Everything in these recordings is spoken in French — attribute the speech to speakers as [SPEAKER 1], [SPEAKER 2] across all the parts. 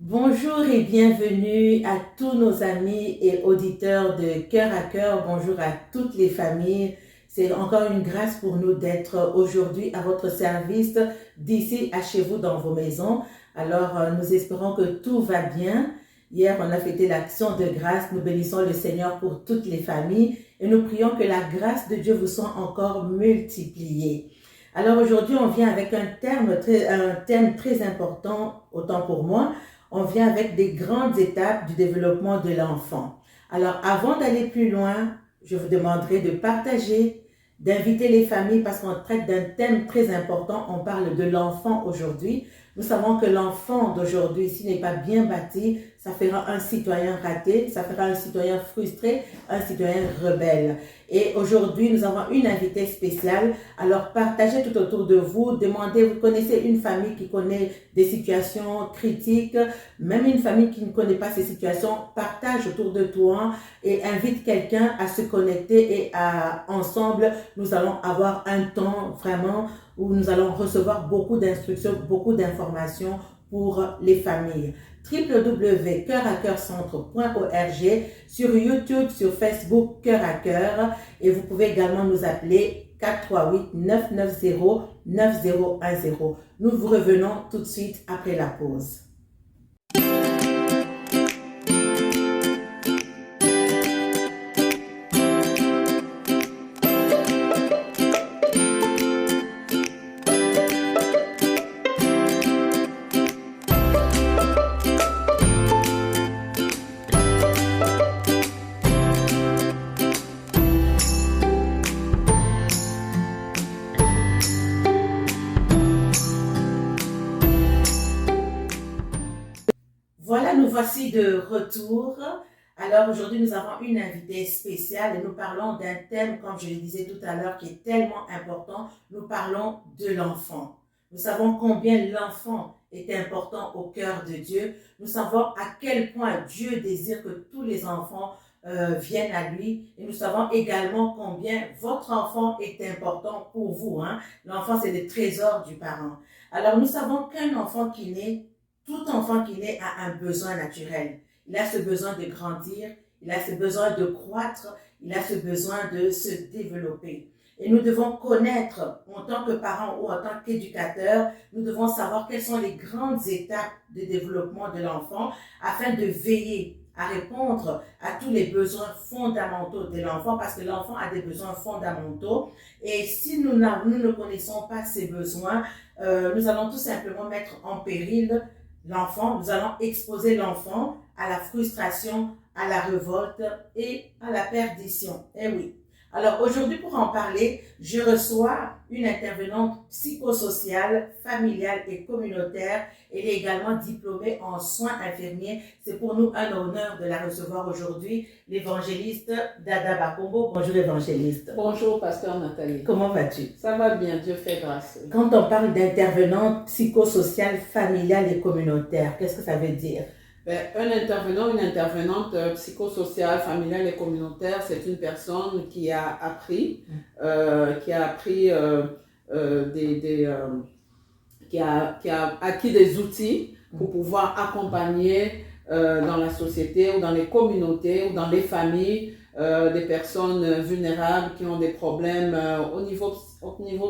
[SPEAKER 1] Bonjour et bienvenue à tous nos amis et auditeurs de Cœur à Cœur. Bonjour à toutes les familles. C'est encore une grâce pour nous d'être aujourd'hui à votre service d'ici à chez vous dans vos maisons. Alors, nous espérons que tout va bien. Hier, on a fêté l'action de grâce. Nous bénissons le Seigneur pour toutes les familles et nous prions que la grâce de Dieu vous soit encore multipliée. Alors aujourd'hui, on vient avec un thème très important, autant pour moi. On vient avec des grandes étapes du développement de l'enfant. Alors, avant d'aller plus loin, je vous demanderai de partager, d'inviter les familles parce qu'on traite d'un thème très important. On parle de l'enfant aujourd'hui. Nous savons que l'enfant d'aujourd'hui, s'il n'est pas bien bâti, ça fera un citoyen raté, ça fera un citoyen frustré, un citoyen rebelle. Et aujourd'hui, nous avons une invitée spéciale. Alors, partagez tout autour de vous. Demandez, vous connaissez une famille qui connaît des situations critiques, même une famille qui ne connaît pas ces situations, partage autour de toi et invite quelqu'un à se connecter et ensemble, nous allons avoir un temps vraiment où nous allons recevoir beaucoup d'instructions, beaucoup d'informations pour les familles. www.coeuraccoeurcentre.org, sur YouTube, sur Facebook, Cœur à Cœur, et vous pouvez également nous appeler 438-990-9010. Nous vous revenons tout de suite après la pause. Voilà, nous voici de retour. Alors aujourd'hui, nous avons une invitée spéciale et nous parlons d'un thème, comme je le disais tout à l'heure, qui est tellement important. Nous parlons de l'enfant. Nous savons combien l'enfant est important au cœur de Dieu. Nous savons à quel point Dieu désire que tous les enfants viennent à lui. Et nous savons également combien votre enfant est important pour vous. L'enfant, c'est le trésor du parent. Alors nous savons qu'un enfant qui naît, tout enfant qui naît a un besoin naturel. Il a ce besoin de grandir, il a ce besoin de croître, il a ce besoin de se développer. Et nous devons connaître, en tant que parents ou en tant qu'éducateurs, nous devons savoir quelles sont les grandes étapes de développement de l'enfant afin de veiller à répondre à tous les besoins fondamentaux de l'enfant, parce que l'enfant a des besoins fondamentaux. Et si nous ne connaissons pas ces besoins, nous allons tout simplement mettre en péril l'enfant, nous allons exposer l'enfant à la frustration, à la révolte et à la perdition. Eh oui. Alors aujourd'hui, pour en parler, je reçois une intervenante psychosociale, familiale et communautaire. Elle est également diplômée en soins infirmiers. C'est pour nous un honneur de la recevoir aujourd'hui, l'évangéliste Dada Bakombo. Bonjour évangéliste.
[SPEAKER 2] Bonjour pasteur Nathalie.
[SPEAKER 1] Comment vas-tu?
[SPEAKER 2] Ça va bien, Dieu fait grâce.
[SPEAKER 1] Quand on parle d'intervenante psychosociale, familiale et communautaire, qu'est-ce que ça veut dire?
[SPEAKER 2] Un intervenant, une intervenante psychosociale, familiale et communautaire, c'est une personne qui a appris, qui a acquis des outils pour pouvoir accompagner dans la société ou dans les communautés ou dans les familles des personnes vulnérables qui ont des problèmes au niveau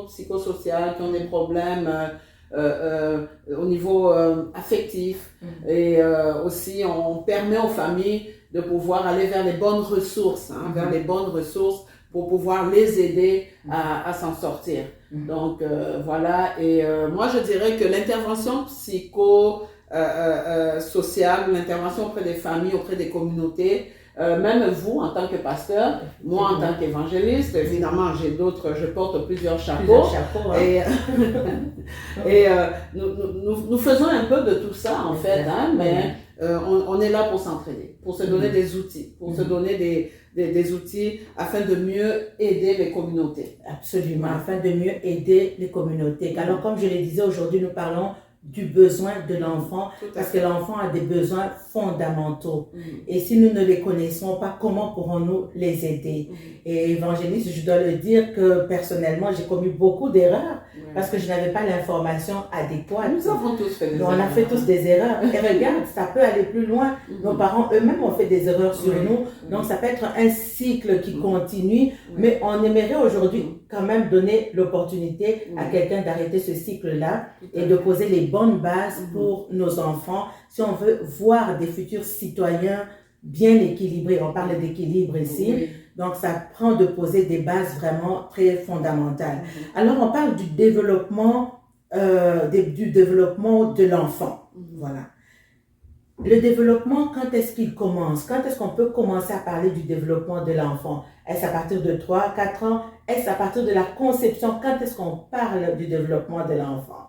[SPEAKER 2] psychosocial, qui ont des problèmes au niveau affectif. Et aussi on permet aux familles de pouvoir aller vers les bonnes ressources, vers les bonnes ressources pour pouvoir les aider à s'en sortir. Donc voilà, et moi je dirais que l'intervention psychosociale, l'intervention auprès des familles, auprès des communautés, même vous en tant que pasteur, moi en tant qu'évangéliste, évidemment je porte plusieurs chapeaux, et nous faisons un peu de tout ça en fait, mais on est là pour s'entraider, pour se donner des outils, pour se donner des outils afin de mieux aider les communautés.
[SPEAKER 1] Absolument, afin de mieux aider les communautés. Alors comme je le disais, aujourd'hui nous parlons du besoin de l'enfant, parce que l'enfant a des besoins fondamentaux. Et si nous ne les connaissons pas, comment pourrons-nous les aider? Et évangéliste, je dois le dire que personnellement, j'ai commis beaucoup d'erreurs parce que je n'avais pas l'information adéquate.
[SPEAKER 2] Nous avons tous fait des erreurs.
[SPEAKER 1] On a fait tous des erreurs. Et regarde, ça peut aller plus loin. Nos parents eux-mêmes ont fait des erreurs sur nous. Donc, ça peut être un cycle qui continue. Mais on aimerait aujourd'hui quand même donner l'opportunité à quelqu'un d'arrêter ce cycle-là et de poser les bonnes bases pour nos enfants. Si on veut voir des futurs citoyens bien équilibrés, on parle d'équilibre ici. Donc, ça prend de poser des bases vraiment très fondamentales. Alors, on parle du développement de l'enfant. Voilà. Le développement, quand est-ce qu'il commence? Quand est-ce qu'on peut commencer à parler du développement de l'enfant? Est-ce à partir de 3, 4 ans? Est-ce à partir de la conception? Quand est-ce qu'on parle du développement de l'enfant?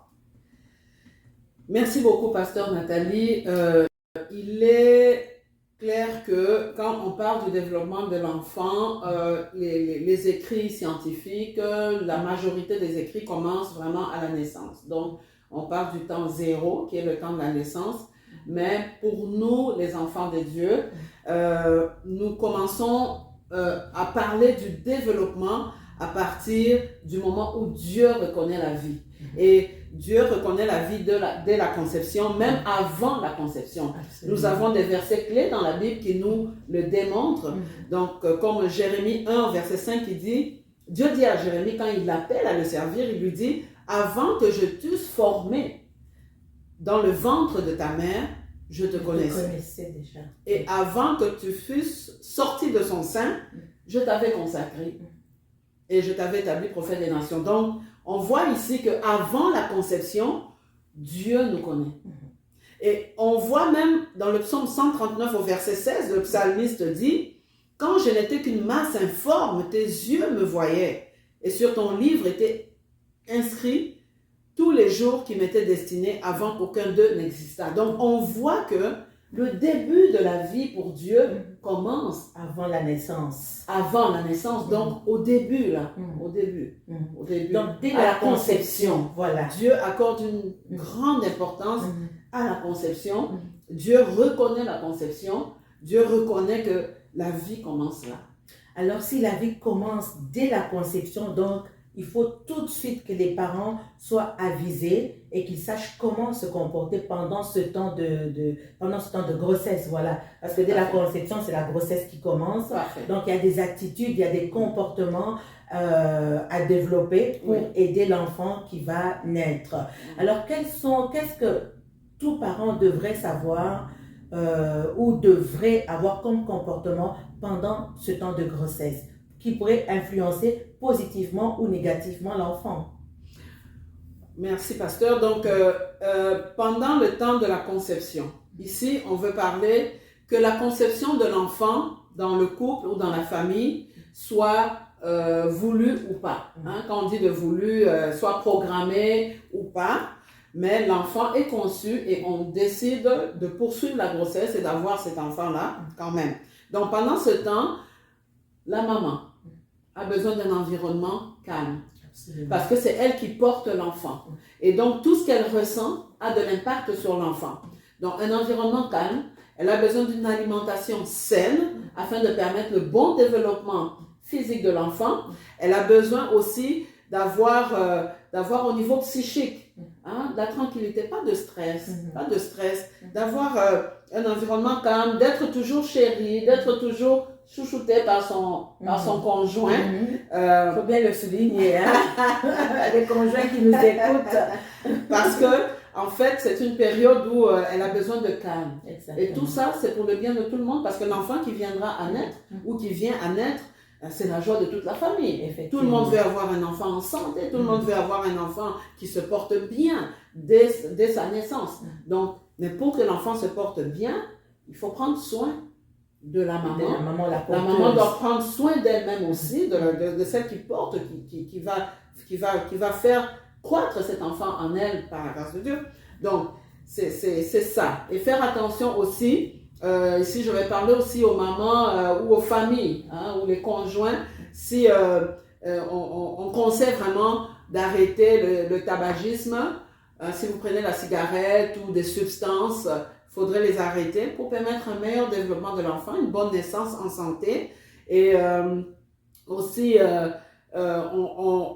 [SPEAKER 2] Merci beaucoup, Pasteur Nathalie. Il est clair que quand on parle du développement de l'enfant, les écrits scientifiques, la majorité des écrits commencent vraiment à la naissance. Donc, on parle du temps zéro, qui est le temps de la naissance. Mais pour nous, les enfants de Dieu, nous commençons à parler du développement à partir du moment où Dieu reconnaît la vie. Et Dieu reconnaît la vie dès la conception, même avant la conception. Absolument. Nous avons des versets clés dans la Bible qui nous le démontrent. Donc, comme Jérémie 1, verset 5, il dit, Dieu dit à Jérémie, quand il l'appelle à le servir, il lui dit, avant que je t'eusse formé dans le ventre de ta mère, je te connaissais
[SPEAKER 1] déjà.
[SPEAKER 2] Et avant que tu fusses sorti de son sein, je t'avais consacré et je t'avais établi prophète des nations. Donc, on voit ici qu'avant la conception, Dieu nous connaît. Et on voit même dans le psaume 139 au verset 16, le psalmiste dit, « Quand je n'étais qu'une masse informe, tes yeux me voyaient, et sur ton livre étaient inscrits tous les jours qui m'étaient destinés avant qu'aucun d'eux n'existât. » Donc, on voit que le début de la vie pour Dieu commence
[SPEAKER 1] avant la naissance.
[SPEAKER 2] Avant la naissance, donc au début, là. Au début.
[SPEAKER 1] Donc, dès la conception, voilà.
[SPEAKER 2] Dieu accorde une grande importance à la conception. Dieu reconnaît la conception. Dieu reconnaît que la vie commence là.
[SPEAKER 1] Alors, si la vie commence dès la conception, donc, il faut tout de suite que les parents soient avisés et qu'ils sachent comment se comporter pendant ce temps de grossesse, voilà. Parce que dès la conception, c'est la grossesse qui commence.
[SPEAKER 2] Parfait.
[SPEAKER 1] Donc, il y a des attitudes, il y a des comportements à développer pour aider l'enfant qui va naître. Alors, qu'est-ce que tout parent devrait savoir ou devrait avoir comme comportement pendant ce temps de grossesse qui pourrait influencer positivement ou négativement l'enfant?
[SPEAKER 2] Merci, pasteur. Donc, pendant le temps de la conception, ici, on veut parler que la conception de l'enfant dans le couple ou dans la famille soit voulue ou pas. Hein? Quand on dit de voulu, soit programmé ou pas, mais l'enfant est conçu et on décide de poursuivre la grossesse et d'avoir cet enfant-là quand même. Donc, pendant ce temps, la maman a besoin d'un environnement calme. Absolument. Parce que c'est elle qui porte l'enfant. Et donc, tout ce qu'elle ressent a de l'impact sur l'enfant. Donc, un environnement calme, elle a besoin d'une alimentation saine afin de permettre le bon développement physique de l'enfant. Elle a besoin aussi d'avoir au niveau psychique de la tranquillité, pas de stress, d'avoir un environnement calme, d'être toujours chéri, d'être toujours chouchouté par son conjoint.
[SPEAKER 1] Il faut bien le souligner, hein? Les conjoints qui nous écoutent.
[SPEAKER 2] Parce que, en fait, c'est une période où elle a besoin de calme.
[SPEAKER 1] Exactement.
[SPEAKER 2] Et tout ça, c'est pour le bien de tout le monde, parce que l'enfant qui viendra à naître, ou qui vient à naître, c'est la joie de toute la famille. Tout le monde veut avoir un enfant en santé, tout le monde veut avoir un enfant qui se porte bien dès sa naissance. Donc, mais pour que l'enfant se porte bien, il faut prendre soin de la maman. La maman doit prendre soin d'elle-même aussi, de celle qui porte, qui va faire croître cet enfant en elle par la grâce de Dieu. Donc, c'est ça. Et faire attention aussi, ici je vais parler aussi aux mamans ou aux familles, ou les conjoints, si on conseille vraiment d'arrêter le tabagisme, si vous prenez la cigarette ou des substances, il faudrait les arrêter pour permettre un meilleur développement de l'enfant, une bonne naissance en santé. Et aussi,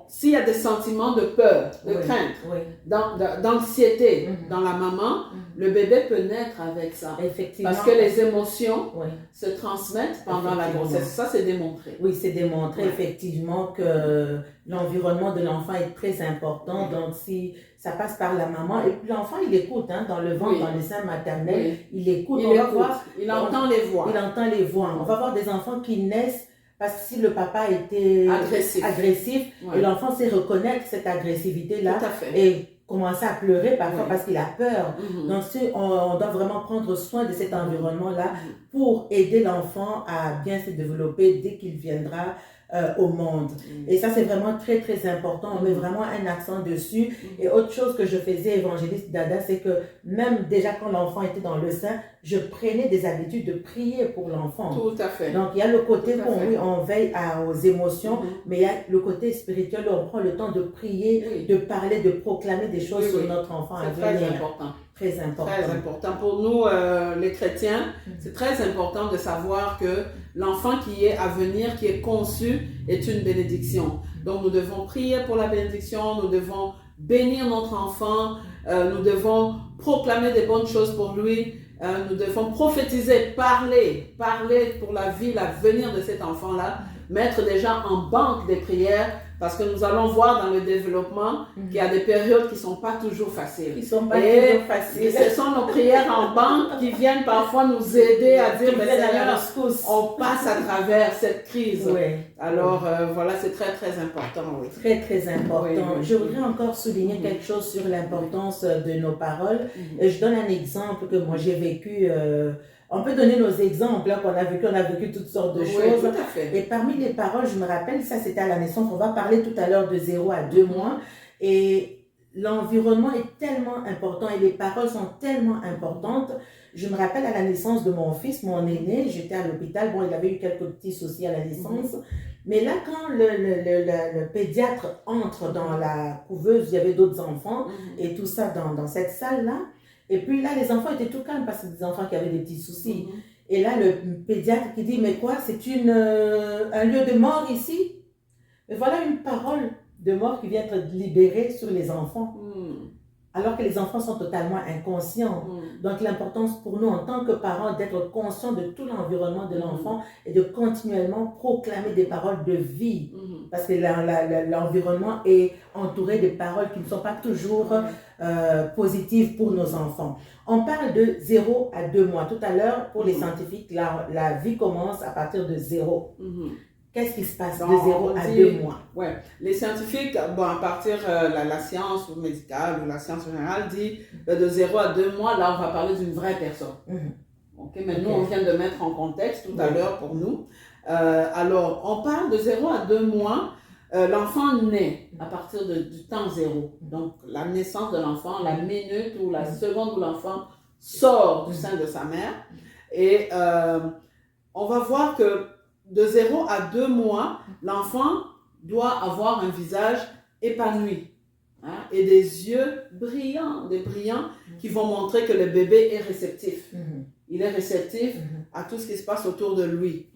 [SPEAKER 2] s'il y a des sentiments de peur, de crainte, d'anxiété dans la maman, le bébé peut naître avec ça.
[SPEAKER 1] Effectivement.
[SPEAKER 2] Parce que les émotions se transmettent pendant la grossesse. Ça, c'est démontré.
[SPEAKER 1] Oui, c'est démontré effectivement que l'environnement de l'enfant est très important. Donc, si ça passe par la maman, et puis l'enfant, il écoute dans le ventre, dans le sein maternel, il écoute.
[SPEAKER 2] Il entend les voix.
[SPEAKER 1] Il entend les voix. On va voir des enfants qui naissent parce que si le papa était agressif et l'enfant sait reconnaître cette agressivité-là et commencer à pleurer parfois parce qu'il a peur. Donc, on doit vraiment prendre soin de cet environnement-là pour aider l'enfant à bien se développer dès qu'il viendra au monde. Et ça, c'est vraiment très, très important. On met vraiment un accent dessus. Et autre chose que je faisais, évangéliste Dada, c'est que même déjà quand l'enfant était dans le sein, je prenais des habitudes de prier pour l'enfant.
[SPEAKER 2] Tout à fait.
[SPEAKER 1] Donc, il y a le côté où on veille aux émotions, mais il y a le côté spirituel où on prend le temps de prier, de parler, de proclamer des choses sur notre enfant à venir.
[SPEAKER 2] C'est très important.
[SPEAKER 1] Très important.
[SPEAKER 2] Très important. Pour nous, les chrétiens, c'est très important de savoir que l'enfant qui est à venir, qui est conçu, est une bénédiction. Donc, nous devons prier pour la bénédiction, nous devons bénir notre enfant, nous devons proclamer des bonnes choses pour lui, nous devons prophétiser, parler pour la vie, l'avenir de cet enfant-là, mettre déjà en banque des prières, parce que nous allons voir dans le développement qu'il y a des périodes qui ne sont pas toujours faciles.
[SPEAKER 1] Ils sont pas toujours faciles.
[SPEAKER 2] Ce sont nos prières en banque qui viennent parfois nous aider à dire, mais Seigneur, on passe à travers cette crise. Alors, voilà, c'est très, très important.
[SPEAKER 1] Très, très important. Je voudrais encore souligner quelque chose sur l'importance de nos paroles. Je donne un exemple que moi j'ai vécu. On peut donner nos exemples, qu'on a vécu toutes sortes de choses.
[SPEAKER 2] Tout à fait.
[SPEAKER 1] Et parmi les paroles, je me rappelle, ça c'était à la naissance, on va parler tout à l'heure de 0 à 2 mois. Et l'environnement est tellement important et les paroles sont tellement importantes. Je me rappelle à la naissance de mon fils, mon aîné, j'étais à l'hôpital, bon, il avait eu quelques petits soucis à la naissance. Mais là, quand le pédiatre entre dans la couveuse, il y avait d'autres enfants et tout ça dans cette salle-là. Et puis là, les enfants étaient tout calmes parce que des enfants qui avaient des petits soucis. Et là, le pédiatre qui dit, mais quoi, c'est un lieu de mort ici? Mais voilà une parole de mort qui vient être libérée sur les enfants. Alors que les enfants sont totalement inconscients. Donc l'importance pour nous en tant que parents d'être conscients de tout l'environnement de l'enfant et de continuellement proclamer des paroles de vie. Parce que l'environnement est entouré de paroles qui ne sont pas toujours positives pour nos enfants. On parle de 0 à 2 mois. Tout à l'heure, pour les scientifiques, la vie commence à partir de 0. Qu'est-ce qui se passe de 0 à 2 mois?
[SPEAKER 2] Ouais. Les scientifiques, à partir la science médicale ou la science générale dit de 0 à 2 mois, là on va parler d'une vraie personne. Mais nous on vient de mettre en contexte tout à l'heure pour nous. Alors on parle de 0 à 2 mois, l'enfant naît à partir du temps 0. Donc la naissance de l'enfant, la minute ou la seconde où l'enfant sort du sein de sa mère. Et on va voir que de 0 à 2 mois, l'enfant doit avoir un visage épanoui et des yeux brillants, qui vont montrer que le bébé est réceptif. Il est réceptif à tout ce qui se passe autour de lui.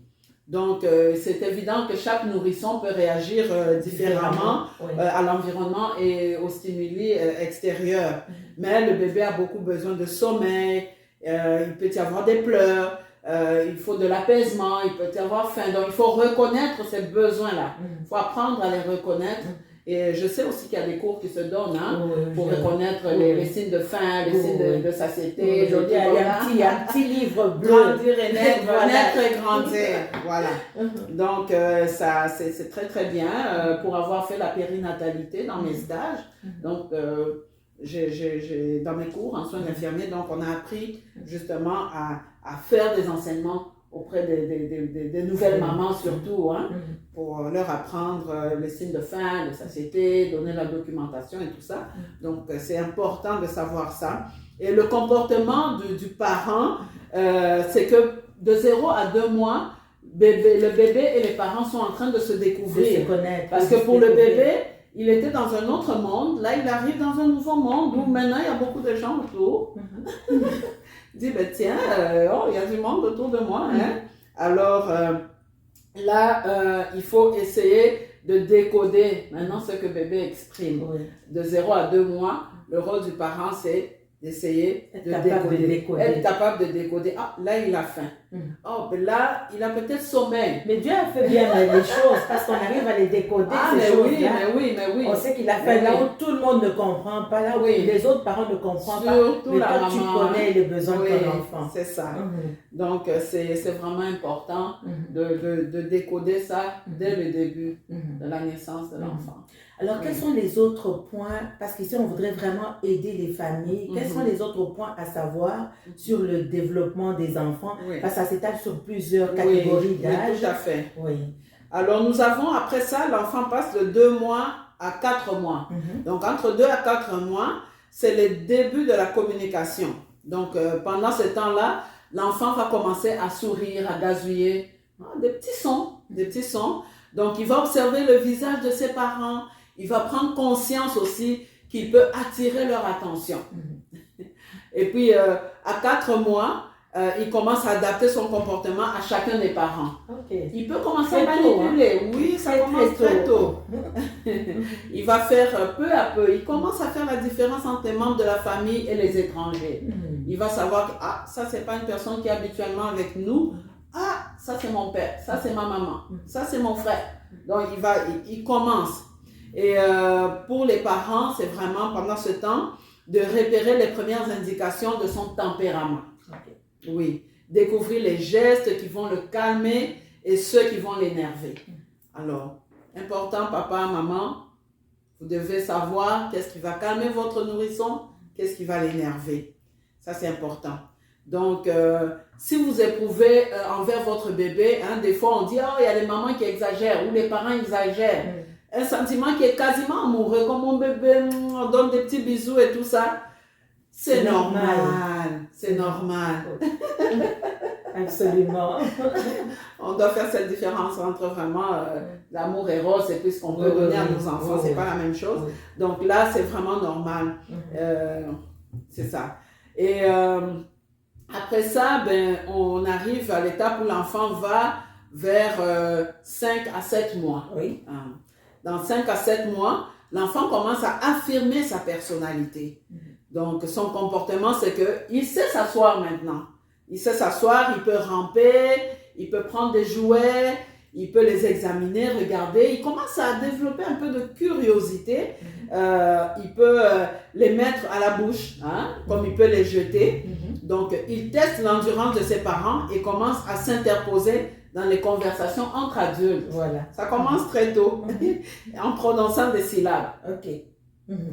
[SPEAKER 2] Donc, c'est évident que chaque nourrisson peut réagir différemment à l'environnement et aux stimuli extérieurs. Mais le bébé a beaucoup besoin de sommeil, il peut y avoir des pleurs, il faut de l'apaisement, il peut y avoir faim. Donc, il faut reconnaître ces besoins-là. Il faut apprendre à les reconnaître. Et je sais aussi qu'il y a des cours qui se donnent pour reconnaître les signes de faim, les signes de satiété.
[SPEAKER 1] Aujourd'hui, il y a un petit livre bleu.
[SPEAKER 2] Grandir et naître, naître et grandir. Voilà. Donc, ça, c'est très, très bien pour avoir fait la périnatalité dans mes stages. Donc, dans mes cours en soins infirmiers, donc on a appris justement à faire des enseignements auprès des nouvelles mamans surtout, pour leur apprendre les signes de faim, de satiété, donner la documentation et tout ça. Donc c'est important de savoir ça. Et le comportement du parent, c'est que de 0 à 2 mois, le bébé et les parents sont en train de se découvrir.
[SPEAKER 1] De se connaître.
[SPEAKER 2] Parce que pour le bébé, il était dans un autre monde. Là, il arrive dans un nouveau monde où maintenant, il y a beaucoup de gens autour. Il dit, ben, tiens, il y a du monde autour de moi. Hein? Alors, là, il faut essayer de décoder maintenant ce que bébé exprime. De 0 à 2 mois, le rôle du parent, c'est d'essayer de décoder. Être capable de décoder. Ah, là, il a faim. Oh, ben là, il a peut-être sommeil.
[SPEAKER 1] Mais Dieu a fait bien les choses parce qu'on arrive à les décoder.
[SPEAKER 2] Ah,
[SPEAKER 1] ces choses-là.
[SPEAKER 2] mais oui.
[SPEAKER 1] On sait qu'il a fait là où tout le monde ne comprend pas, là où les autres parents ne comprennent pas.
[SPEAKER 2] Surtout
[SPEAKER 1] mais
[SPEAKER 2] la
[SPEAKER 1] toi,
[SPEAKER 2] maman.
[SPEAKER 1] tu connais les besoins de ton enfant.
[SPEAKER 2] C'est ça. Donc, c'est vraiment important de décoder ça dès le début de la naissance de l'enfant.
[SPEAKER 1] Alors, quels sont les autres points, parce qu'ici, on voudrait vraiment aider les familles, quels sont les autres points à savoir sur le développement des enfants, parce que ça s'étale sur plusieurs catégories d'âge.
[SPEAKER 2] Oui, tout à fait.
[SPEAKER 1] Oui.
[SPEAKER 2] Alors, nous avons, après ça, l'enfant passe de 2 mois à 4 mois. Donc, entre 2 à 4 mois, c'est le début de la communication. Donc, pendant ce temps-là, l'enfant va commencer à sourire, à gazouiller, des petits sons. Donc, il va observer le visage de ses parents. Il va prendre conscience aussi qu'il peut attirer leur attention. Et puis, à 4 mois, il commence à adapter son comportement à chacun des parents. Il peut commencer à manipuler. Oui, ça commence très tôt. Il va faire peu à peu. Il commence à faire la différence entre les membres de la famille et les étrangers. Il va savoir que ça, c'est pas une personne qui est habituellement avec nous. Ah, ça, c'est mon père. Ça, c'est ma maman. Ça, c'est mon frère. Donc, il commence. Et pour les parents, c'est vraiment pendant ce temps de repérer les premières indications de son tempérament. Oui, découvrir les gestes qui vont le calmer et ceux qui vont l'énerver. Alors, important, papa, maman, vous devez savoir qu'est-ce qui va calmer votre nourrisson, qu'est-ce qui va l'énerver. Ça, c'est important. Donc, si vous éprouvez envers votre bébé, des fois on dit, il y a les mamans qui exagèrent ou les parents exagèrent. Un sentiment qui est quasiment amoureux, comme mon bébé, on donne des petits bisous et tout ça. C'est normal. C'est normal.
[SPEAKER 1] Absolument.
[SPEAKER 2] On doit faire cette différence entre vraiment l'amour éros et puis ce qu'on peut donner à nos enfants. C'est pas la même chose. Donc là, c'est vraiment normal. C'est ça. Et après ça, on arrive à l'étape où l'enfant va vers 5 à 7 mois.
[SPEAKER 1] Oui.
[SPEAKER 2] Dans 5 à 7 mois, l'enfant commence à affirmer sa personnalité. Donc, son comportement, c'est qu'il sait s'asseoir maintenant. Il sait s'asseoir, il peut ramper, il peut prendre des jouets, il peut les examiner, regarder. Il commence à développer un peu de curiosité. Il peut les mettre à la bouche, comme il peut les jeter. Donc, il teste l'endurance de ses parents et commence à s'interposer dans les conversations entre adultes.
[SPEAKER 1] Voilà.
[SPEAKER 2] Ça commence très tôt, en prononçant des syllabes.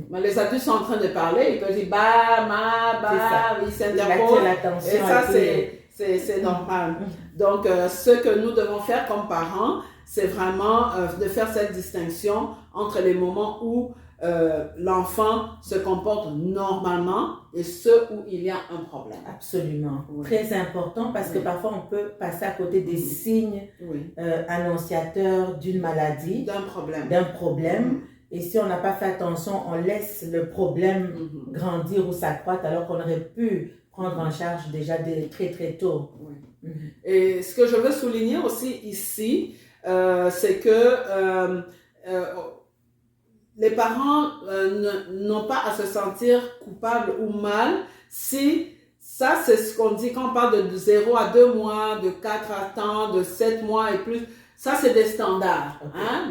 [SPEAKER 2] Mais les adultes sont en train de parler, ils peuvent dire ba, ma, ba, ils s'interposent. Et ça, c'est normal. Donc, ce que nous devons faire comme parents, c'est vraiment de faire cette distinction entre les moments où l'enfant se comporte normalement et ceux où il y a un problème.
[SPEAKER 1] Absolument. Très important parce que parfois on peut passer à côté des signes annonciateurs d'une maladie, d'un problème. Et si on n'a pas fait attention, on laisse le problème grandir ou s'accroître alors qu'on aurait pu prendre en charge déjà très très tôt.
[SPEAKER 2] Et ce que je veux souligner aussi ici, c'est que les parents n'ont pas à se sentir coupables ou mal si, ça c'est ce qu'on dit quand on parle de 0 à 2 mois, de 4 à temps, de 7 mois et plus, ça c'est des standards.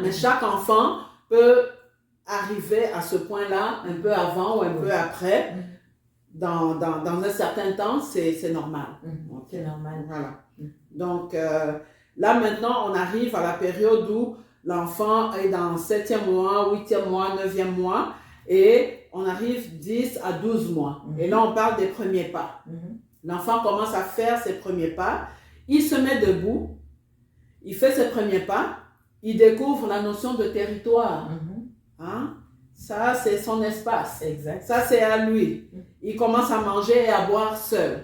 [SPEAKER 2] Mais chaque enfant peut arriver à ce point-là un peu avant ou un peu après. Dans un certain temps, c'est normal.
[SPEAKER 1] C'est normal.
[SPEAKER 2] Voilà. Donc là maintenant, on arrive à la période où l'enfant est dans 7e mois, 8e mois, 9e mois et on arrive 10 à 12 mois. Et là, on parle des premiers pas. L'enfant commence à faire ses premiers pas. Il se met debout. Il fait ses premiers pas. Il découvre la notion de territoire. Ça, c'est son espace.
[SPEAKER 1] Exact.
[SPEAKER 2] Ça, c'est à lui. Il commence à manger et à boire seul.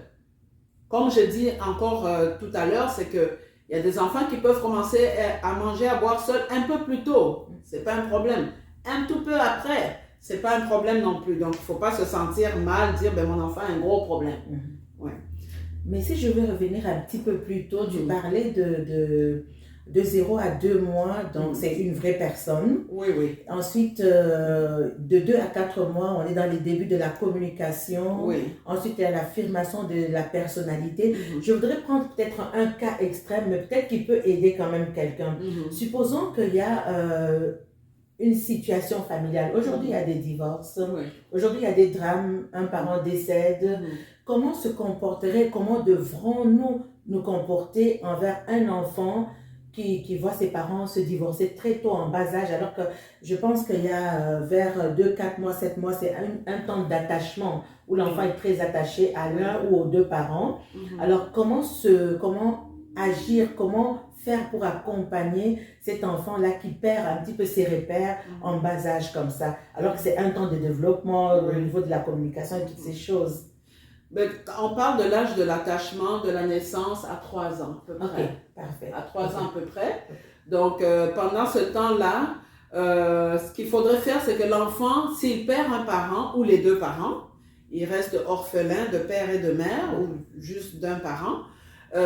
[SPEAKER 2] Comme je dis encore tout à l'heure, c'est que il y a des enfants qui peuvent commencer à manger, à boire seuls un peu plus tôt. Ce n'est pas un problème. un tout peu après, c'est pas un problème non plus. Donc, il faut pas se sentir mal, dire, ben, mon enfant a un gros problème. Ouais.
[SPEAKER 1] Mais si je veux revenir un petit peu plus tôt, tu parlais de 0 à 2 mois, donc c'est une vraie personne.
[SPEAKER 2] Oui, oui.
[SPEAKER 1] Ensuite, de 2 à 4 mois, on est dans les débuts de la communication.
[SPEAKER 2] Oui.
[SPEAKER 1] Ensuite, il y a l'affirmation de la personnalité. Je voudrais prendre peut-être un cas extrême, mais peut-être qu'il peut aider quand même quelqu'un. Supposons qu'il y a une situation familiale. Aujourd'hui, il y a des divorces. Aujourd'hui, il y a des drames. Un parent décède. Comment se comporterait, comment devrons-nous nous comporter envers un enfant qui voit ses parents se divorcer très tôt en bas âge, alors que je pense qu'il y a vers 2, 4 mois, 7 mois, c'est un temps d'attachement où l'enfant est très attaché à l'un ou aux deux parents. Alors comment agir, comment faire pour accompagner cet enfant-là qui perd un petit peu ses repères en bas âge comme ça, alors que c'est un temps de développement au niveau de la communication et toutes ces choses.
[SPEAKER 2] Mais on parle de l'âge de l'attachement de la naissance à 3 ans, à peu près.
[SPEAKER 1] Ok, parfait.
[SPEAKER 2] À 3 ans à peu près. Donc, pendant ce temps-là, ce qu'il faudrait faire, c'est que l'enfant, s'il perd un parent ou les deux parents, il reste orphelin de père et de mère ou juste d'un parent,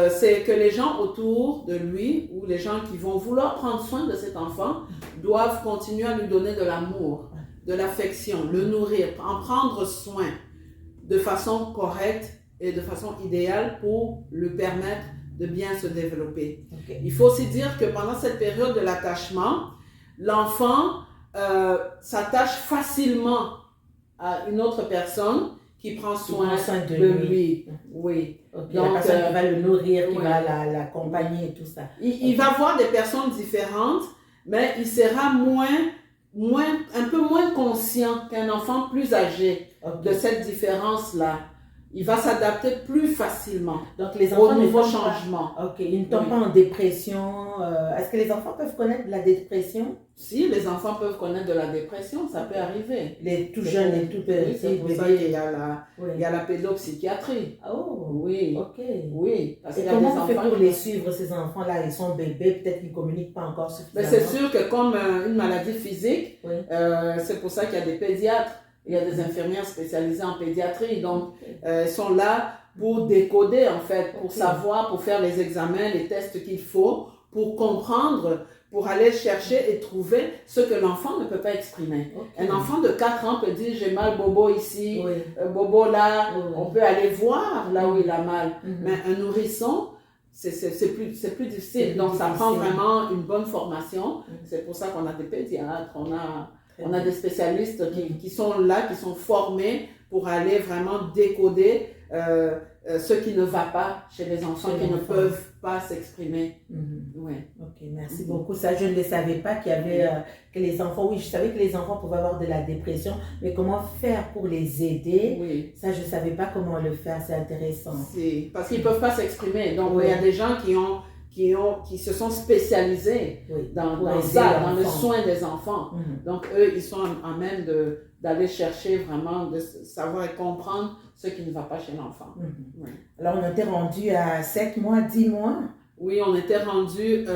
[SPEAKER 2] c'est que les gens autour de lui ou les gens qui vont vouloir prendre soin de cet enfant doivent continuer à lui donner de l'amour, de l'affection, le nourrir, en prendre soin de façon correcte et de façon idéale pour lui permettre de bien se développer. Il faut aussi dire que pendant cette période de l'attachement, l'enfant s'attache facilement à une autre personne qui prend soin de lui. Oui.
[SPEAKER 1] Donc, la personne qui va le nourrir, qui va l'accompagner et tout ça.
[SPEAKER 2] Il va voir des personnes différentes, mais il sera un peu moins conscient qu'un enfant plus âgé de cette différence-là. Il va s'adapter plus facilement.
[SPEAKER 1] Donc les enfants
[SPEAKER 2] au nouveau changement.
[SPEAKER 1] Ils ne tombent pas en dépression. Est-ce que les enfants peuvent connaître de la dépression?
[SPEAKER 2] Si, les enfants peuvent connaître de la dépression, ça peut arriver.
[SPEAKER 1] Les tout jeunes et tout petits.
[SPEAKER 2] C'est pour ça qu'il y a la pédopsychiatrie.
[SPEAKER 1] Oh,
[SPEAKER 2] oui.
[SPEAKER 1] Ok.
[SPEAKER 2] Oui. Parce
[SPEAKER 1] et comment on fait pour les suivre, ces enfants-là? Ils sont bébés, peut-être qu'ils ne communiquent pas encore suffisamment.
[SPEAKER 2] Mais c'est sûr que comme une maladie physique, c'est pour ça qu'il y a des pédiatres. Il y a des infirmières spécialisées en pédiatrie, donc elles sont là pour décoder en fait, pour savoir, pour faire les examens, les tests qu'il faut, pour comprendre, pour aller chercher et trouver ce que l'enfant ne peut pas exprimer. Un enfant de 4 ans peut dire j'ai mal bobo ici, bobo là, on peut aller voir là où il a mal, mais un nourrisson, c'est plus difficile, donc ça prend vraiment une bonne formation, c'est pour ça qu'on a des pédiatres, on a des spécialistes qui sont là, qui sont formés pour aller vraiment décoder ce qui ne va pas chez les enfants qui ne peuvent pas s'exprimer.
[SPEAKER 1] Ok, merci beaucoup. Ça, je ne le savais pas qu'il y avait que les enfants, je savais que les enfants pouvaient avoir de la dépression, mais comment faire pour les aider? Ça, je ne savais pas comment le faire, c'est intéressant.
[SPEAKER 2] Parce qu'ils ne peuvent pas s'exprimer. Donc, il y a des gens qui se sont spécialisés dans le soin des enfants. Donc, eux, ils sont à même d'aller chercher vraiment, de savoir et comprendre ce qui ne va pas chez l'enfant.
[SPEAKER 1] Alors, on était rendu à 7 mois, 10 mois?
[SPEAKER 2] Oui, on était rendu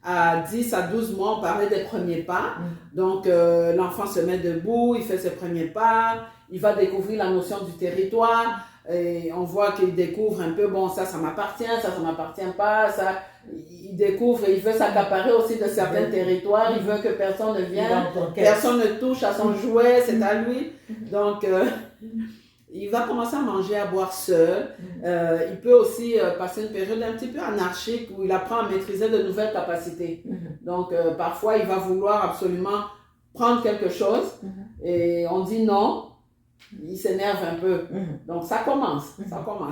[SPEAKER 2] à 10 à 12 mois, on parlait des premiers pas. Donc, l'enfant se met debout, il fait ses premiers pas, il va découvrir la notion du territoire. Et on voit qu'il découvre un peu, bon, ça m'appartient, ça m'appartient pas, ça, il découvre et il veut s'accaparer aussi de certains territoires, il veut que personne ne vienne, personne ne touche à son jouet, c'est à lui. Donc, il va commencer à manger, à boire seul. Il peut aussi passer une période un petit peu anarchique où il apprend à maîtriser de nouvelles capacités. Donc, parfois, il va vouloir absolument prendre quelque chose et on dit non. Il s'énerve un peu. Donc, ça commence.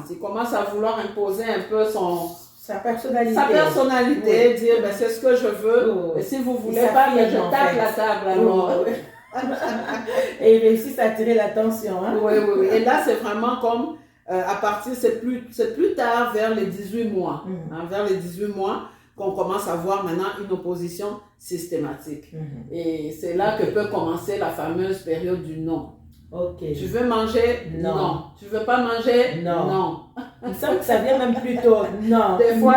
[SPEAKER 2] Il commence à vouloir imposer un peu sa personnalité, dire ben, c'est ce que je veux. Et si vous voulez pas, ben, je tape la table alors.
[SPEAKER 1] Et il réussit à attirer l'attention.
[SPEAKER 2] Oui. Et là, c'est vraiment comme à partir, c'est plus tard, vers les 18 mois. Vers les 18 mois, qu'on commence à voir maintenant une opposition systématique. Et c'est là que peut commencer la fameuse période du non. Tu veux manger? Non. Tu veux pas manger? Non.
[SPEAKER 1] Il semble que ça vient même plus tôt. Non.
[SPEAKER 2] Des fois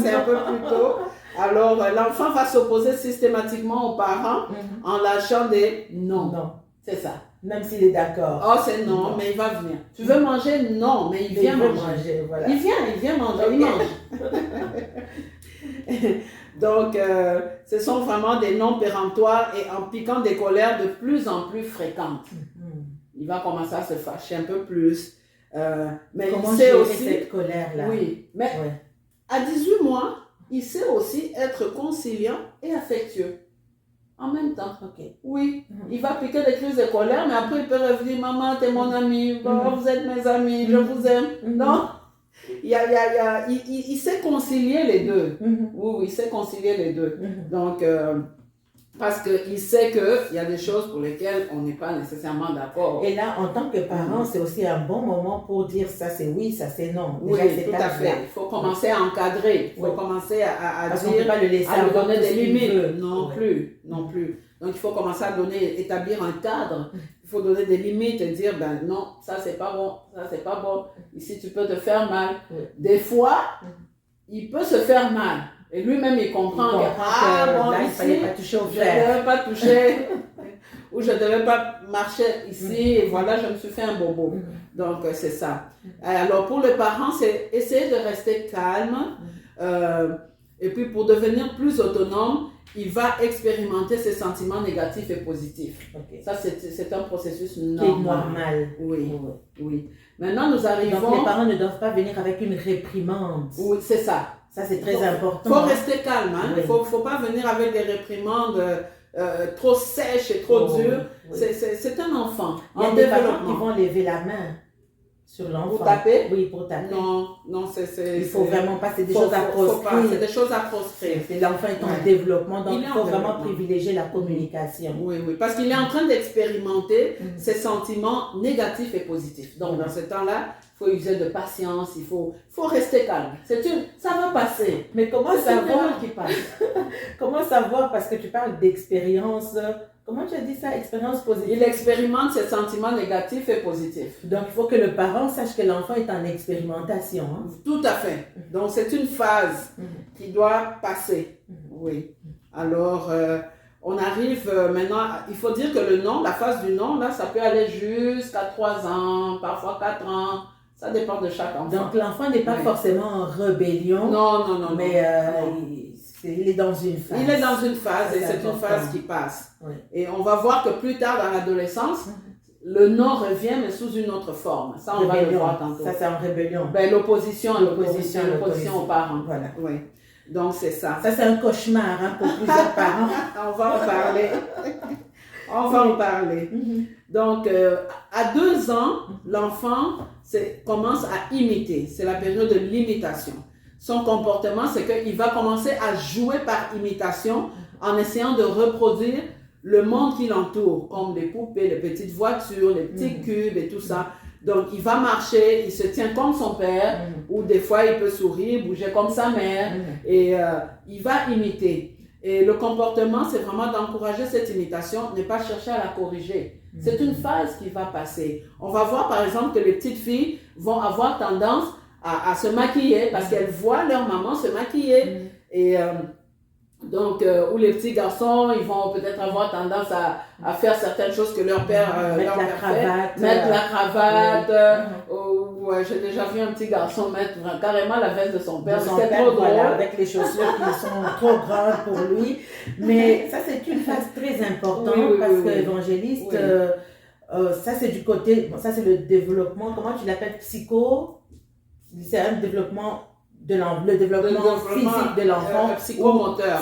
[SPEAKER 2] c'est un peu plus tôt. Alors, l'enfant va s'opposer systématiquement aux parents en lâchant des non.
[SPEAKER 1] Non.
[SPEAKER 2] C'est ça.
[SPEAKER 1] Même s'il est d'accord.
[SPEAKER 2] Oh, c'est non, mais il va venir. Tu veux manger? Non, mais il vient manger.
[SPEAKER 1] Voilà.
[SPEAKER 2] Il vient manger, il mange. Donc, ce sont vraiment des non péremptoires et en piquant des colères de plus en plus fréquentes. Il va commencer à se fâcher un peu plus. Mais
[SPEAKER 1] comment
[SPEAKER 2] il sait
[SPEAKER 1] gérer
[SPEAKER 2] aussi
[SPEAKER 1] cette colère-là?
[SPEAKER 2] Oui, mais à 18 mois, il sait aussi être conciliant et affectueux. En même temps. Oui, il va piquer des crises de colère, mais après il peut revenir, maman, t'es mon ami, vous êtes mes amis, je vous aime. Non, il sait concilier les deux. Oui, il sait concilier les deux. Donc, parce qu'il sait qu'il y a des choses pour lesquelles on n'est pas nécessairement d'accord.
[SPEAKER 1] Et là, en tant que parent, c'est aussi un bon moment pour dire ça c'est oui, ça c'est non.
[SPEAKER 2] Oui, tout à fait. Il faut commencer à encadrer. Il faut commencer à
[SPEAKER 1] parce
[SPEAKER 2] dire,
[SPEAKER 1] qu'on ne peut pas le laisser
[SPEAKER 2] à lui donner des limites.
[SPEAKER 1] Non
[SPEAKER 2] plus. Donc, il faut commencer à établir un cadre. Il faut donner des limites et dire, ben non, ça c'est pas bon, ça c'est pas bon. Ici, tu peux te faire mal. Des fois, il peut se faire mal. Et lui-même, il comprend que
[SPEAKER 1] là, il ne fallait pas toucher au fer.
[SPEAKER 2] Je ne devais pas toucher, ou je ne devais pas marcher ici, et voilà, je me suis fait un bobo. Donc, c'est ça. Alors, pour les parents, c'est essayer de rester calme. Et puis, pour devenir plus autonome, il va expérimenter ses sentiments négatifs et positifs. Ça, c'est un processus
[SPEAKER 1] normal.
[SPEAKER 2] Oui. Maintenant, nous arrivons...
[SPEAKER 1] Donc, les parents ne doivent pas venir avec une réprimande.
[SPEAKER 2] Oui, c'est ça.
[SPEAKER 1] Ça, c'est très important.
[SPEAKER 2] Il faut rester calme. Il ne faut pas venir avec des réprimandes trop sèches et trop dures. C'est un enfant.
[SPEAKER 1] Il y a des parents qui vont lever la main sur l'enfant.
[SPEAKER 2] Pour taper?
[SPEAKER 1] Oui, pour taper.
[SPEAKER 2] Non,
[SPEAKER 1] il faut vraiment pas, c'est des choses à proscrire.
[SPEAKER 2] C'est des choses à proscrire.
[SPEAKER 1] L'enfant est en développement, donc il faut vraiment privilégier la communication.
[SPEAKER 2] Oui, parce qu'il est en train d'expérimenter ses sentiments négatifs et positifs. Donc, dans ce temps-là, il faut user de patience, il faut rester calme. Ça va passer.
[SPEAKER 1] Mais comment savoir
[SPEAKER 2] qui passe?
[SPEAKER 1] Comment savoir, parce que tu parles d'expérience, comment tu as dit ça, expérience positive?
[SPEAKER 2] Il expérimente ses sentiments négatifs et positifs.
[SPEAKER 1] Donc il faut que le parent sache que l'enfant est en expérimentation.
[SPEAKER 2] Tout à fait. Donc c'est une phase qui doit passer. Oui. Alors, on arrive maintenant, il faut dire que le non, la phase du non, là, ça peut aller jusqu'à 3 ans, parfois 4 ans. Ça dépend de chaque enfant.
[SPEAKER 1] Donc l'enfant n'est pas forcément en rébellion.
[SPEAKER 2] Non.
[SPEAKER 1] Mais il est dans une phase.
[SPEAKER 2] Il est dans une phase et c'est une phase qui passe. Et on va voir que plus tard dans l'adolescence, le non revient mais sous une autre forme. Ça, on va le voir tantôt.
[SPEAKER 1] Ça, c'est en rébellion.
[SPEAKER 2] L'opposition aux parents.
[SPEAKER 1] Voilà.
[SPEAKER 2] Oui. Donc c'est ça.
[SPEAKER 1] Ça, c'est un cauchemar pour plusieurs parents.
[SPEAKER 2] On va en parler. Donc, à 2 ans, l'enfant commence à imiter. C'est la période de l'imitation. Son comportement, c'est qu'il va commencer à jouer par imitation en essayant de reproduire le monde qui l'entoure, comme les poupées, les petites voitures, les petits cubes et tout ça. Donc, il va marcher, il se tient comme son père, ou des fois, il peut sourire, bouger comme sa mère, et il va imiter. Et le comportement, c'est vraiment d'encourager cette imitation, ne pas chercher à la corriger. C'est une phase qui va passer. On va voir par exemple que les petites filles vont avoir tendance à se maquiller parce qu'elles voient leur maman se maquiller. Et donc, ou les petits garçons, ils vont peut-être avoir tendance à faire certaines choses que leur père
[SPEAKER 1] mettre la cravate.
[SPEAKER 2] Mettre la cravate. J'ai déjà vu un petit garçon mettre carrément la veste de son père.
[SPEAKER 1] C'était trop drôle. Avec les chaussures qui sont trop grandes pour lui. Mais ça, c'est une phase très importante parce que l'évangéliste, ça c'est du côté, ça c'est le développement, comment tu l'appelles, c'est un développement le développement physique de l'enfant,
[SPEAKER 2] psychomoteur.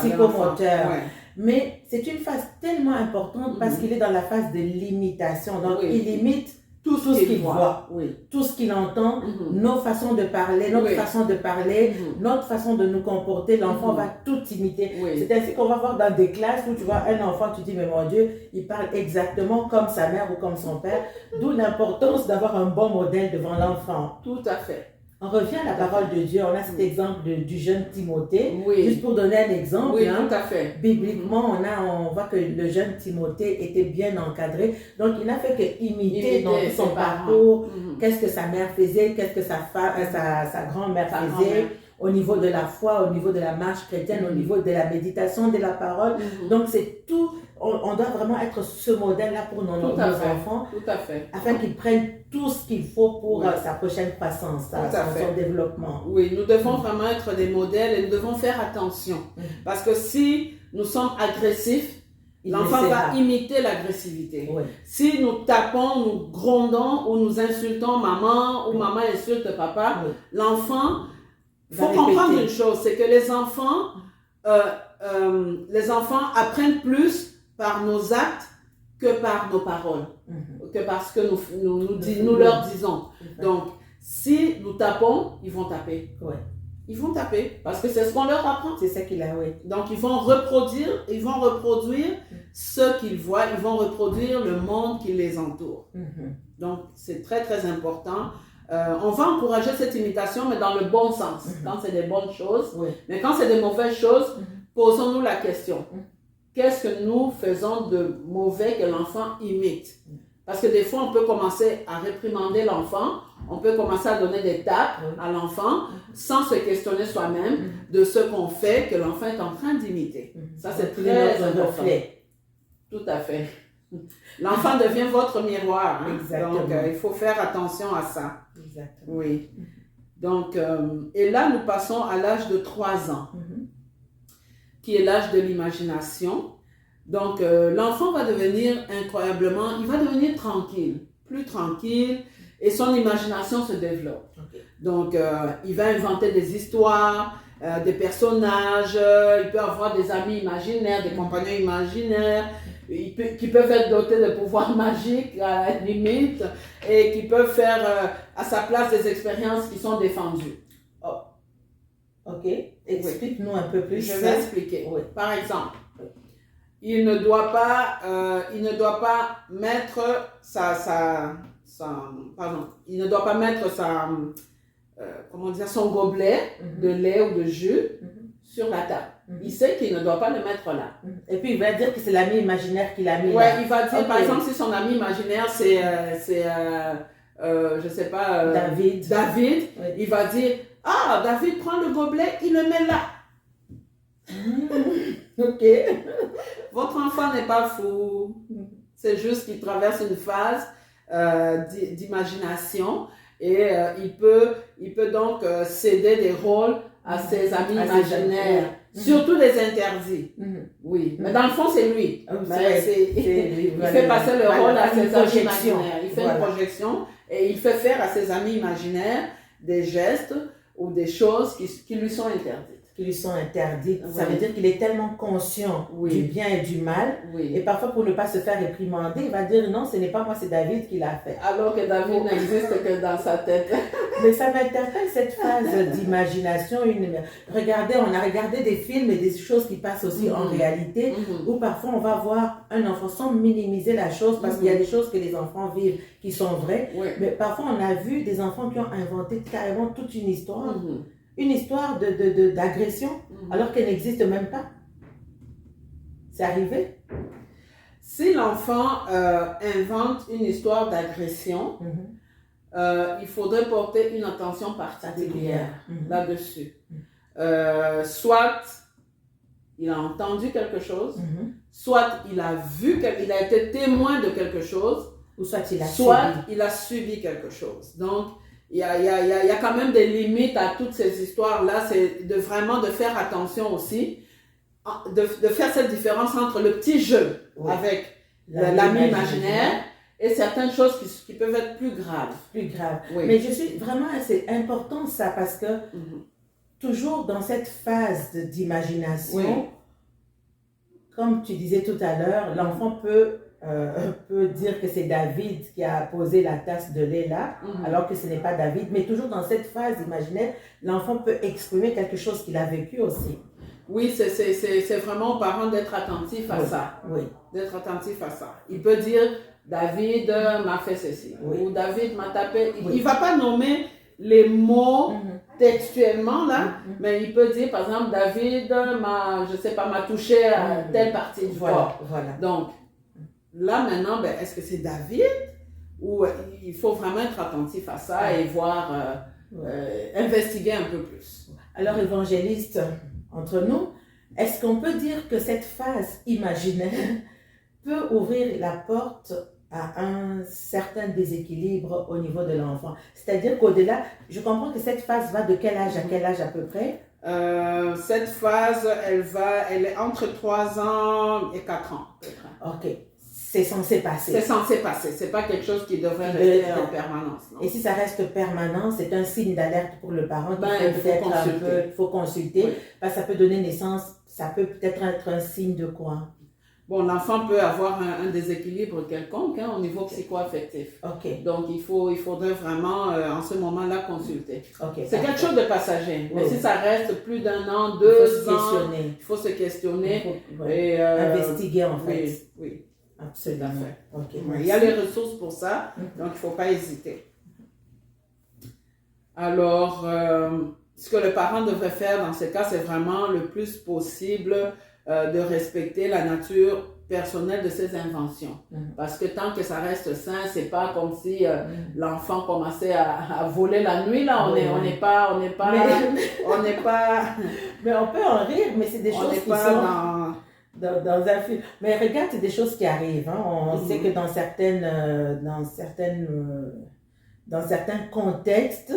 [SPEAKER 1] Mais c'est une phase tellement importante parce qu'il est dans la phase de l'imitation. Donc, il imite tout ce qu'il voit, tout ce qu'il entend, nos façons de parler, notre façon de parler, notre façon de nous comporter. L'enfant va tout imiter. C'est ainsi qu'on va voir dans des classes où tu vois un enfant, tu dis, mais mon Dieu, il parle exactement comme sa mère ou comme son père. D'où l'importance d'avoir un bon modèle devant l'enfant.
[SPEAKER 2] Tout à fait.
[SPEAKER 1] On revient à la parole de Dieu. On a cet exemple du jeune Timothée. Juste pour donner un exemple.
[SPEAKER 2] Oui, tout à fait.
[SPEAKER 1] Bibliquement, on voit que le jeune Timothée était bien encadré. Donc, il n'a fait que imiter dans son parcours. Qu'est-ce que sa mère faisait, qu'est-ce que sa grand-mère faisait. au niveau de la foi, au niveau de la marche chrétienne, au niveau de la méditation de la parole. Donc, c'est tout. On doit vraiment être ce modèle-là pour nos enfants.
[SPEAKER 2] Tout à fait.
[SPEAKER 1] Afin qu'ils prennent tout ce qu'il faut pour sa prochaine croissance, son développement.
[SPEAKER 2] Oui, nous devons vraiment être des modèles et nous devons faire attention. Parce que si nous sommes agressifs, l'enfant va imiter l'agressivité. Oui. Si nous tapons, nous grondons ou nous insultons maman ou maman insulte papa, l'enfant, il faut comprendre une chose, c'est que les enfants apprennent plus par nos actes que par nos paroles, que parce que nous leur disons. Donc, si nous tapons, ils vont taper. Ouais. Ils vont taper parce que c'est ce qu'on leur apprend.
[SPEAKER 1] C'est ça qu'il a, oui.
[SPEAKER 2] Donc, ils vont reproduire ce qu'ils voient, ils vont reproduire le monde qui les entoure. Donc, c'est très, très important. On va encourager cette imitation, mais dans le bon sens, quand c'est des bonnes choses. Oui. Mais quand c'est des mauvaises choses, posons-nous la question. Qu'est-ce que nous faisons de mauvais que l'enfant imite? Parce que des fois, on peut commencer à réprimander l'enfant, on peut commencer à donner des tapes à l'enfant sans se questionner soi-même de ce qu'on fait que l'enfant est en train d'imiter. Ça, c'est très important. Tout à fait. L'enfant devient votre miroir. Donc, il faut faire attention à ça.
[SPEAKER 1] Exactement.
[SPEAKER 2] Oui. Donc, et là, nous passons à l'âge de 3 ans, qui est l'âge de l'imagination. Donc, l'enfant va devenir incroyablement, il va devenir tranquille, plus tranquille, et son imagination se développe. Donc, il va inventer des histoires, des personnages, il peut avoir des amis imaginaires, des compagnons imaginaires, qui peuvent être dotés de pouvoirs magiques à la limite, et qui peuvent faire à sa place des expériences qui sont défendues.
[SPEAKER 1] Oh. Ok, explique-nous un peu plus.
[SPEAKER 2] Je vais expliquer. Oui. Par exemple, il ne doit pas mettre son gobelet de lait ou de jus sur la table. Il sait qu'il ne doit pas le mettre là.
[SPEAKER 1] Et puis il va dire que c'est l'ami imaginaire qui l'a mis
[SPEAKER 2] là.
[SPEAKER 1] Ouais,
[SPEAKER 2] il va dire, par exemple, si son ami imaginaire c'est je sais pas,
[SPEAKER 1] David,
[SPEAKER 2] oui. Il va dire, ah, David prend le gobelet, il le met là.
[SPEAKER 1] Ok.
[SPEAKER 2] Votre enfant n'est pas fou. C'est juste qu'il traverse une phase d'imagination et il peut donc céder des rôles à ses amis imaginaires, surtout des interdits. Oui, mais dans le fond, c'est lui. Il fait passer le rôle à ses amis imaginaires. Il fait une projection et il fait faire à ses amis imaginaires des gestes ou des choses qui lui sont interdites.
[SPEAKER 1] Qui lui sont interdites. Ça veut dire qu'il est tellement conscient du bien et du mal. Et parfois, pour ne pas se faire réprimander, il va dire non, ce n'est pas moi, c'est David qui l'a fait.
[SPEAKER 2] Alors que David n'existe que dans sa tête.
[SPEAKER 1] Mais ça m'interpelle cette phase d'imagination. Regardez, on a regardé des films et des choses qui passent aussi en réalité, où parfois on va voir un enfant sans minimiser la chose, parce qu'il y a des choses que les enfants vivent qui sont vraies. Mais parfois, on a vu des enfants qui ont inventé carrément toute une histoire. Une histoire d'agression, alors qu'elle n'existe même pas. C'est arrivé.
[SPEAKER 2] Si l'enfant invente une histoire d'agression, il faudrait porter une attention particulière là-dessus. Soit il a entendu quelque chose, soit il a vu, il a été témoin de quelque chose,
[SPEAKER 1] ou soit
[SPEAKER 2] il a subi quelque chose. Donc, il y a quand même des limites à toutes ces histoires-là, c'est vraiment de faire attention aussi, de faire cette différence entre le petit jeu avec l'ami imaginaire et certaines choses qui peuvent être plus graves.
[SPEAKER 1] Mais je suis vraiment, c'est important ça, parce que toujours dans cette phase d'imagination, comme tu disais tout à l'heure, l'enfant peut dire que c'est David qui a posé la tasse de lait là, alors que ce n'est pas David. Mais toujours dans cette phase imaginaire, l'enfant peut exprimer quelque chose qu'il a vécu aussi.
[SPEAKER 2] Oui, c'est vraiment aux parents d'être attentifs à ça. D'être attentifs à ça. Il peut dire, David m'a fait ceci, ou David m'a tapé. Il ne va pas nommer les mots textuellement là, mais il peut dire, par exemple, David m'a touché à telle partie du corps. Donc, là, maintenant, est-ce que c'est David ou il faut vraiment être attentif à ça et voir investiguer un peu plus.
[SPEAKER 1] Alors, évangéliste, entre nous, est-ce qu'on peut dire que cette phase imaginaire peut ouvrir la porte à un certain déséquilibre au niveau de l'enfant? C'est-à-dire qu'au-delà, je comprends que cette phase va de quel âge à quel âge à peu près?
[SPEAKER 2] Cette phase, elle est entre 3 ans et 4 ans.
[SPEAKER 1] Ok, c'est censé passer.
[SPEAKER 2] C'est censé passer, c'est pas quelque chose qui devrait rester en permanence. Non?
[SPEAKER 1] Et si ça reste permanent, c'est un signe d'alerte pour le parent
[SPEAKER 2] il
[SPEAKER 1] faut consulter,
[SPEAKER 2] oui.
[SPEAKER 1] Parce que ça peut donner naissance, ça peut peut-être être un signe de quoi?
[SPEAKER 2] Bon, l'enfant peut avoir un déséquilibre quelconque au niveau psycho-affectif.
[SPEAKER 1] Okay.
[SPEAKER 2] Donc, il faudrait vraiment, en ce moment-là, consulter.
[SPEAKER 1] Okay,
[SPEAKER 2] c'est quelque chose de passager. Mais
[SPEAKER 1] oui.
[SPEAKER 2] Si ça reste plus d'1 an, 2 ans, il faut se questionner. Et,
[SPEAKER 1] investiguer, en fait.
[SPEAKER 2] Oui, oui.
[SPEAKER 1] Absolument.
[SPEAKER 2] Okay, il y a les ressources pour ça, donc il ne faut pas hésiter. Alors, ce que le parent devrait faire dans ces cas, c'est vraiment le plus possible de respecter la nature personnelle de ses inventions. Parce que tant que ça reste sain, c'est pas comme si l'enfant commençait à voler la nuit, là. On n'est pas...
[SPEAKER 1] Mais on peut en rire, mais c'est des choses qui sont... Dans un film. Mais regarde, c'est des choses qui arrivent. Hein. On sait que dans certains contextes,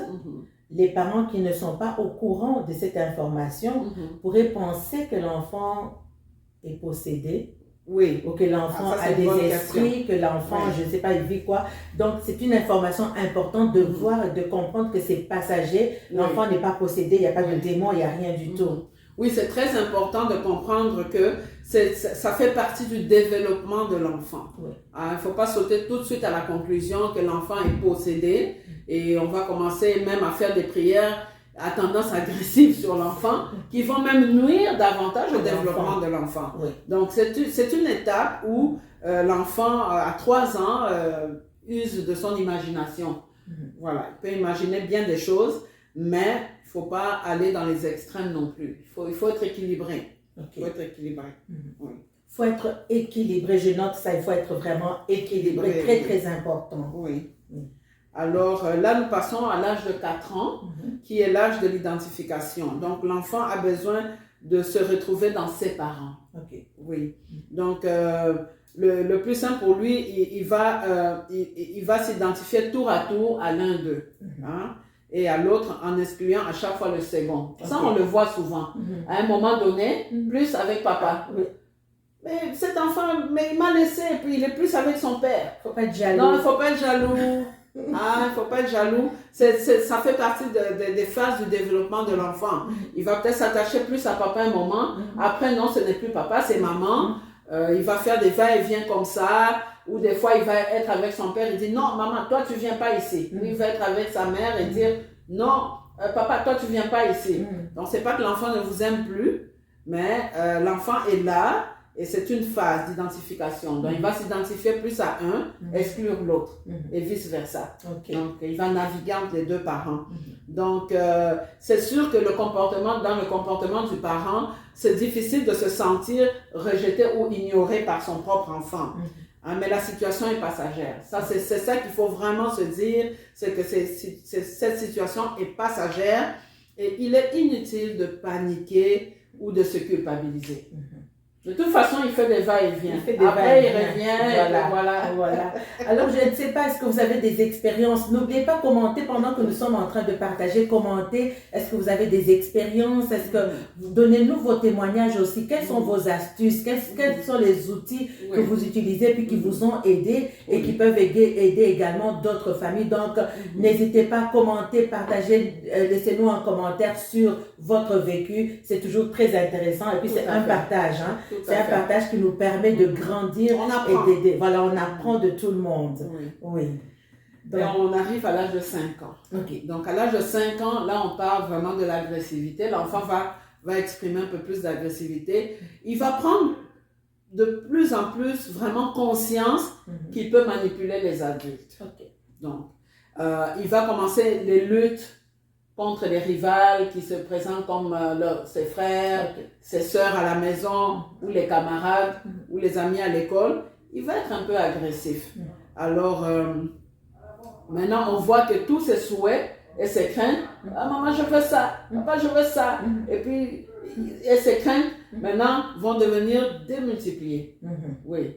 [SPEAKER 1] les parents qui ne sont pas au courant de cette information pourraient penser que l'enfant est possédé.
[SPEAKER 2] Oui.
[SPEAKER 1] Ou que l'enfant a des esprits, que l'enfant, je ne sais pas, il vit quoi. Donc, c'est une information importante de voir et de comprendre que c'est passager. L'enfant n'est pas possédé, il n'y a pas de démon, il n'y a rien du tout.
[SPEAKER 2] Oui, c'est très important de comprendre que ça fait partie du développement de l'enfant.
[SPEAKER 1] Oui.
[SPEAKER 2] Il ne faut pas sauter tout de suite à la conclusion que l'enfant est possédé et on va commencer même à faire des prières à tendance agressive sur l'enfant qui vont même nuire davantage au développement de l'enfant.
[SPEAKER 1] Oui.
[SPEAKER 2] Donc, c'est une étape où l'enfant, à 3 ans, use de son imagination. Voilà, il peut imaginer bien des choses, mais il ne faut pas aller dans les extrêmes non plus. Il faut être équilibré. Il faut être équilibré. Oui.
[SPEAKER 1] Il faut être équilibré, je note ça, il faut être vraiment équilibré, très très important.
[SPEAKER 2] Oui. Alors là, nous passons à l'âge de 4 ans, qui est l'âge de l'identification. Donc l'enfant a besoin de se retrouver dans ses parents. Oui. Donc le plus simple pour lui, il va s'identifier tour à tour à l'un d'eux. Et à l'autre en excluant à chaque fois le second. Ça, on le voit souvent. À un moment donné, plus avec papa. Mais cet enfant, il m'a laissé, et puis il est plus avec son père.
[SPEAKER 1] Il ne faut pas être jaloux.
[SPEAKER 2] Non, il ne faut pas être jaloux. Il ne faut pas être jaloux. Ça fait partie des phases du développement de l'enfant. Il va peut-être s'attacher plus à papa un moment. Après, non, ce n'est plus papa, c'est maman. Il va faire des va-et-vient comme ça. Ou des fois, il va être avec son père et dire, non, maman, toi, tu ne viens pas ici. Ou il va être avec sa mère et dire, non, papa, toi, tu ne viens pas ici. Donc, ce n'est pas que l'enfant ne vous aime plus, mais l'enfant est là et c'est une phase d'identification. Donc, il va s'identifier plus à un, exclure l'autre et vice-versa. Donc, il va naviguer entre les 2 parents. Donc, c'est sûr que dans le comportement du parent, c'est difficile de se sentir rejeté ou ignoré par son propre enfant. Mais la situation est passagère. Ça, c'est ça qu'il faut vraiment se dire, c'est que cette situation est passagère et il est inutile de paniquer ou de se culpabiliser. De toute façon, il fait des va-et-vient. Après, il revient.
[SPEAKER 1] Voilà. Alors, je ne sais pas, est-ce que vous avez des expériences? N'oubliez pas de commenter pendant que nous sommes en train de partager. Commentez. Est-ce que vous avez des expériences? Est-ce que donnez-nous vos témoignages aussi. Quelles sont vos astuces? Quels sont les outils que vous utilisez puis qui vous ont aidé et qui peuvent aider également d'autres familles? Donc, n'hésitez pas à commenter, partager. Laissez-nous un commentaire sur votre vécu. C'est toujours très intéressant. Et puis, c'est un partage. C'est un partage qui nous permet de grandir et d'aider. Voilà, on apprend de tout le monde. Oui.
[SPEAKER 2] Donc, on arrive à l'âge de 5 ans. Donc, à l'âge de 5 ans, là, on parle vraiment de l'agressivité. L'enfant va exprimer un peu plus d'agressivité. Il va prendre de plus en plus vraiment conscience qu'il peut manipuler les adultes. Donc, il va commencer les luttes contre les rivales qui se présentent comme ses frères, ses sœurs à la maison, ou les camarades, ou les amis à l'école. Il va être un peu agressif. Alors, maintenant, on voit que tous ses souhaits et ses craintes. Ah, maman, je veux ça. Papa, je veux ça. Et puis, et ses craintes, maintenant, vont devenir démultipliées. Oui.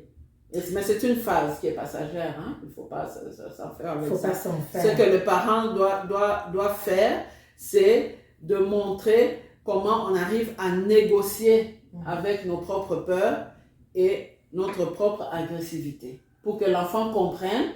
[SPEAKER 2] Mais c'est une phase qui est passagère. Hein? Il ne faut pas s'en faire avec ça. Ce que le parent doit faire, c'est de montrer comment on arrive à négocier avec nos propres peurs et notre propre agressivité. Pour que l'enfant comprenne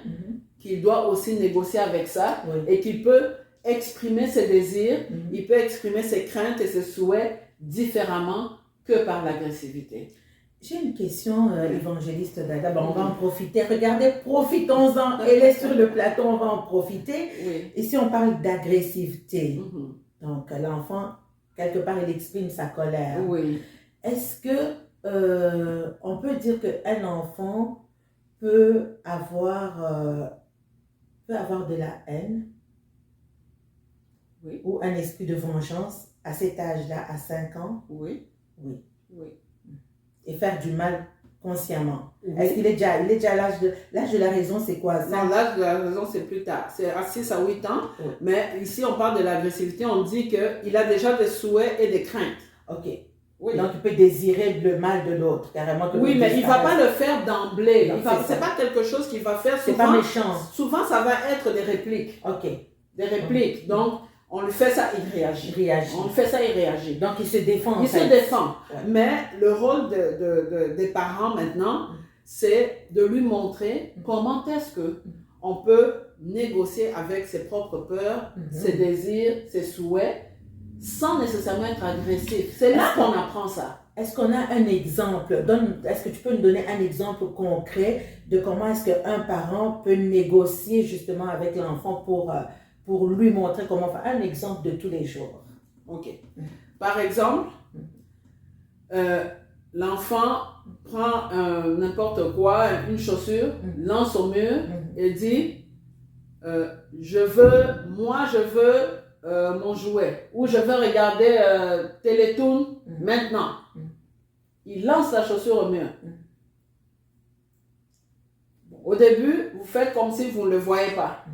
[SPEAKER 2] qu'il doit aussi négocier avec ça et qu'il peut exprimer ses désirs, il peut exprimer ses craintes et ses souhaits différemment que par l'agressivité.
[SPEAKER 1] J'ai une question, évangéliste Dada. Bon, on va en profiter. Regardez, profitons-en. Elle est sur le plateau, on va en profiter. Oui. Ici, on parle d'agressivité. Donc, l'enfant, quelque part, il exprime sa colère.
[SPEAKER 2] Oui.
[SPEAKER 1] Est-ce que on peut dire qu'un enfant peut avoir de la haine ou un esprit de vengeance à cet âge-là, à 5 ans?
[SPEAKER 2] Oui.
[SPEAKER 1] Et faire du mal consciemment. Est-ce qu'il est déjà à l'âge de la raison, c'est quoi ça?
[SPEAKER 2] Non, l'âge de la raison, c'est plus tard. C'est à 6 à 8 ans. Mais ici, on parle de l'agressivité. On dit qu'il a déjà des souhaits et des craintes.
[SPEAKER 1] OK. Oui. Donc, il peut désirer le mal de l'autre, carrément.
[SPEAKER 2] Oui, mais il ne va pas le faire d'emblée. Ce n'est pas quelque chose qu'il va faire souvent.
[SPEAKER 1] C'est pas méchant.
[SPEAKER 2] Souvent, ça va être des répliques.
[SPEAKER 1] OK.
[SPEAKER 2] Des répliques. Donc, on lui fait ça, il réagit. On lui fait ça, il réagit.
[SPEAKER 1] Donc, il se défend.
[SPEAKER 2] Il se défend. Ouais. Mais le rôle des parents maintenant, c'est de lui montrer comment est-ce qu'on peut négocier avec ses propres peurs, ses désirs, ses souhaits, sans nécessairement être agressif. C'est là qu'on apprend ça.
[SPEAKER 1] Est-ce qu'on a un exemple? Est-ce que tu peux nous donner un exemple concret de comment est-ce qu'un parent peut négocier justement avec l'enfant pour lui montrer comment faire? Un exemple de tous les jours.
[SPEAKER 2] OK. Par exemple, l'enfant prend n'importe quoi, une chaussure, lance au mur et dit je veux mon jouet, ou je veux regarder Télétoon maintenant. Il lance la chaussure au mur. Au début, vous faites comme si vous ne le voyez pas.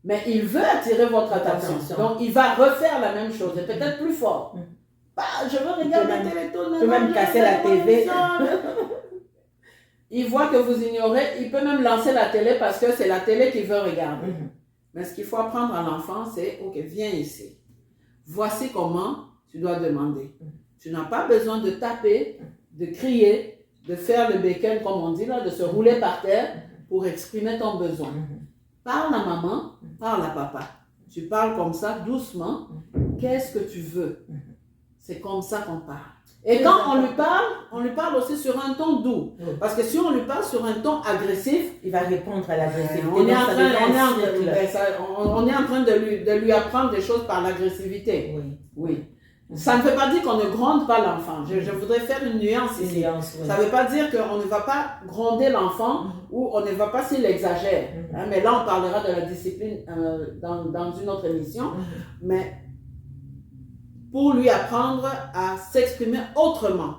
[SPEAKER 2] Mais il veut attirer votre attention. Donc, il va refaire la même chose, et peut-être plus fort. Je veux regarder Télétoon.
[SPEAKER 1] Il peut même casser la TV.
[SPEAKER 2] Il voit que vous ignorez, il peut même lancer la télé parce que c'est la télé qu'il veut regarder. Mais ce qu'il faut apprendre à l'enfant, c'est « Ok, viens ici. Voici comment tu dois demander. Tu n'as pas besoin de taper, de crier, de faire le bacon, comme on dit, là, de se rouler par terre pour exprimer ton besoin. Parle à maman, parle à papa. Tu parles comme ça, doucement. Qu'est-ce que tu veux? C'est comme ça qu'on parle. Et quand on lui parle aussi sur un ton doux. Parce que si on lui parle sur un ton agressif,
[SPEAKER 1] il va répondre à l'agressivité.
[SPEAKER 2] On est en train de lui apprendre des choses par l'agressivité. Oui. Ça ne veut pas dire qu'on ne gronde pas l'enfant. Je voudrais faire une nuance ici. Ça ne veut pas dire qu'on ne va pas gronder l'enfant ou on ne va pas s'il exagère. Mais là, on parlera de la discipline dans une autre émission. Mais pour lui apprendre à s'exprimer autrement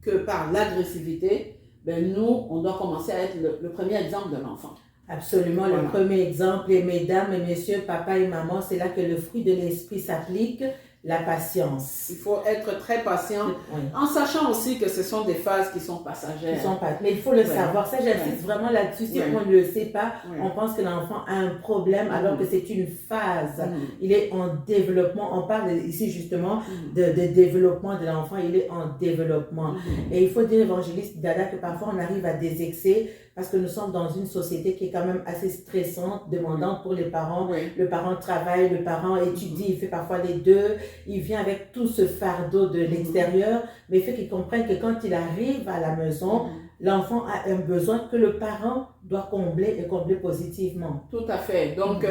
[SPEAKER 2] que par l'agressivité, ben nous, on doit commencer à être le premier exemple de l'enfant.
[SPEAKER 1] Absolument, le premier exemple. Et mesdames et messieurs, papa et maman, c'est là que le fruit de l'esprit s'applique. La patience.
[SPEAKER 2] Il faut être très patient, en sachant aussi que ce sont des phases qui sont passagères.
[SPEAKER 1] Mais il faut le savoir. Ça, j'insiste vraiment là-dessus. Si on ne le sait pas, on pense que l'enfant a un problème alors que c'est une phase. Il est en développement. On parle ici justement de développement de l'enfant. Il est en développement. Et il faut dire, évangéliste Dada, que parfois on arrive à des excès parce que nous sommes dans une société qui est quand même assez stressante, demandante pour les parents. Le parent travaille, le parent étudie, il fait parfois les deux. Il vient avec tout ce fardeau de l'extérieur, mais il faut qu'il comprenne que quand il arrive à la maison, l'enfant a un besoin que le parent doit combler et combler positivement.
[SPEAKER 2] Tout à fait. Donc,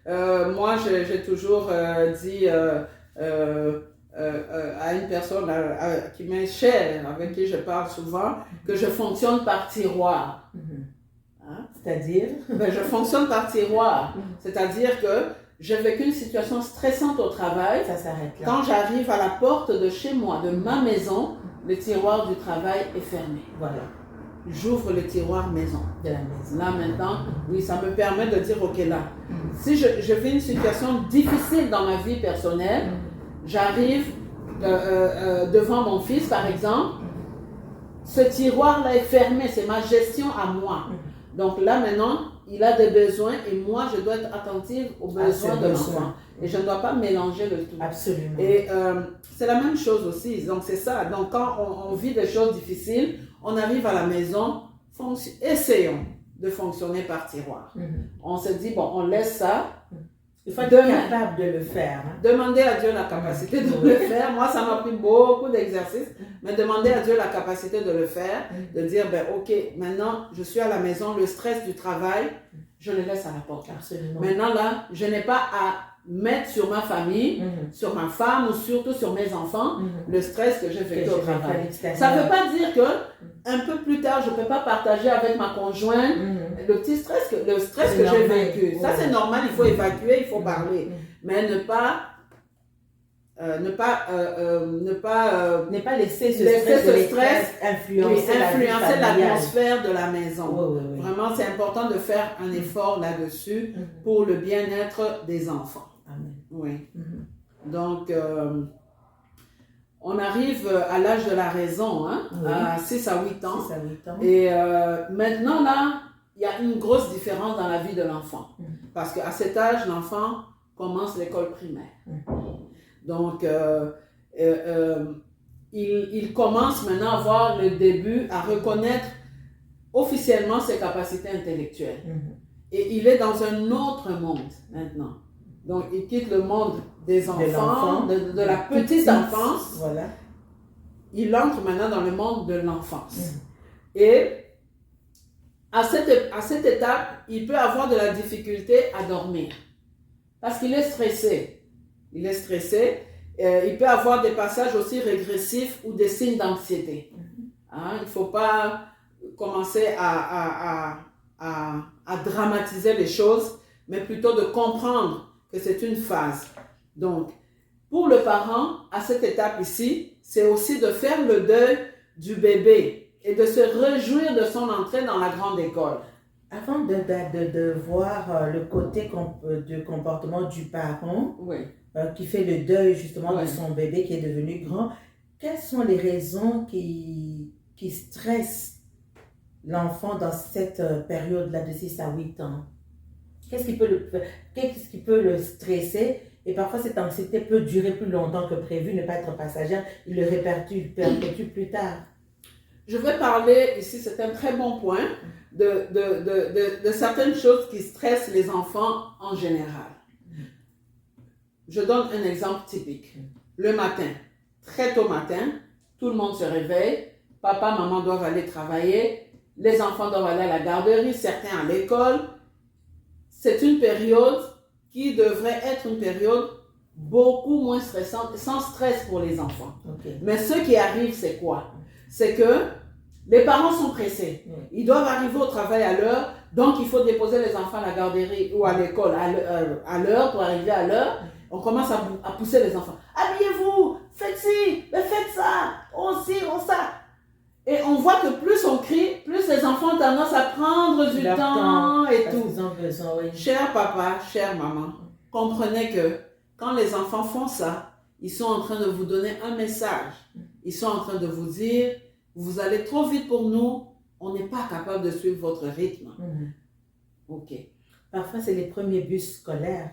[SPEAKER 2] moi, j'ai toujours dit à une personne qui m'est chère, avec qui je parle souvent, que je fonctionne par tiroir.
[SPEAKER 1] C'est-à-dire?
[SPEAKER 2] Je fonctionne par tiroir. C'est-à-dire que j'ai vécu une situation stressante au travail.
[SPEAKER 1] Ça s'arrête là.
[SPEAKER 2] Quand j'arrive à la porte de chez moi, de ma maison, le tiroir du travail est fermé.
[SPEAKER 1] Voilà.
[SPEAKER 2] j'ouvre le tiroir maison.
[SPEAKER 1] De la maison.
[SPEAKER 2] Là maintenant, oui, ça me permet de dire, ok là, si je vis une situation difficile dans ma vie personnelle, j'arrive devant mon fils par exemple, ce tiroir-là est fermé, c'est ma gestion à moi. Donc là maintenant, il a des besoins et moi je dois être attentive aux besoins de l'enfant. Et je ne dois pas mélanger le tout.
[SPEAKER 1] Absolument.
[SPEAKER 2] Et c'est la même chose aussi. Donc c'est ça. Donc quand on vit des choses difficiles, on arrive à la maison, essayons de fonctionner par tiroir. On se dit, bon, on laisse ça.
[SPEAKER 1] Il faut être capable de le faire. Hein.
[SPEAKER 2] Demander à Dieu la capacité de le faire. Moi, ça m'a pris beaucoup d'exercices, mais demander à Dieu la capacité de le faire, de dire, ben, ok, maintenant, je suis à la maison, le stress du travail, je le laisse à la porte.
[SPEAKER 1] Absolument.
[SPEAKER 2] Maintenant, là, je n'ai pas à mettre sur ma famille, sur ma femme ou surtout sur mes enfants, le stress que j'ai vécu au travail. Ça ne veut pas dire que un peu plus tard, je ne peux pas partager avec ma conjointe le petit stress, le stress que j'ai vécu. Ça, c'est normal, il faut évacuer, il faut parler. Mais ne pas
[SPEAKER 1] laisser ce stress influencer
[SPEAKER 2] l'atmosphère de la maison.
[SPEAKER 1] Oui.
[SPEAKER 2] Vraiment, c'est important de faire un effort là-dessus pour le bien-être des enfants.
[SPEAKER 1] Amen.
[SPEAKER 2] Oui. Donc, on arrive à l'âge de la raison, hein, à 6 à 8 ans.
[SPEAKER 1] 6 à 8 ans.
[SPEAKER 2] Et maintenant, là, il y a une grosse différence dans la vie de l'enfant. Parce qu'à cet âge, l'enfant commence l'école primaire. Donc, il commence maintenant à avoir le début, à reconnaître officiellement ses capacités intellectuelles. Et il est dans un autre monde maintenant. Donc, il quitte le monde des enfants, de la petite enfance.
[SPEAKER 1] Voilà.
[SPEAKER 2] Il entre maintenant dans le monde de l'enfance. Et à cette étape, il peut avoir de la difficulté à dormir. Parce qu'il est stressé. Il est stressé. Il peut avoir des passages aussi régressifs ou des signes d'anxiété. Hein? Il ne faut pas commencer à dramatiser les choses, mais plutôt de comprendre que c'est une phase. Donc, pour le parent, à cette étape ici, c'est aussi de faire le deuil du bébé et de se réjouir de son entrée dans la grande école.
[SPEAKER 1] Avant de voir le côté du comportement du parent, qui fait le deuil justement de son bébé qui est devenu grand, quelles sont les raisons qui stressent l'enfant dans cette période-là de 6 à 8 ans? Qu'est-ce qui peut le stresser? Et parfois, cette anxiété peut durer plus longtemps que prévu, ne pas être passagère. Il le répercute plus tard.
[SPEAKER 2] Je vais parler ici, c'est un très bon point, de certaines choses qui stressent les enfants en général. Je donne un exemple typique. Le matin, très tôt matin, tout le monde se réveille. Papa, maman doivent aller travailler. Les enfants doivent aller à la garderie, certains à l'école. C'est une période qui devrait être une période beaucoup moins stressante, sans stress pour les enfants. Mais ce qui arrive, c'est quoi? C'est que les parents sont pressés. Ils doivent arriver au travail à l'heure, donc il faut déposer les enfants à la garderie ou à l'école à l'heure pour arriver à l'heure. On commence à pousser les enfants. Habillez-vous, faites ci, faites ça, on ci, on ça. Et on voit que plus on crie, plus les enfants ont tendance à prendre du temps et tout.
[SPEAKER 1] Ils ont besoin, oui.
[SPEAKER 2] Cher papa, chère maman, comprenez que quand les enfants font ça, ils sont en train de vous donner un message. Ils sont en train de vous dire, vous allez trop vite pour nous, on n'est pas capable de suivre votre rythme. Ok.
[SPEAKER 1] Parfois, c'est les premiers bus scolaires.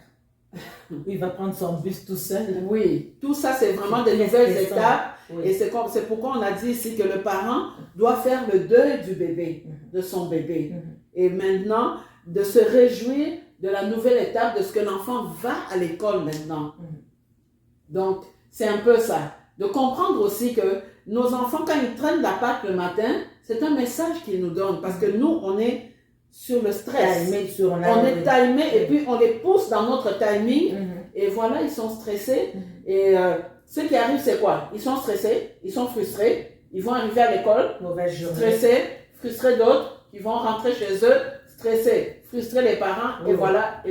[SPEAKER 1] Il va prendre son bus tout seul.
[SPEAKER 2] Oui, tout ça, c'est vraiment des nouvelles étapes. Oui. Et c'est pourquoi on a dit ici que le parent doit faire le deuil du bébé, de son bébé. Et maintenant, de se réjouir de la nouvelle étape, de ce que l'enfant va à l'école maintenant. Donc, c'est un peu ça. De comprendre aussi que nos enfants, quand ils traînent la patte le matin, c'est un message qu'ils nous donnent. Parce que nous, on est sur le stress. On est timé et puis on les pousse dans notre timing. Et voilà, ils sont stressés. Et ce qui arrive, c'est quoi? Ils sont stressés, ils sont frustrés, ils vont arriver à l'école, stressés, frustrés d'autres, ils vont rentrer chez eux, stressés, frustrer les parents, et voilà.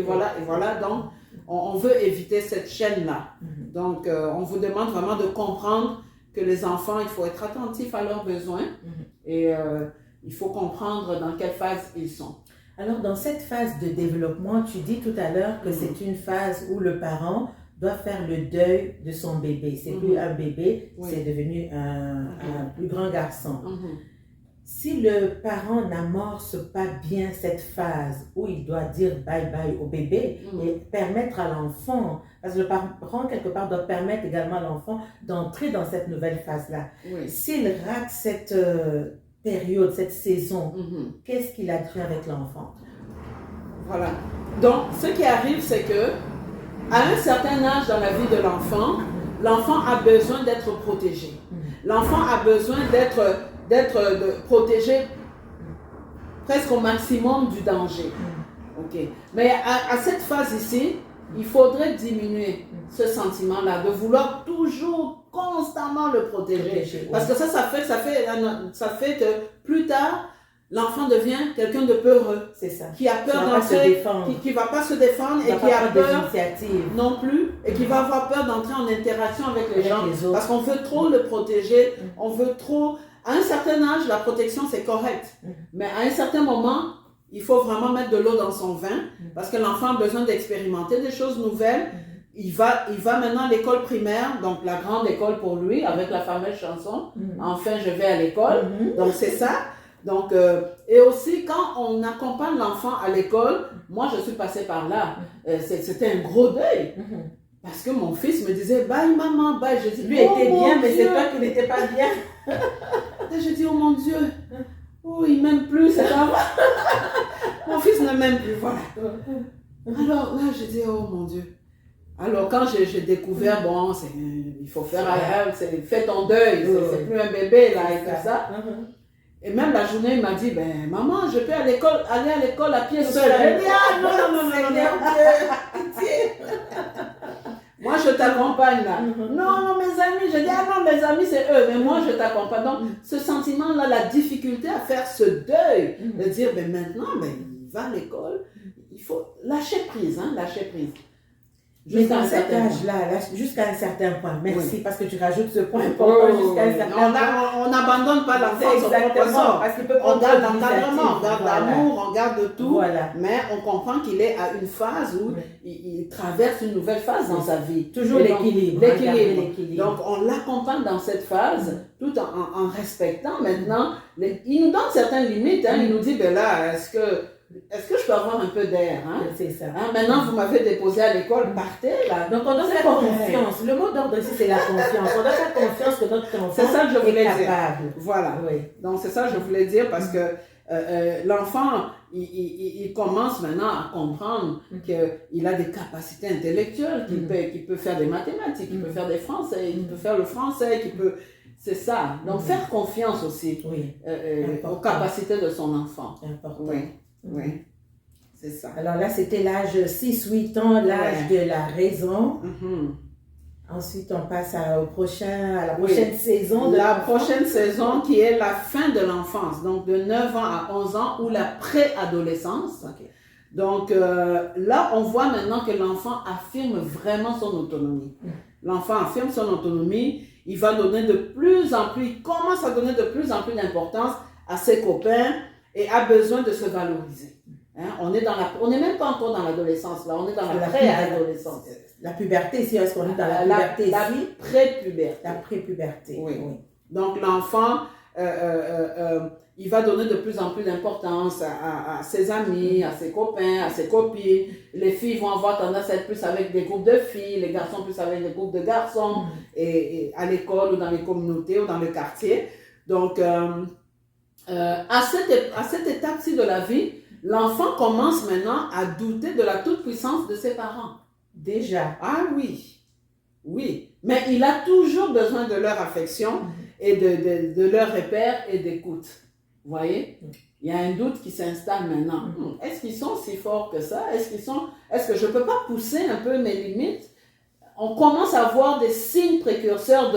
[SPEAKER 2] Donc, on veut éviter cette chaîne-là. Donc, on vous demande vraiment de comprendre que les enfants, il faut être attentif à leurs besoins. Et il faut comprendre dans quelle phase ils sont.
[SPEAKER 1] Alors, dans cette phase de développement, tu dis tout à l'heure que c'est une phase où le parent doit faire le deuil de son bébé. C'est plus un bébé, c'est devenu un plus grand garçon. Si le parent n'amorce pas bien cette phase où il doit dire bye-bye au bébé et permettre à l'enfant, parce que le parent, quelque part, doit permettre également à l'enfant d'entrer dans cette nouvelle phase-là. S'il rate cette période, cette saison, qu'est-ce qu'il a fait avec l'enfant?
[SPEAKER 2] Voilà. Donc, ce qui arrive, c'est que à un certain âge dans la vie de l'enfant, l'enfant a besoin d'être protégé. L'enfant a besoin d'être protégé presque au maximum du danger. Okay. Mais à cette phase ici, il faudrait diminuer ce sentiment-là, de vouloir toujours, constamment le protéger. Parce que ça fait que plus tard, l'enfant devient quelqu'un de peureux.
[SPEAKER 1] C'est ça.
[SPEAKER 2] Qui a peur d'entrer, qui ne va pas se défendre et qui a peur non plus, et qui va avoir peur d'entrer en interaction avec les gens. Parce qu'on veut trop le protéger, on veut trop... À un certain âge, la protection, c'est correct. Mais à un certain moment, il faut vraiment mettre de l'eau dans son vin, parce que l'enfant a besoin d'expérimenter des choses nouvelles. Il va maintenant à l'école primaire, donc la grande école pour lui, avec la fameuse chanson « Enfin, je vais à l'école ». Donc, c'est ça. Donc, et aussi, quand on accompagne l'enfant à l'école, moi, je suis passée par là. C'était un gros deuil. Parce que mon fils me disait « Bye, maman, bye ». Je dis «
[SPEAKER 1] Lui était bien, mais c'est toi qui n'étais pas bien. »
[SPEAKER 2] Et je dis « Oh mon Dieu, oh, il m'aime plus, c'est pas vrai. » Mon fils ne m'aime plus, voilà. Alors là, je dis « Oh mon Dieu. » Alors quand j'ai découvert, bon, il faut faire, fais ton deuil, c'est plus un bébé là et tout ça. Et même la journée, il m'a dit, ben maman, je peux aller à l'école à pied seul. J'ai dit, ah non. Moi, je t'accompagne là. Non, mes amis, je dis, ah non, mes amis, c'est eux, mais moi, je t'accompagne. Donc, ce sentiment-là, la difficulté à faire ce deuil, de dire, ben maintenant, il va à l'école, il faut lâcher prise, lâcher prise.
[SPEAKER 1] Mais dans cet âge-là, jusqu'à un certain point, merci parce que tu rajoutes ce point important jusqu'à un certain point.
[SPEAKER 2] On n'abandonne pas l'enfant sur propre sort. On garde l'encadrement, on garde l'amour, on garde tout, mais on comprend qu'il est à une phase où il traverse une nouvelle phase dans sa vie.
[SPEAKER 1] Toujours l'équilibre.
[SPEAKER 2] Donc on l'accompagne dans cette phase tout en respectant maintenant. Il nous donne certaines limites, il nous dit, ben là, est-ce que je peux avoir un peu d'air?
[SPEAKER 1] C'est ça.
[SPEAKER 2] Maintenant, vous m'avez déposé à l'école, partez là.
[SPEAKER 1] Donc, on doit faire confiance. Le mot d'ordre ici, c'est la confiance. On doit faire confiance que notre enfant
[SPEAKER 2] c'est ça que je voulais
[SPEAKER 1] est capable.
[SPEAKER 2] Dire. Voilà. Oui. Donc, c'est ça que je voulais dire parce que l'enfant, il commence maintenant à comprendre qu'il a des capacités intellectuelles, qu'il peut faire des mathématiques, qu'il peut faire des français, qu'il peut faire le français, qu'il peut... C'est ça. Donc, faire confiance aussi aux capacités de son enfant.
[SPEAKER 1] Important.
[SPEAKER 2] Oui, c'est ça.
[SPEAKER 1] Alors là, c'était l'âge 6-8 ans, l'âge de la raison. Ensuite, on passe à la prochaine saison.
[SPEAKER 2] La prochaine saison qui est la fin de l'enfance, donc de 9 ans à 11 ans ou la préadolescence. Donc là, on voit maintenant que l'enfant affirme vraiment son autonomie. L'enfant affirme son autonomie, il va donner de plus en plus, il commence à donner de plus en plus d'importance à ses copains et a besoin de se valoriser. On n'est même pas encore dans l'adolescence, là, on est dans la préadolescence.
[SPEAKER 1] La puberté, si est-ce qu'on est dans la puberté?
[SPEAKER 2] La pré-puberté.
[SPEAKER 1] La pré-puberté.
[SPEAKER 2] Oui. Donc l'enfant, il va donner de plus en plus d'importance à ses amis, à ses copains, à ses copines. Les filles vont avoir tendance à être plus avec des groupes de filles, les garçons plus avec des groupes de garçons, et à l'école ou dans les communautés ou dans le quartier. Donc, à cette étape-ci de la vie, l'enfant commence maintenant à douter de la toute-puissance de ses parents.
[SPEAKER 1] Déjà.
[SPEAKER 2] Ah oui. Mais il a toujours besoin de leur affection et de leur repère et d'écoute. Vous voyez? Il y a un doute qui s'installe maintenant. Est-ce qu'ils sont si forts que ça? Est-ce que je ne peux pas pousser un peu mes limites? On commence à voir des signes précurseurs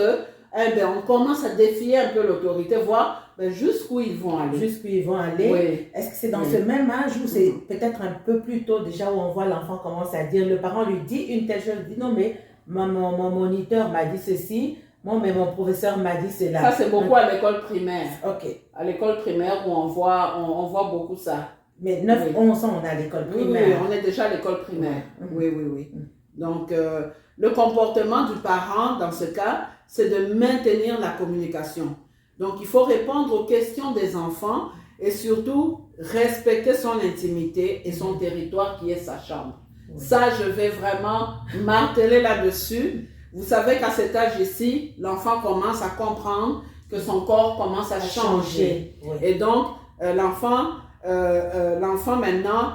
[SPEAKER 2] on commence à défier un peu l'autorité, voir jusqu'où ils vont aller.
[SPEAKER 1] Oui. Est-ce que c'est dans ce même âge ou c'est peut-être un peu plus tôt déjà où on voit l'enfant commence à dire, le parent lui dit une telle chose, il dit non mais mon moniteur m'a dit ceci, Moi, mais mon professeur m'a dit c'est là.
[SPEAKER 2] Ça, c'est beaucoup à l'école primaire.
[SPEAKER 1] Ok.
[SPEAKER 2] À l'école primaire où on voit beaucoup ça.
[SPEAKER 1] Mais 9-11 ans, on est à l'école primaire.
[SPEAKER 2] Oui, on est déjà à l'école primaire. Oui. Donc, le comportement du parent, dans ce cas, c'est de maintenir la communication. Donc, il faut répondre aux questions des enfants et surtout respecter son intimité et son territoire qui est sa chambre. Ça, je vais vraiment marteler là-dessus. Vous savez qu'à cet âge ici, l'enfant commence à comprendre que son corps commence à changer. Et donc, l'enfant maintenant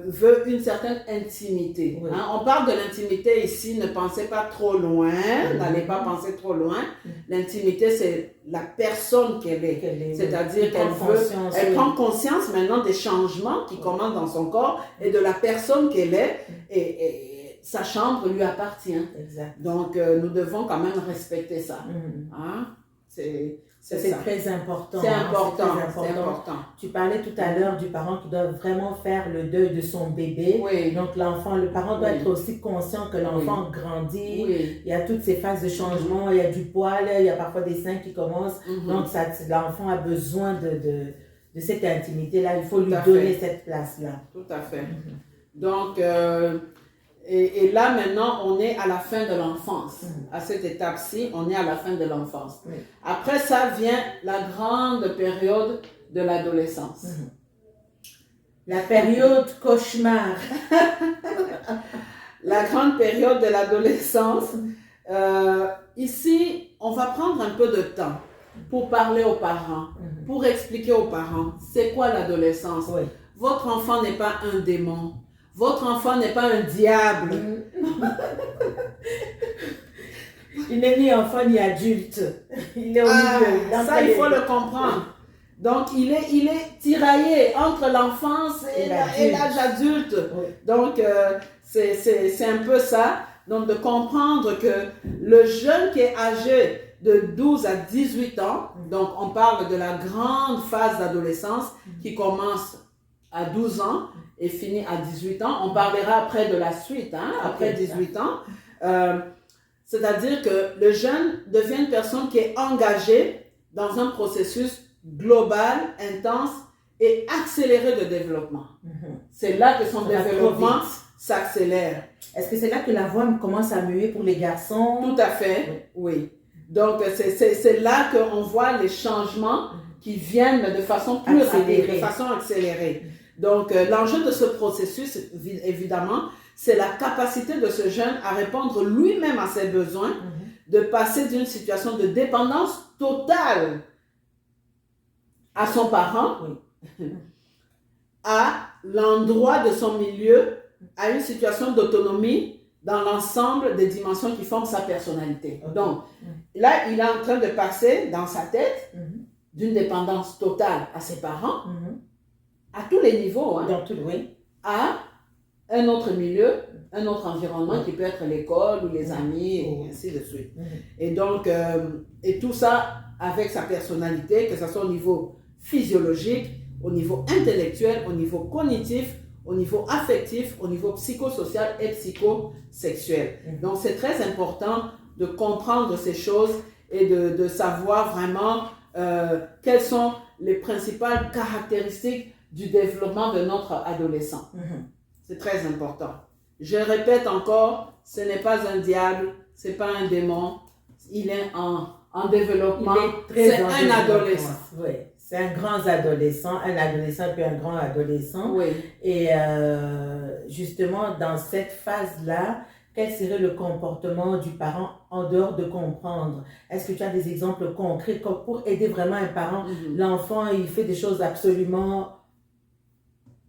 [SPEAKER 2] veut une certaine intimité. Hein? On parle de l'intimité ici, ne pensez pas trop loin, n'allez pas penser trop loin. L'intimité, c'est la personne qu'elle est. C'est-à-dire qu'elle prend conscience maintenant des changements qui commencent dans son corps et de la personne qu'elle est. Et sa chambre lui appartient.
[SPEAKER 1] Exact.
[SPEAKER 2] Donc, nous devons quand même respecter ça. Hein?
[SPEAKER 1] C'est très important.
[SPEAKER 2] C'est important.
[SPEAKER 1] Tu parlais tout à l'heure du parent qui doit vraiment faire le deuil de son bébé.
[SPEAKER 2] Oui.
[SPEAKER 1] Donc le parent doit être aussi conscient que l'enfant grandit.
[SPEAKER 2] Oui.
[SPEAKER 1] Il y a toutes ces phases de changement, il y a du poil, il y a parfois des seins qui commencent. Donc l'enfant a besoin de cette intimité-là. Il faut lui donner cette place-là.
[SPEAKER 2] Tout à fait. Donc, et là, maintenant, on est à la fin de l'enfance. À cette étape-ci, on est à la fin de l'enfance. Après ça vient la grande période de l'adolescence.
[SPEAKER 1] La période cauchemar.
[SPEAKER 2] La grande période de l'adolescence. Ici, on va prendre un peu de temps pour parler aux parents, pour expliquer aux parents c'est quoi l'adolescence. Votre enfant n'est pas un démon. Votre enfant n'est pas un diable.
[SPEAKER 1] Il n'est ni enfant ni adulte. Il est au milieu.
[SPEAKER 2] Ça, il faut le comprendre. Donc, il est tiraillé entre l'enfance et l'âge adulte. Donc, c'est un peu ça. Donc, de comprendre que le jeune qui est âgé de 12 à 18 ans, donc on parle de la grande phase d'adolescence qui commence à 12 ans et finit à 18 ans. On parlera après de la suite, après 18 ans. C'est-à-dire que le jeune devient une personne qui est engagée dans un processus global, intense et accéléré de développement. C'est là que son développement s'accélère.
[SPEAKER 1] Est-ce que c'est là que la voix commence à muer pour les garçons?
[SPEAKER 2] Tout à fait, oui. Donc, c'est là qu'on voit les changements qui viennent de façon plus rapide, de façon accélérée. Donc, l'enjeu de ce processus, évidemment, c'est la capacité de ce jeune à répondre lui-même à ses besoins, de passer d'une situation de dépendance totale à son parent, à l'endroit de son milieu, à une situation d'autonomie dans l'ensemble des dimensions qui forment sa personnalité. Donc, là, il est en train de passer dans sa tête d'une dépendance totale à ses parents, à tous les niveaux, à un autre milieu, un autre environnement qui peut être l'école ou les amis, et ainsi de suite. Et donc, et tout ça avec sa personnalité, que ce soit au niveau physiologique, au niveau intellectuel, au niveau cognitif, au niveau affectif, au niveau psychosocial et psychosexuel. Donc, c'est très important de comprendre ces choses et de savoir vraiment quelles sont les principales caractéristiques du développement de notre adolescent. C'est très important. Je répète encore, ce n'est pas un diable, ce n'est pas un démon, il est en développement, c'est un adolescent.
[SPEAKER 1] Oui, c'est un grand adolescent, puis un grand adolescent. Et justement, dans cette phase-là, quel serait le comportement du parent en dehors de comprendre? Est-ce que tu as des exemples concrets pour aider vraiment un parent? L'enfant, il fait des choses absolument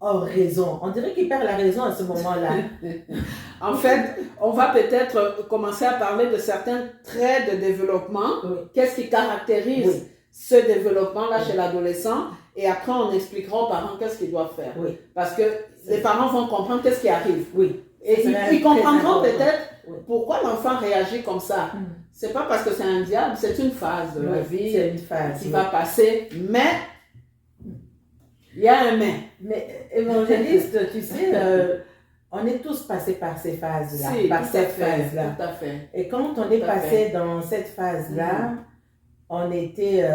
[SPEAKER 1] hors raison. On dirait qu'il perd la raison à ce moment-là.
[SPEAKER 2] En fait, on va peut-être commencer à parler de certains traits de développement. Qu'est-ce qui caractérise ce développement-là chez l'adolescent? Et après, on expliquera aux parents qu'est-ce qu'ils doivent faire. Parce que les parents vont comprendre qu'est-ce qui arrive. Et ils comprendront peut-être pourquoi l'enfant réagit comme ça. C'est pas parce que c'est un diable, c'est une phase de la vie qui va passer. Mais il y a un mais.
[SPEAKER 1] Mais évangéliste, tu sais, on est tous passés par ces phases-là,
[SPEAKER 2] Si,
[SPEAKER 1] par
[SPEAKER 2] tout à
[SPEAKER 1] cette
[SPEAKER 2] fait,
[SPEAKER 1] phase-là.
[SPEAKER 2] tout à fait.
[SPEAKER 1] Et quand on est
[SPEAKER 2] Tout à
[SPEAKER 1] passé
[SPEAKER 2] fait.
[SPEAKER 1] dans cette phase-là, on était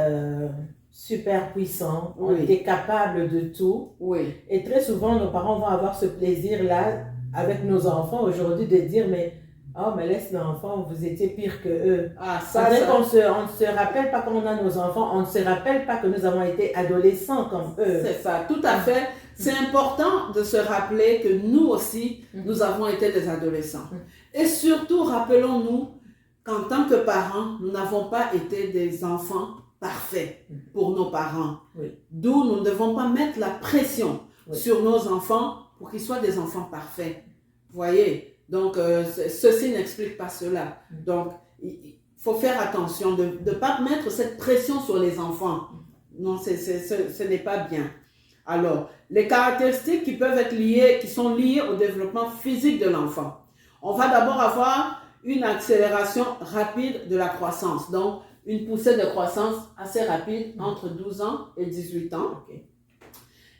[SPEAKER 1] super puissants, on
[SPEAKER 2] Oui.
[SPEAKER 1] était capable de tout.
[SPEAKER 2] Oui.
[SPEAKER 1] Et très souvent, nos parents vont avoir ce plaisir-là avec nos enfants aujourd'hui de dire, mais oh, mais laisse nos enfants, vous étiez pire que eux.
[SPEAKER 2] Ah,
[SPEAKER 1] C'est vrai qu'on on ne se rappelle pas quand on a nos enfants, on ne se rappelle pas que nous avons été adolescents comme eux.
[SPEAKER 2] C'est ça, tout à fait. C'est important de se rappeler que nous aussi, nous avons été des adolescents. Et surtout, rappelons-nous qu'en tant que parents, nous n'avons pas été des enfants parfaits pour nos parents.
[SPEAKER 1] Oui.
[SPEAKER 2] D'où nous ne devons pas mettre la pression
[SPEAKER 1] Oui.
[SPEAKER 2] sur nos enfants pour qu'ils soient des enfants parfaits. Vous voyez? Donc, ceci n'explique pas cela. Donc, il faut faire attention de ne pas mettre cette pression sur les enfants. Non, ce n'est pas bien. Alors, les caractéristiques qui peuvent être liées, qui sont liées au développement physique de l'enfant. On va d'abord avoir une accélération rapide de la croissance. Donc, une poussée de croissance assez rapide entre 12 ans et 18 ans.
[SPEAKER 1] Okay.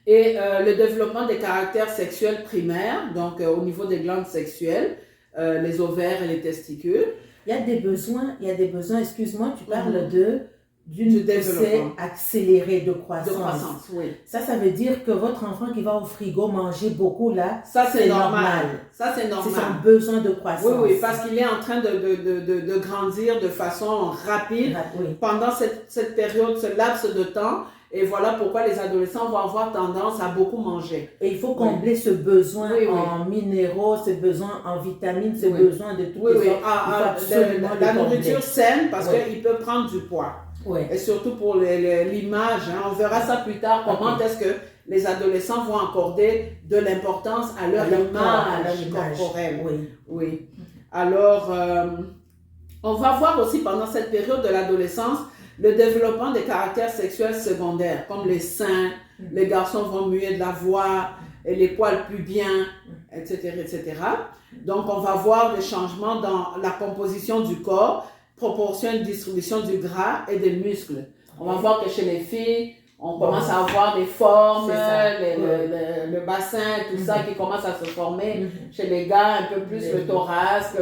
[SPEAKER 2] Et le développement des caractères sexuels primaires, donc au niveau des glandes sexuelles, les ovaires et les testicules.
[SPEAKER 1] Il y a des besoins, excuse-moi, tu parles d'une poussée accélérée de croissance.
[SPEAKER 2] De croissance, oui.
[SPEAKER 1] Ça veut dire que votre enfant qui va au frigo manger beaucoup là,
[SPEAKER 2] ça c'est normal. Ça c'est normal.
[SPEAKER 1] C'est son besoin de croissance.
[SPEAKER 2] Oui, parce qu'il est en train de grandir de façon rapide pendant cette période, ce laps de temps. Et voilà pourquoi les adolescents vont avoir tendance à beaucoup manger.
[SPEAKER 1] Et il faut combler ce besoin en minéraux, ce besoin en vitamines, ce besoin de tout.
[SPEAKER 2] La nourriture saine parce qu'il peut prendre du poids.
[SPEAKER 1] Oui.
[SPEAKER 2] Et surtout pour l'image, on verra ça plus tard, comment est-ce que les adolescents vont accorder de l'importance à leur image corporelle. Oui. Alors, on va voir aussi pendant cette période de l'adolescence le développement des caractères sexuels secondaires, comme les seins, les garçons vont muer de la voix, et les poils pubiens, etc., etc. Donc, on va voir des changements dans la composition du corps, proportion et distribution du gras et des muscles. On va voir que chez les filles, on commence à avoir des formes, le bassin, tout ça qui commence à se former. Chez les gars, un peu plus le thorax,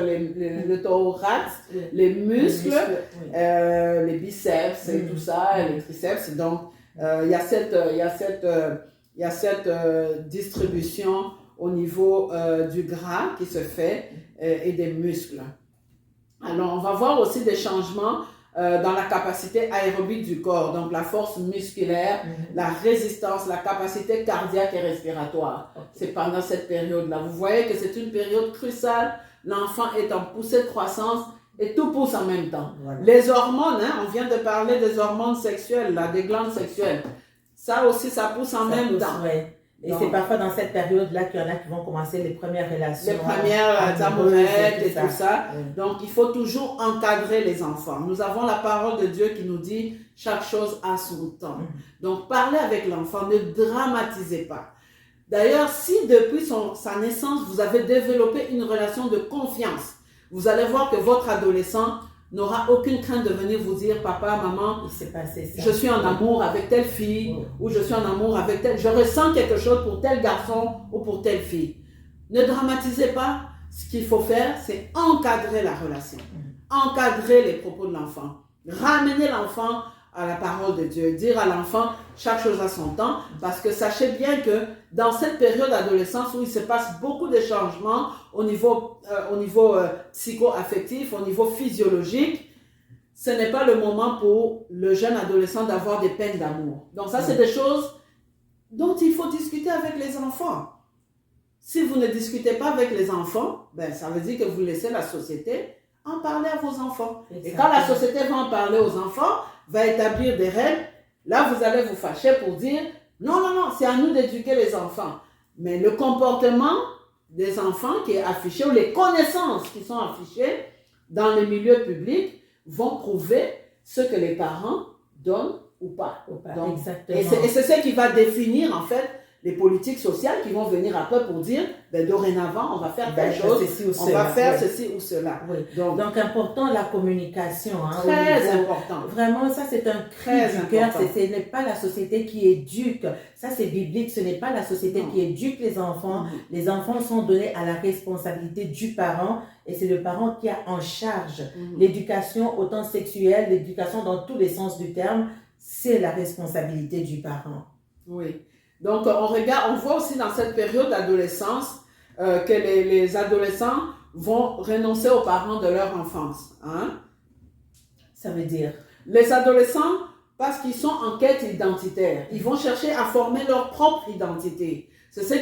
[SPEAKER 2] les muscles, les biceps et tout ça, les triceps. Donc, il y a cette distribution au niveau du gras qui se fait et des muscles. Alors, on va voir aussi des changements dans la capacité aérobie du corps, donc la force musculaire, la résistance, la capacité cardiaque et respiratoire. C'est pendant cette période-là. Vous voyez que c'est une période cruciale. L'enfant est en poussée de croissance et tout pousse en même temps. Voilà. Les hormones, on vient de parler des hormones sexuelles, là, des glandes sexuelles. Ça aussi, ça pousse en même temps.
[SPEAKER 1] Ouais. Et c'est parfois dans cette période-là qu'il y en a qui vont commencer les premières relations.
[SPEAKER 2] Les premières amourettes et tout ça. Donc, il faut toujours encadrer les enfants. Nous avons la parole de Dieu qui nous dit chaque chose a son temps. Donc, parlez avec l'enfant, ne dramatisez pas. D'ailleurs, si depuis sa naissance, vous avez développé une relation de confiance, vous allez voir que votre adolescent n'aura aucune crainte de venir vous dire, papa, maman,
[SPEAKER 1] il s'est passé ça.
[SPEAKER 2] Je suis en amour avec telle fille, ou je suis en amour avec telle, je ressens quelque chose pour tel garçon ou pour telle fille. Ne dramatisez pas. Ce qu'il faut faire, c'est encadrer la relation, encadrer les propos de l'enfant, ramener l'enfant à la parole de Dieu, dire à l'enfant chaque chose à son temps, parce que sachez bien que dans cette période d'adolescence où il se passe beaucoup de changements au niveau psycho-affectif, au niveau physiologique, ce n'est pas le moment pour le jeune adolescent d'avoir des peines d'amour. Donc ça, c'est des choses dont il faut discuter avec les enfants. Si vous ne discutez pas avec les enfants, ça veut dire que vous laissez la société en parler à vos enfants. Exactement. Et quand la société va en parler aux enfants, va établir des règles, là vous allez vous fâcher pour dire non, c'est à nous d'éduquer les enfants. Mais le comportement des enfants qui est affiché, ou les connaissances qui sont affichées dans les milieux publics vont prouver ce que les parents donnent ou pas.
[SPEAKER 1] Donc, exactement.
[SPEAKER 2] Et c'est ce qui va définir en fait les politiques sociales qui vont venir après pour dire, ben, dorénavant, on va faire telle chose, on
[SPEAKER 1] cela,
[SPEAKER 2] va faire ceci ou cela.
[SPEAKER 1] Oui. Donc, important la communication. Hein,
[SPEAKER 2] très important.
[SPEAKER 1] Vraiment, ça c'est un cri du cœur. Ce n'est pas la société qui éduque. Ça c'est biblique. Ce n'est pas la société qui éduque les enfants. Les enfants sont donnés à la responsabilité du parent et c'est le parent qui a en charge l'éducation, autant sexuelle, l'éducation dans tous les sens du terme. C'est la responsabilité du parent.
[SPEAKER 2] Oui. Donc, on voit aussi dans cette période d'adolescence que les adolescents vont renoncer aux parents de leur enfance. Hein?
[SPEAKER 1] Ça veut dire?
[SPEAKER 2] Les adolescents, parce qu'ils sont en quête identitaire, ils vont chercher à former leur propre identité. C'est ce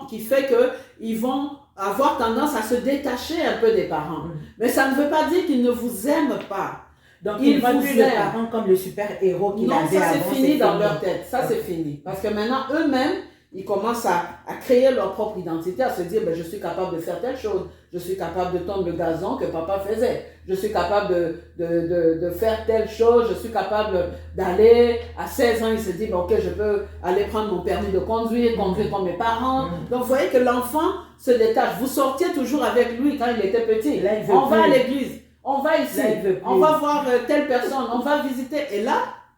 [SPEAKER 2] qui fait qu'ils vont avoir tendance à se détacher un peu des parents. Mais ça ne veut pas dire qu'ils ne vous aiment pas.
[SPEAKER 1] Donc, ils voient plus les parents comme le super-héros qu'ils avaient avant.
[SPEAKER 2] Non, ça c'est fini dans leur tête. Ça c'est fini. Parce que maintenant, eux-mêmes, ils commencent à créer leur propre identité, à se dire, ben, je suis capable de faire telle chose. Je suis capable de tondre le gazon que papa faisait. Je suis capable de faire telle chose. Je suis capable d'aller, à 16 ans, il se dit, ben, ok, je peux aller prendre mon permis de conduire comme mes parents. Donc, vous voyez que l'enfant se détache. Vous sortiez toujours avec lui quand il était petit.
[SPEAKER 1] Là,
[SPEAKER 2] on va à l'église. On va ici, on va voir telle personne, on va visiter. Et là,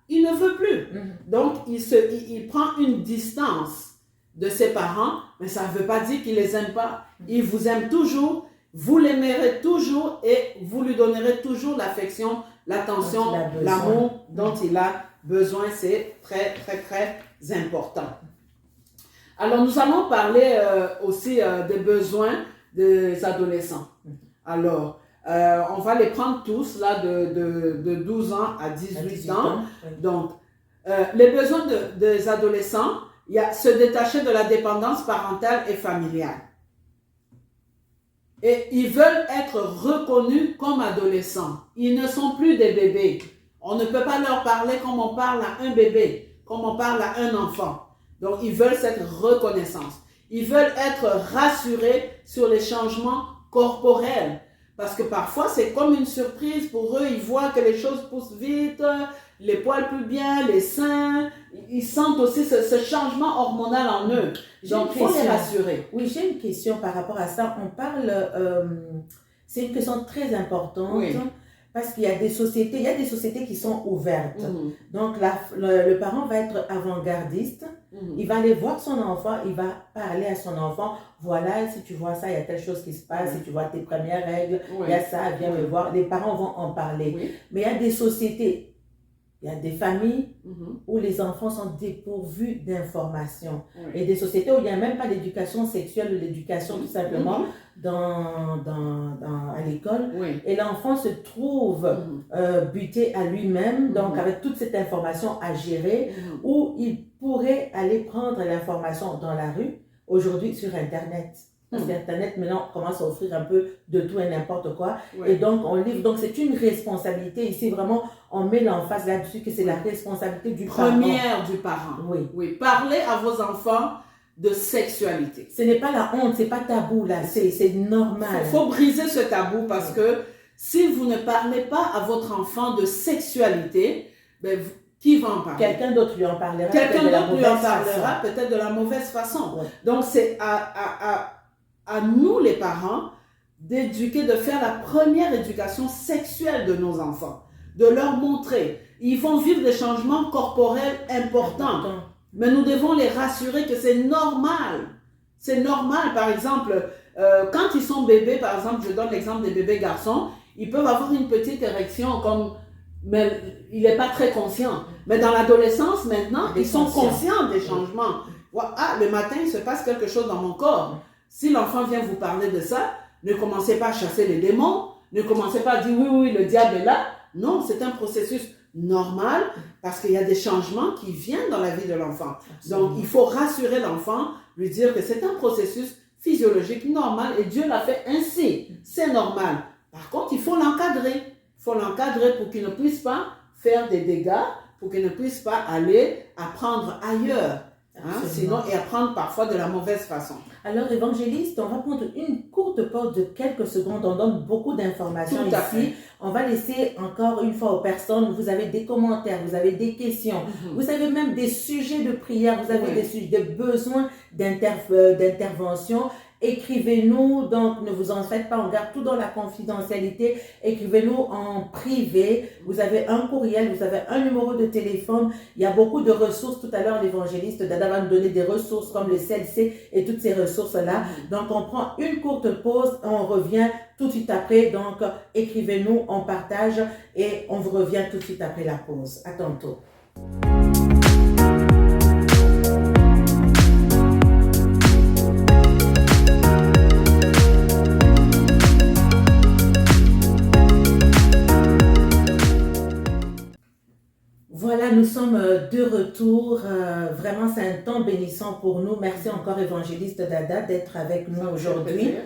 [SPEAKER 2] il ne veut plus. Donc, il prend une distance de ses parents, mais ça ne veut pas dire qu'il ne les aime pas. Il vous aime toujours, vous l'aimerez toujours et vous lui donnerez toujours l'affection, l'attention, l'amour dont il a besoin. C'est très, très, très important. Alors, nous allons parler aussi des besoins des adolescents. Alors, on va les prendre tous, là, de 12 ans à 18 ans. Donc, les besoins des adolescents, il y a se détacher de la dépendance parentale et familiale. Et ils veulent être reconnus comme adolescents. Ils ne sont plus des bébés. On ne peut pas leur parler comme on parle à un bébé, comme on parle à un enfant. Donc, ils veulent cette reconnaissance. Ils veulent être rassurés sur les changements corporels. Parce que parfois, c'est comme une surprise pour eux. Ils voient que les choses poussent vite, les poils plus bien, les seins. Ils sentent aussi ce changement hormonal en eux. Donc, il faut les rassurer.
[SPEAKER 1] Oui, j'ai une question par rapport à ça. On parle, c'est une question très importante. Oui. Parce qu'il y a des sociétés qui sont ouvertes. Donc, le parent va être avant-gardiste. Il va aller voir son enfant, il va parler à son enfant. Voilà, si tu vois ça, il y a telle chose qui se passe. Si tu vois tes premières règles, il y a ça, viens me voir. Les parents vont en parler. Mais il y a des sociétés, il y a des familles où les enfants sont dépourvus d'informations. Et des sociétés où il n'y a même pas d'éducation sexuelle ou d'éducation tout simplement à l'école. Et l'enfant se trouve buté à lui-même, donc avec toute cette information à gérer, où il pourrait aller prendre l'information dans la rue, aujourd'hui sur Internet. Parce qu'Internet, maintenant, commence à offrir un peu de tout et n'importe quoi. Et donc, on livre. Donc, c'est une responsabilité. Ici, vraiment, on met l'emphase là-dessus que c'est la responsabilité du parent.
[SPEAKER 2] Première du parent. Oui. Parlez à vos enfants de sexualité.
[SPEAKER 1] Ce n'est pas la honte, c'est pas tabou, là. C'est normal.
[SPEAKER 2] Il faut briser ce tabou parce que si vous ne parlez pas à votre enfant de sexualité, ben, qui va en parler?
[SPEAKER 1] Quelqu'un d'autre lui en parlera.
[SPEAKER 2] Quelqu'un d'autre lui en parlera peut-être de la mauvaise façon. Donc, c'est à nous, les parents, d'éduquer, de faire la première éducation sexuelle de nos enfants, de leur montrer. Ils vont vivre des changements corporels importants, mais nous devons les rassurer que c'est normal. C'est normal, par exemple, quand ils sont bébés, par exemple, je donne l'exemple des bébés garçons, ils peuvent avoir une petite érection, mais il n'est pas très conscient. Mais dans l'adolescence, maintenant, ils sont conscients des changements. Ah, le matin, il se passe quelque chose dans mon corps. Si l'enfant vient vous parler de ça, ne commencez pas à chasser les démons, ne commencez pas à dire oui, le diable est là. Non, c'est un processus normal parce qu'il y a des changements qui viennent dans la vie de l'enfant. Donc, il faut rassurer l'enfant, lui dire que c'est un processus physiologique normal et Dieu l'a fait ainsi. C'est normal. Par contre, il faut l'encadrer. Il faut l'encadrer pour qu'il ne puisse pas faire des dégâts, pour qu'il ne puisse pas aller apprendre ailleurs. Sinon, et apprendre parfois de la mauvaise façon.
[SPEAKER 1] Alors, évangéliste, on va prendre une courte pause de quelques secondes. On donne beaucoup d'informations ici. On va laisser encore une fois aux personnes, vous avez des commentaires, vous avez des questions, vous avez même des sujets de prière, vous avez des besoins d'intervention. Écrivez-nous, donc ne vous en faites pas, on garde tout dans la confidentialité. Écrivez-nous en privé. Vous avez un courriel, vous avez un numéro de téléphone. Il y a beaucoup de ressources. Tout à l'heure, l'évangéliste Dada va nous donner des ressources comme le CLC et toutes ces ressources-là. Donc, on prend une courte pause, on revient tout de suite après. Donc, écrivez-nous, on partage et on vous revient tout de suite après la pause. À tantôt. Voilà, nous sommes de retour. Vraiment, c'est un temps bénissant pour nous. Merci encore, évangéliste Dada, d'être avec nous aujourd'hui.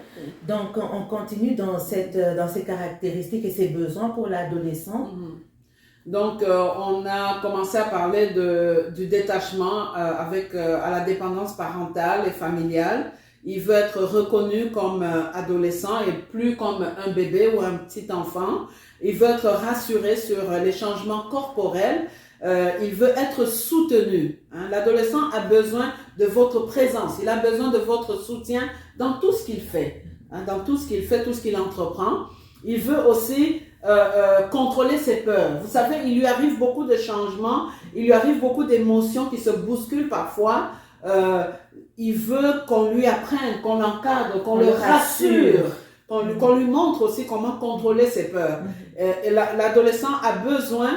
[SPEAKER 1] Donc, on continue dans ces caractéristiques et ces besoins pour l'adolescent.
[SPEAKER 2] Donc, on a commencé à parler du détachement à la dépendance parentale et familiale. Il veut être reconnu comme adolescent et plus comme un bébé ou un petit enfant. Il veut être rassuré sur les changements corporels. Il veut être soutenu. L'adolescent a besoin de votre présence. Il a besoin de votre soutien dans tout ce qu'il fait. Dans tout ce qu'il fait, tout ce qu'il entreprend. Il veut aussi contrôler ses peurs. Vous savez, il lui arrive beaucoup de changements. Il lui arrive beaucoup d'émotions qui se bousculent parfois. Il veut qu'on lui apprenne, qu'on l'encadre, qu'on le rassure. Qu'on lui montre aussi comment contrôler ses peurs. Et l'adolescent a besoin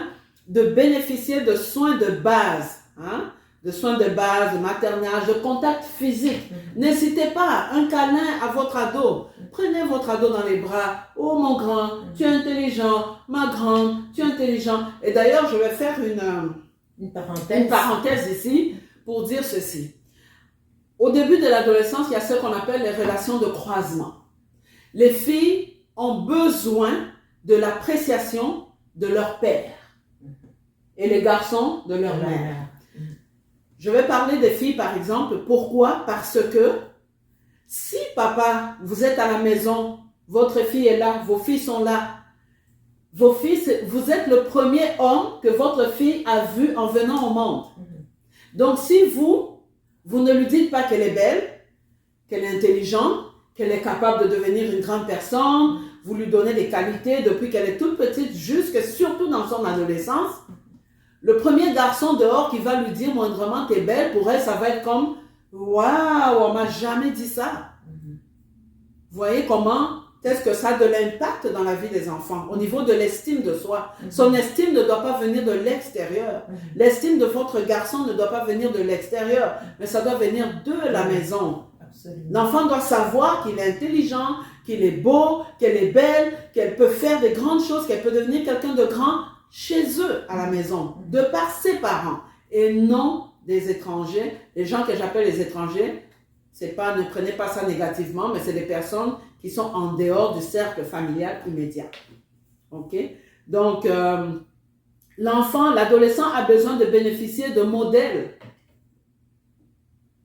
[SPEAKER 2] de bénéficier de soins de base, de soins de base, de maternage, de contact physique. N'hésitez pas, un câlin à votre ado. Prenez votre ado dans les bras. Oh mon grand, tu es intelligent. Ma grande, tu es intelligent. Et d'ailleurs, je vais faire une parenthèse ici pour dire ceci. Au début de l'adolescence, il y a ce qu'on appelle les relations de croisement. Les filles ont besoin de l'appréciation de leur père et les garçons de leur mère. Je vais parler des filles par exemple. Pourquoi? Parce que si papa, vous êtes à la maison, votre fille est là, vos filles sont là, vous êtes le premier homme que votre fille a vu en venant au monde. Donc si vous ne lui dites pas qu'elle est belle, qu'elle est intelligente, qu'elle est capable de devenir une grande personne, vous lui donnez des qualités depuis qu'elle est toute petite, surtout dans son adolescence, le premier garçon dehors qui va lui dire moindrement t'es belle, pour elle ça va être comme waouh, on m'a jamais dit ça. Vous voyez comment est-ce que ça a de l'impact dans la vie des enfants au niveau de l'estime de soi. Son estime ne doit pas venir de l'extérieur. L'estime de votre garçon ne doit pas venir de l'extérieur, mais ça doit venir de la maison. L'enfant doit savoir qu'il est intelligent, qu'il est beau, qu'elle est belle, qu'elle peut faire des grandes choses, qu'elle peut devenir quelqu'un de grand chez eux à la maison, de par ses parents, et non des étrangers. Les gens que j'appelle les étrangers, ne prenez pas ça négativement, mais c'est des personnes qui sont en dehors du cercle familial immédiat. Ok? Donc, l'adolescent a besoin de bénéficier de modèles.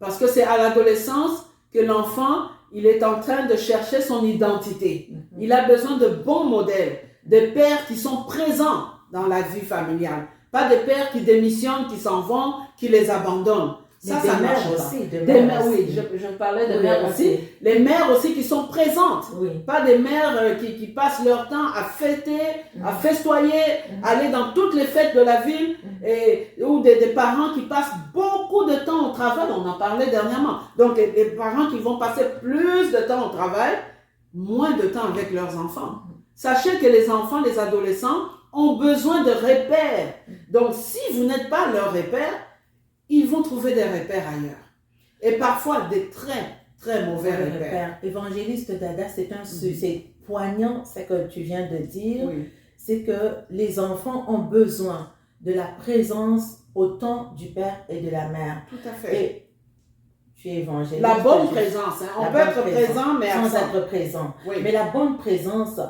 [SPEAKER 2] Parce que c'est à l'adolescence que l'enfant, il est en train de chercher son identité. Il a besoin de bons modèles, des pères qui sont présents dans la vie familiale. Pas des pères qui démissionnent, qui s'en vont, qui les abandonnent. Ça marche aussi. Des mères, oui, je parlais de mères aussi. Les mères aussi qui sont présentes. Pas des mères qui passent leur temps à fêter, à festoyer, aller dans toutes les fêtes de la ville, ou des parents qui passent beaucoup de temps au travail. On en parlait dernièrement. Donc, les parents qui vont passer plus de temps au travail, moins de temps avec leurs enfants. Sachez que les enfants, les adolescents ont besoin de repères. Donc, si vous n'êtes pas leur repère, ils vont trouver des repères ailleurs. Et parfois, des très, très mauvais repères.
[SPEAKER 1] Évangéliste Dada, c'est poignant ce que tu viens de dire. C'est que les enfants ont besoin de la présence autant du père et de la mère.
[SPEAKER 2] Tout à fait.
[SPEAKER 1] Et tu es évangéliste.
[SPEAKER 2] La bonne présence. On peut être présent, mais
[SPEAKER 1] sans être présent. Mais la bonne présence,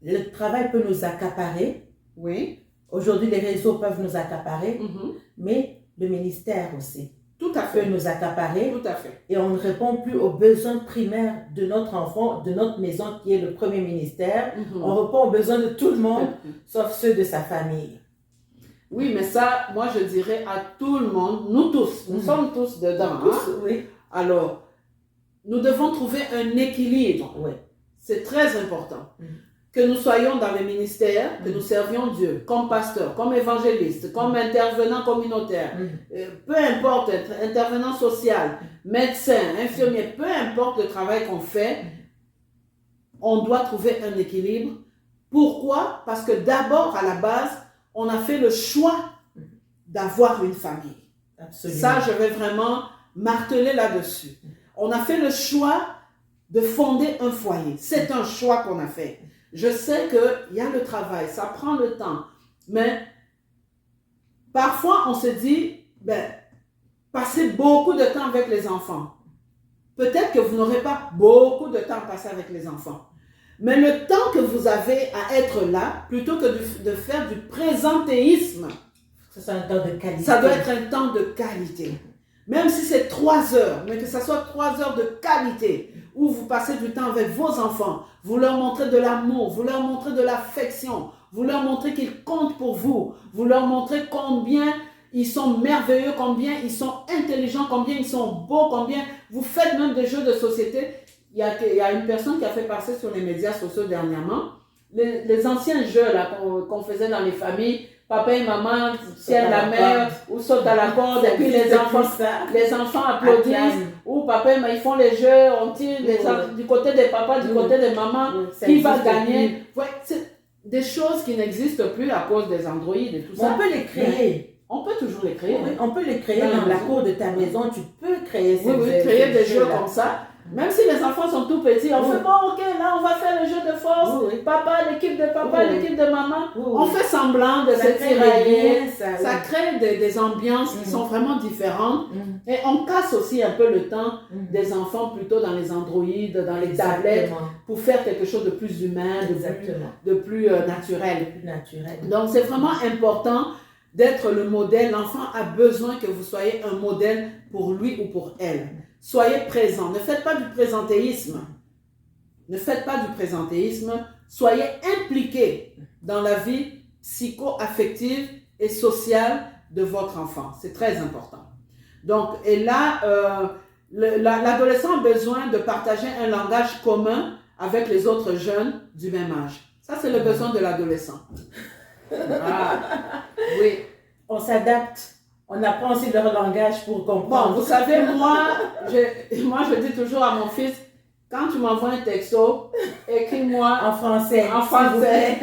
[SPEAKER 1] le travail peut nous accaparer. Aujourd'hui, les réseaux peuvent nous accaparer. Mais le ministère aussi.
[SPEAKER 2] Tout à
[SPEAKER 1] peut
[SPEAKER 2] fait.
[SPEAKER 1] nous accaparer.
[SPEAKER 2] Tout à fait.
[SPEAKER 1] Et on ne répond plus aux besoins primaires de notre enfant, de notre maison qui est le premier ministère. On répond aux besoins de tout le monde, sauf ceux de sa famille.
[SPEAKER 2] Oui, mais ça, moi je dirais à tout le monde, nous tous, nous sommes tous dedans.
[SPEAKER 1] Oui.
[SPEAKER 2] Alors, nous devons trouver un équilibre.
[SPEAKER 1] Oui.
[SPEAKER 2] C'est très important. Que nous soyons dans les ministères, que nous servions Dieu, comme pasteur, comme évangéliste, comme intervenant communautaire, peu importe, intervenant social, médecin, infirmier, peu importe le travail qu'on fait, on doit trouver un équilibre. Pourquoi? Parce que d'abord, à la base, on a fait le choix d'avoir une famille.
[SPEAKER 1] Absolument.
[SPEAKER 2] Ça, je vais vraiment marteler là-dessus. On a fait le choix de fonder un foyer. C'est un choix qu'on a fait. Je sais qu'il y a le travail, ça prend le temps. Mais parfois, on se dit, passez beaucoup de temps avec les enfants. Peut-être que vous n'aurez pas beaucoup de temps à passer avec les enfants. Mais le temps que vous avez à être là, plutôt que de faire du présentéisme,
[SPEAKER 1] c'est un temps de qualité.
[SPEAKER 2] Ça doit être un temps de qualité. Même si c'est 3 heures, mais que ça soit 3 heures de qualité, où vous passez du temps avec vos enfants, vous leur montrez de l'amour, vous leur montrez de l'affection, vous leur montrez qu'ils comptent pour vous, vous leur montrez combien ils sont merveilleux, combien ils sont intelligents, combien ils sont beaux, combien vous faites même des jeux de société. Il y a une personne qui a fait passer sur les médias sociaux dernièrement, les anciens jeux qu'on faisait dans les familles, papa et maman tiennent la mère ou sautent à la corde et puis les enfants applaudissent, ou papa et maman ils font les jeux, on tire du côté des papas, du côté des mamans, qui va gagner. Ouais, c'est des choses qui n'existent plus à cause des androïdes et tout ça.
[SPEAKER 1] On peut les créer.
[SPEAKER 2] On peut toujours les créer.
[SPEAKER 1] Oui, on peut les créer dans la cour de ta maison. Tu peux créer
[SPEAKER 2] créer des jeux comme ça. Même si les enfants sont tout petits, on fait bon, ok, là on va faire le jeu de force. Papa, l'équipe de papa, l'équipe de maman. On fait semblant de se tirailler. Ça crée des ambiances qui sont vraiment différentes. Et on casse aussi un peu le temps des enfants plutôt dans les androïdes, dans les tablettes, pour faire quelque chose de plus humain, de plus naturel. Donc c'est vraiment important d'être le modèle. L'enfant a besoin que vous soyez un modèle pour lui ou pour elle. Soyez présent. Ne faites pas du présentéisme. Ne faites pas du présentéisme. Soyez impliqués dans la vie psycho-affective et sociale de votre enfant. C'est très important. Donc, et là, l'adolescent a besoin de partager un langage commun avec les autres jeunes du même âge. Ça, c'est le besoin de l'adolescent. Oui.
[SPEAKER 1] On s'adapte. On apprend aussi leur langage pour comprendre.
[SPEAKER 2] Bon, vous savez, moi, je dis toujours à mon fils, quand tu m'envoies un texto, écris-moi
[SPEAKER 1] en français.
[SPEAKER 2] En français.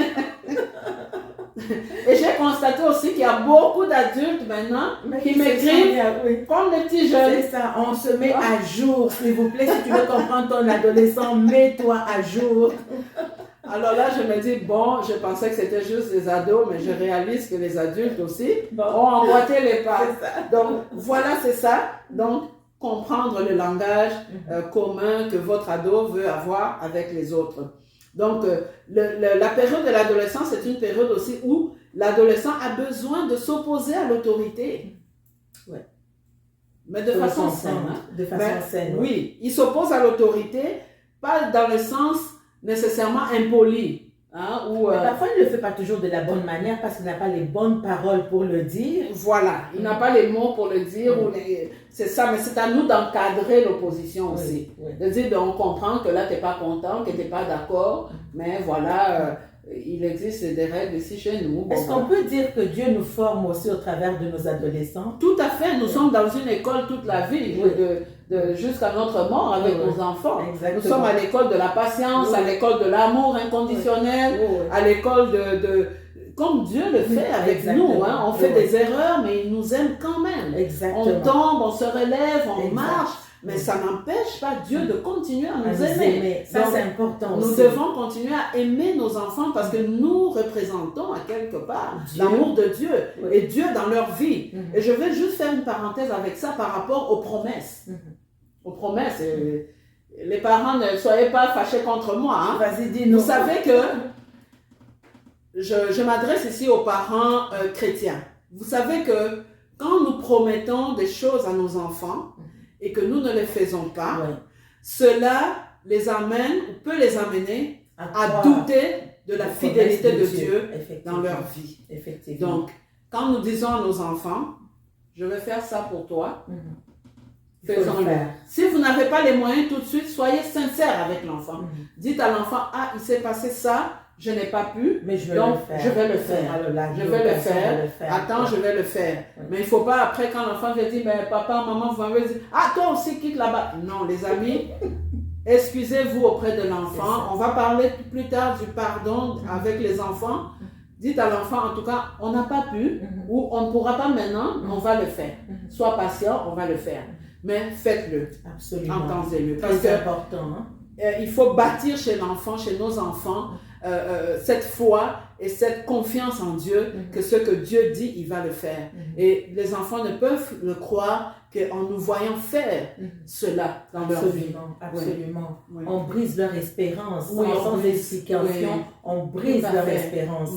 [SPEAKER 2] Et j'ai constaté aussi qu'il y a beaucoup d'adultes maintenant qui m'écrivent comme des petits jeunes.
[SPEAKER 1] C'est ça, on se met à jour. S'il vous plaît, si tu veux comprendre ton adolescent, mets-toi à jour.
[SPEAKER 2] Alors là, je me dis, bon, je pensais que c'était juste les ados, mais je réalise que les adultes aussi ont emboîté les pas. Donc, voilà, c'est ça. Donc, comprendre le langage commun que votre ado veut avoir avec les autres. Donc, la période de l'adolescence, c'est une période aussi où l'adolescent a besoin de s'opposer à l'autorité.
[SPEAKER 1] Ouais.
[SPEAKER 2] Mais de façon saine.
[SPEAKER 1] De façon saine.
[SPEAKER 2] Oui, il s'oppose à l'autorité, pas dans le sens nécessairement impoli.
[SPEAKER 1] Mais parfois, il ne le fait pas toujours de la bonne manière parce qu'il n'a pas les bonnes paroles pour le dire.
[SPEAKER 2] Voilà, il n'a pas les mots pour le dire. C'est ça, mais c'est à nous d'encadrer l'opposition aussi. De dire, on comprend que là, tu n'es pas content, que tu n'es pas d'accord, mais voilà, il existe des règles ici chez nous.
[SPEAKER 1] Est-ce qu'on peut dire que Dieu nous forme aussi au travers de nos adolescents?
[SPEAKER 2] Tout à fait, nous sommes dans une école toute la vie. Jusqu'à notre mort avec nos enfants. Exactement. Nous sommes à l'école de la patience, à l'école de l'amour inconditionnel, à l'école comme Dieu le fait avec nous. Hein. On fait des erreurs, mais il nous aime quand même.
[SPEAKER 1] Exactement.
[SPEAKER 2] On tombe, on se relève, on marche, mais ça n'empêche pas Dieu de continuer à nous aimer.
[SPEAKER 1] Ça, c'est important aussi.
[SPEAKER 2] Nous devons continuer à aimer nos enfants parce que nous représentons à quelque part l'amour de Dieu et Dieu dans leur vie. Et je vais juste faire une parenthèse avec ça par rapport aux promesses. Aux promesses. Les parents, ne soyez pas fâchés contre moi. Hein.
[SPEAKER 1] Vas-y, dis-nous.
[SPEAKER 2] Vous savez que je m'adresse ici aux parents chrétiens. Vous savez que quand nous promettons des choses à nos enfants et que nous ne les faisons pas, cela les amène ou peut les amener à douter de la fidélité de Dieu dans leur vie.
[SPEAKER 1] Effectivement.
[SPEAKER 2] Donc, quand nous disons à nos enfants, je vais faire ça pour toi, faisons-le. Si vous n'avez pas les moyens tout de suite, soyez sincère avec l'enfant. Dites à l'enfant, ah, il s'est passé ça, je n'ai pas pu,
[SPEAKER 1] mais je
[SPEAKER 2] vais le faire. Je vais le faire. Attends, je vais le faire. Mais il ne faut pas, après, quand l'enfant vient dire, mais papa, maman, vous m'avez dit, ah, toi aussi, quitte là-bas. Non, les amis, excusez-vous auprès de l'enfant. On va parler plus tard du pardon avec les enfants. Dites à l'enfant, en tout cas, on n'a pas pu, ou on ne pourra pas maintenant, on va le faire. Sois patient, on va le faire. Mais faites-le.
[SPEAKER 1] Absolument.
[SPEAKER 2] Entendez-le.
[SPEAKER 1] Très important.
[SPEAKER 2] Il faut bâtir chez l'enfant, chez nos enfants, cette foi et cette confiance en Dieu, que ce que Dieu dit, il va le faire. Et les enfants ne peuvent le croire qu'en nous voyant faire cela dans leur vie.
[SPEAKER 1] Absolument.
[SPEAKER 2] Oui.
[SPEAKER 1] On brise leur espérance.
[SPEAKER 2] Oui,
[SPEAKER 1] sans explication, on brise leur espérance.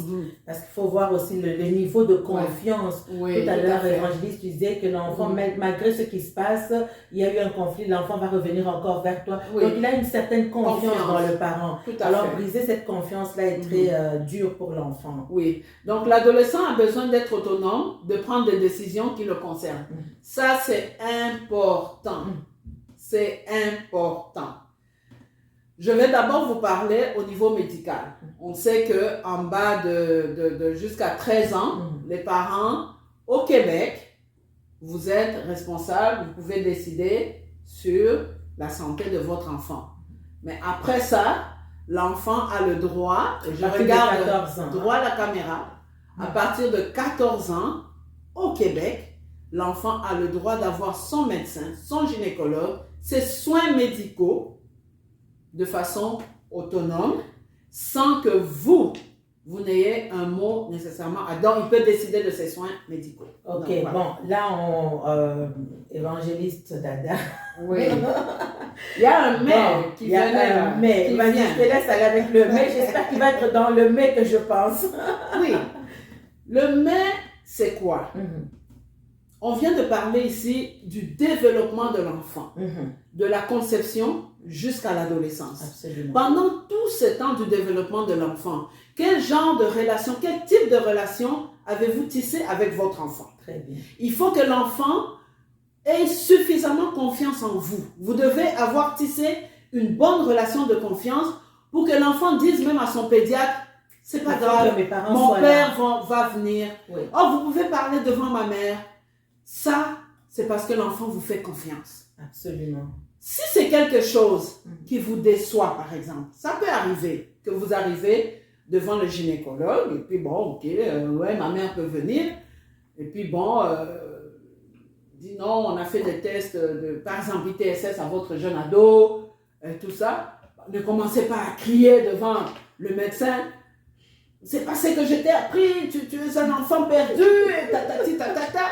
[SPEAKER 1] Parce qu'il faut voir aussi le niveau de confiance. Tout à l'heure, l'évangéliste disait que l'enfant, malgré ce qui se passe, il y a eu un conflit, l'enfant va revenir encore vers toi. Donc il a une certaine confiance dans le parent. Alors briser cette confiance-là est très dur pour l'enfant.
[SPEAKER 2] Oui. Donc l'adolescent a besoin d'être autonome, de prendre des décisions qui le concernent. Ça, c'est important. C'est important. Je vais d'abord vous parler au niveau médical. On sait qu'en bas de jusqu'à 13 ans, les parents au Québec, vous êtes responsables, vous pouvez décider sur la santé de votre enfant. Mais après ça, l'enfant a le droit, et je regarde droit à la caméra, à partir de 14 ans, au Québec, l'enfant a le droit d'avoir son médecin, son gynécologue, ses soins médicaux de façon autonome, sans que vous n'ayez un mot nécessairement. Donc, il peut décider de ses soins médicaux.
[SPEAKER 1] Ok,
[SPEAKER 2] donc, voilà.
[SPEAKER 1] Bon, là, évangéliste Dada.
[SPEAKER 2] Oui. Il y a un mais qui vient.
[SPEAKER 1] Il y a un mais. Il va dire, je te laisse aller avec le mais. J'espère qu'il va être dans le mais que je pense.
[SPEAKER 2] Oui. Le mais, c'est quoi? On vient de parler ici du développement de l'enfant, de la conception jusqu'à l'adolescence.
[SPEAKER 1] Absolument.
[SPEAKER 2] Pendant tout ce temps du développement de l'enfant, quel genre de relation, quel type de relation avez-vous tissé avec votre enfant?
[SPEAKER 1] Très bien.
[SPEAKER 2] Il faut que l'enfant ait suffisamment confiance en vous. Vous devez avoir tissé une bonne relation de confiance pour que l'enfant dise même à son pédiatre, c'est pas grave, mon père va venir. Oui. Oh, vous pouvez parler devant ma mère. Ça, c'est parce que l'enfant vous fait confiance.
[SPEAKER 1] Absolument.
[SPEAKER 2] Si c'est quelque chose qui vous déçoit, par exemple, ça peut arriver que vous arrivez devant le gynécologue et puis bon, ok, ouais, ma mère peut venir. Et puis bon, dit non, on a fait des tests par exemple, ITSS à votre jeune ado, tout ça. Ne commencez pas à crier devant le médecin. C'est parce que je t'ai appris, tu es un enfant perdu, et tatati tatata.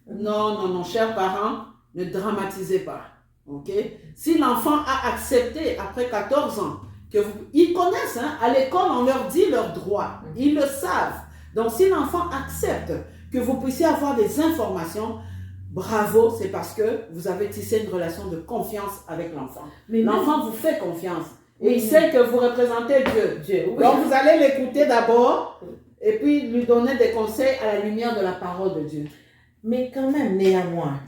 [SPEAKER 2] Non, chers parents, ne dramatisez pas. Okay? Si l'enfant a accepté après 14 ans, ils connaissent, hein, à l'école on leur dit leurs droits, ils le savent. Donc si l'enfant accepte que vous puissiez avoir des informations, bravo, c'est parce que vous avez tissé une relation de confiance avec l'enfant. L'enfant vous fait confiance. Et il sait que vous représentez Dieu. Oui. Donc vous allez l'écouter d'abord et puis lui donner des conseils à la lumière de la parole de Dieu.
[SPEAKER 1] Mais quand même, néanmoins,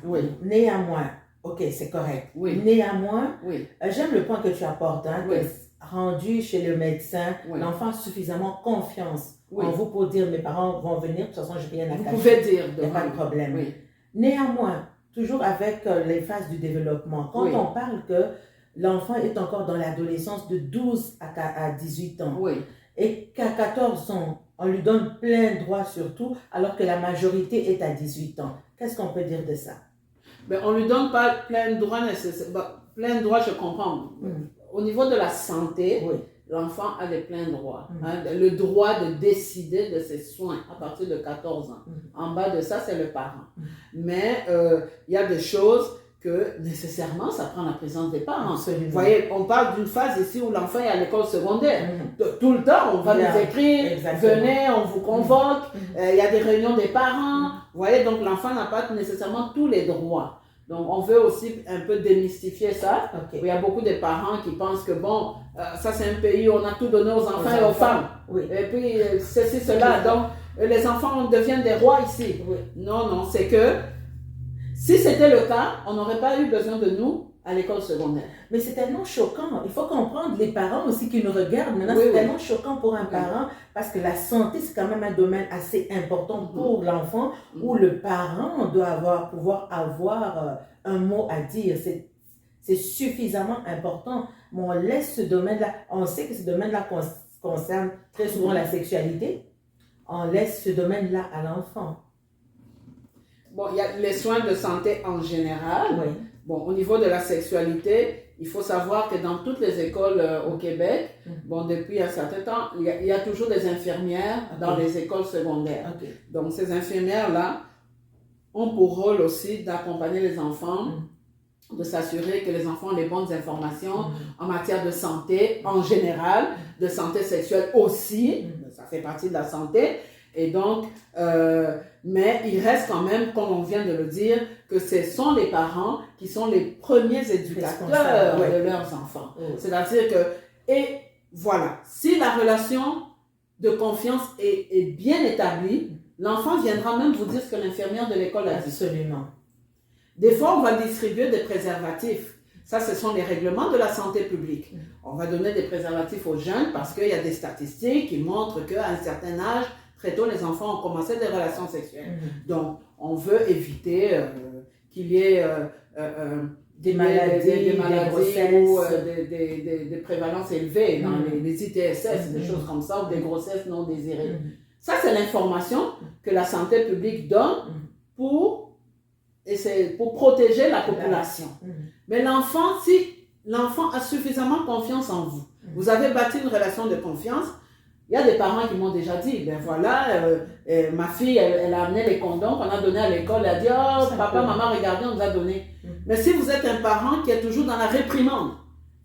[SPEAKER 1] ok, c'est correct.
[SPEAKER 2] Oui.
[SPEAKER 1] Néanmoins, j'aime le point que tu apportes, hein, rendu chez le médecin, l'enfant a suffisamment confiance en vous pour dire mes parents vont venir, de toute façon, je n'ai rien à cacher.
[SPEAKER 2] Vous pouvez dire.
[SPEAKER 1] Il n'y a pas de problème.
[SPEAKER 2] Oui.
[SPEAKER 1] Néanmoins, toujours avec les phases du développement, quand on parle que l'enfant est encore dans l'adolescence de 12 à 18 ans, et qu'à 14 ans, on lui donne plein droit surtout, alors que la majorité est à 18 ans. Qu'est-ce qu'on peut dire de ça?
[SPEAKER 2] Ben, on ne lui donne pas plein de droits nécessaires. Plein de droits, je comprends. Au niveau de la santé, l'enfant a les pleins droits. Hein, le droit de décider de ses soins à partir de 14 ans. En bas de ça, c'est le parent. Mais il y a des choses que nécessairement ça prend la présence des parents.
[SPEAKER 1] Absolument.
[SPEAKER 2] Vous voyez, on parle d'une phase ici où l'enfant est à l'école secondaire. Tout le temps, on va nous écrire, venez, on vous convoque, il y a des réunions des parents. Vous voyez, donc l'enfant n'a pas nécessairement tous les droits. Donc on veut aussi un peu démystifier ça. Il y a beaucoup de parents qui pensent que bon, ça c'est un pays où on a tout donné aux enfants et aux femmes.
[SPEAKER 1] Oui.
[SPEAKER 2] Et puis ceci, cela. Donc les enfants deviennent des rois ici.
[SPEAKER 1] Oui.
[SPEAKER 2] Non, c'est que si c'était le cas, on n'aurait pas eu besoin de nous à l'école secondaire.
[SPEAKER 1] Mais c'est tellement choquant. Il faut comprendre les parents aussi qui nous regardent. Maintenant,
[SPEAKER 2] Oui,
[SPEAKER 1] c'est
[SPEAKER 2] oui.
[SPEAKER 1] tellement choquant pour un parent parce que la santé, c'est quand même un domaine assez important pour l'enfant où le parent doit pouvoir avoir un mot à dire. C'est suffisamment important. Mais on laisse ce domaine-là. On sait que ce domaine-là concerne très souvent la sexualité. On laisse ce domaine-là à l'enfant.
[SPEAKER 2] Bon, il y a les soins de santé en général.
[SPEAKER 1] Oui.
[SPEAKER 2] Bon, au niveau de la sexualité, il faut savoir que dans toutes les écoles au Québec, bon, depuis un certain temps, il y a toujours des infirmières dans les écoles secondaires. Donc, ces infirmières-là ont pour rôle aussi d'accompagner les enfants, de s'assurer que les enfants ont les bonnes informations en matière de santé en général, de santé sexuelle aussi, ça fait partie de la santé. Et donc, mais il reste quand même, comme on vient de le dire, que ce sont les parents qui sont les premiers éducateurs de leurs enfants. C'est-à-dire que, et voilà, si la relation de confiance est bien établie, l'enfant viendra même vous dire ce que l'infirmière de l'école a dit.
[SPEAKER 1] Absolument.
[SPEAKER 2] Des fois, on va distribuer des préservatifs. Ça, ce sont les règlements de la santé publique. On va donner des préservatifs aux jeunes parce qu'il y a des statistiques qui montrent qu'à un certain âge, très tôt, les enfants ont commencé des relations sexuelles. Donc, on veut éviter qu'il y ait
[SPEAKER 1] des maladies
[SPEAKER 2] ou des prévalences élevées dans les ITSS, des choses comme ça, ou des grossesses non désirées. Ça, c'est l'information que la santé publique donne pour protéger la population. Mais l'enfant, si l'enfant a suffisamment confiance en vous, vous avez bâti une relation de confiance. Il y a des parents qui m'ont déjà dit, ben voilà, ma fille, elle a amené les condoms qu'on a donnés à l'école, elle a dit, oh, papa, maman, regardez, on nous a donné. Mais si vous êtes un parent qui est toujours dans la réprimande,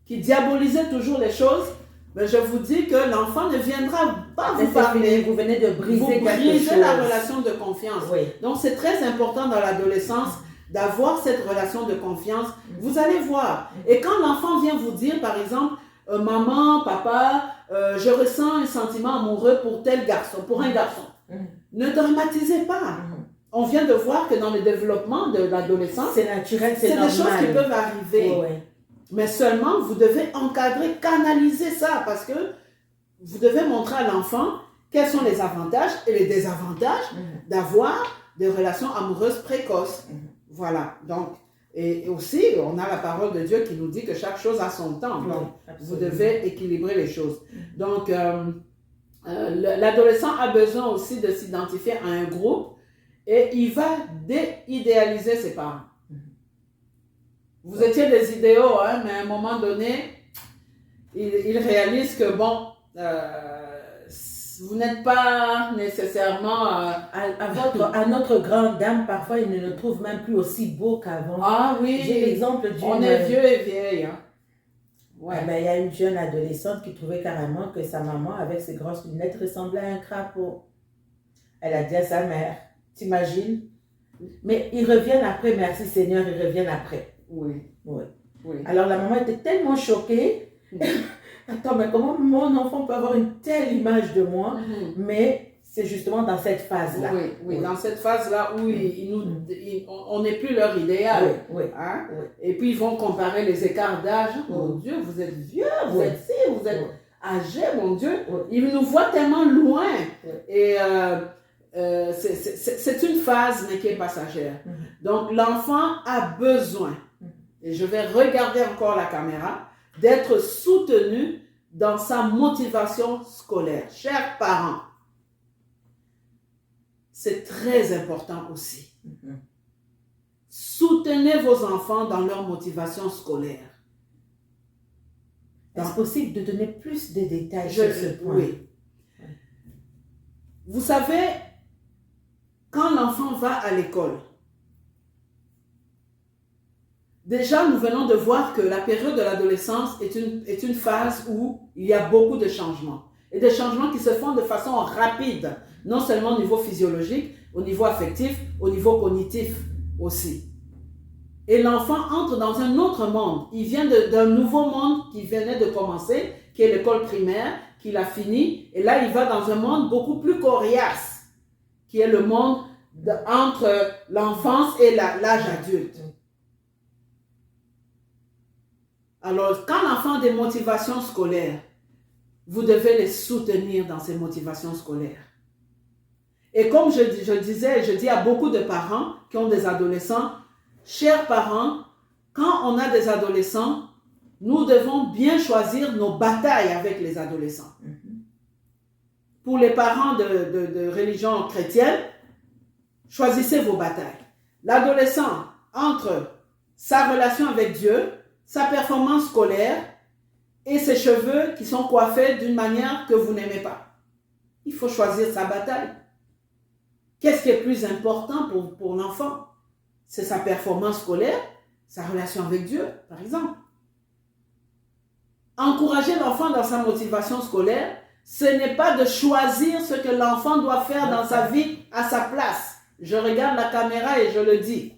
[SPEAKER 2] qui diabolisait toujours les choses, ben je vous dis que l'enfant ne viendra pas vous parler.
[SPEAKER 1] Vous venez de briser
[SPEAKER 2] la relation de confiance. Donc c'est très important dans l'adolescence d'avoir cette relation de confiance. Vous allez voir. Et quand l'enfant vient vous dire, par exemple, maman, papa, je ressens un sentiment amoureux pour tel garçon, pour un garçon. Ne dramatisez pas. On vient de voir que dans le développement de l'adolescence,
[SPEAKER 1] c'est naturel, c'est
[SPEAKER 2] des choses qui peuvent arriver. Mais seulement, vous devez encadrer, canaliser ça parce que vous devez montrer à l'enfant quels sont les avantages et les désavantages d'avoir des relations amoureuses précoces. Voilà. Donc, et aussi, on a la parole de Dieu qui nous dit que chaque chose a son temps. Donc, vous devez équilibrer les choses. Donc, l'adolescent a besoin aussi de s'identifier à un groupe et il va déidéaliser ses parents. Vous étiez des idéaux, hein, mais à un moment donné, il réalise que, bon, vous n'êtes pas nécessairement...
[SPEAKER 1] à notre grande dame, parfois, il ne nous trouve même plus aussi beau qu'avant.
[SPEAKER 2] Ah oui,
[SPEAKER 1] j'ai l'exemple d'une...
[SPEAKER 2] On est vieux et vieille. Hein.
[SPEAKER 1] Ouais. Ben, il y a une jeune adolescente qui trouvait carrément que sa maman, avec ses grosses lunettes, ressemblait à un crapaud. Elle a dit à sa mère, t'imagines? Mais ils reviennent après, merci Seigneur, ils reviennent après.
[SPEAKER 2] Oui.
[SPEAKER 1] Alors la maman était tellement choquée. Attends, mais comment mon enfant peut avoir une telle image de moi? Mais c'est justement dans cette phase-là.
[SPEAKER 2] Oui, dans cette phase-là où on n'est plus leur idéal. Hein? Et puis ils vont comparer les écarts d'âge. Mon Dieu, vous êtes vieux, vous êtes âgé, mon Dieu. Ils nous voient tellement loin. Et c'est une phase, mais qui est passagère. Donc l'enfant a besoin, et je vais regarder encore la caméra, d'être soutenu dans sa motivation scolaire. Chers parents, c'est très important aussi. Soutenez vos enfants dans leur motivation scolaire.
[SPEAKER 1] Est-ce possible de donner plus de détails sur ce point?
[SPEAKER 2] Oui. Vous savez, quand l'enfant va à l'école, Déjà, nous venons de voir que la période de l'adolescence est une phase où il y a beaucoup de changements. Et des changements qui se font de façon rapide, non seulement au niveau physiologique, au niveau affectif, au niveau cognitif aussi. Et l'enfant entre dans un autre monde. Il vient d'un nouveau monde qui venait de commencer, qui est l'école primaire, qu'il a fini. Et là, il va dans un monde beaucoup plus coriace, qui est le monde entre l'enfance et l'âge adulte. Alors, quand l'enfant a des motivations scolaires, vous devez les soutenir dans ces motivations scolaires. Et comme je dis à beaucoup de parents qui ont des adolescents, chers parents, quand on a des adolescents, nous devons bien choisir nos batailles avec les adolescents. Pour les parents de religion chrétienne, choisissez vos batailles. L'adolescent, entre sa relation avec Dieu, sa performance scolaire et ses cheveux qui sont coiffés d'une manière que vous n'aimez pas. Il faut choisir sa bataille. Qu'est-ce qui est plus important pour l'enfant? C'est sa performance scolaire, sa relation avec Dieu, par exemple. Encourager l'enfant dans sa motivation scolaire, ce n'est pas de choisir ce que l'enfant doit faire dans sa vie à sa place. Je regarde la caméra et je le dis.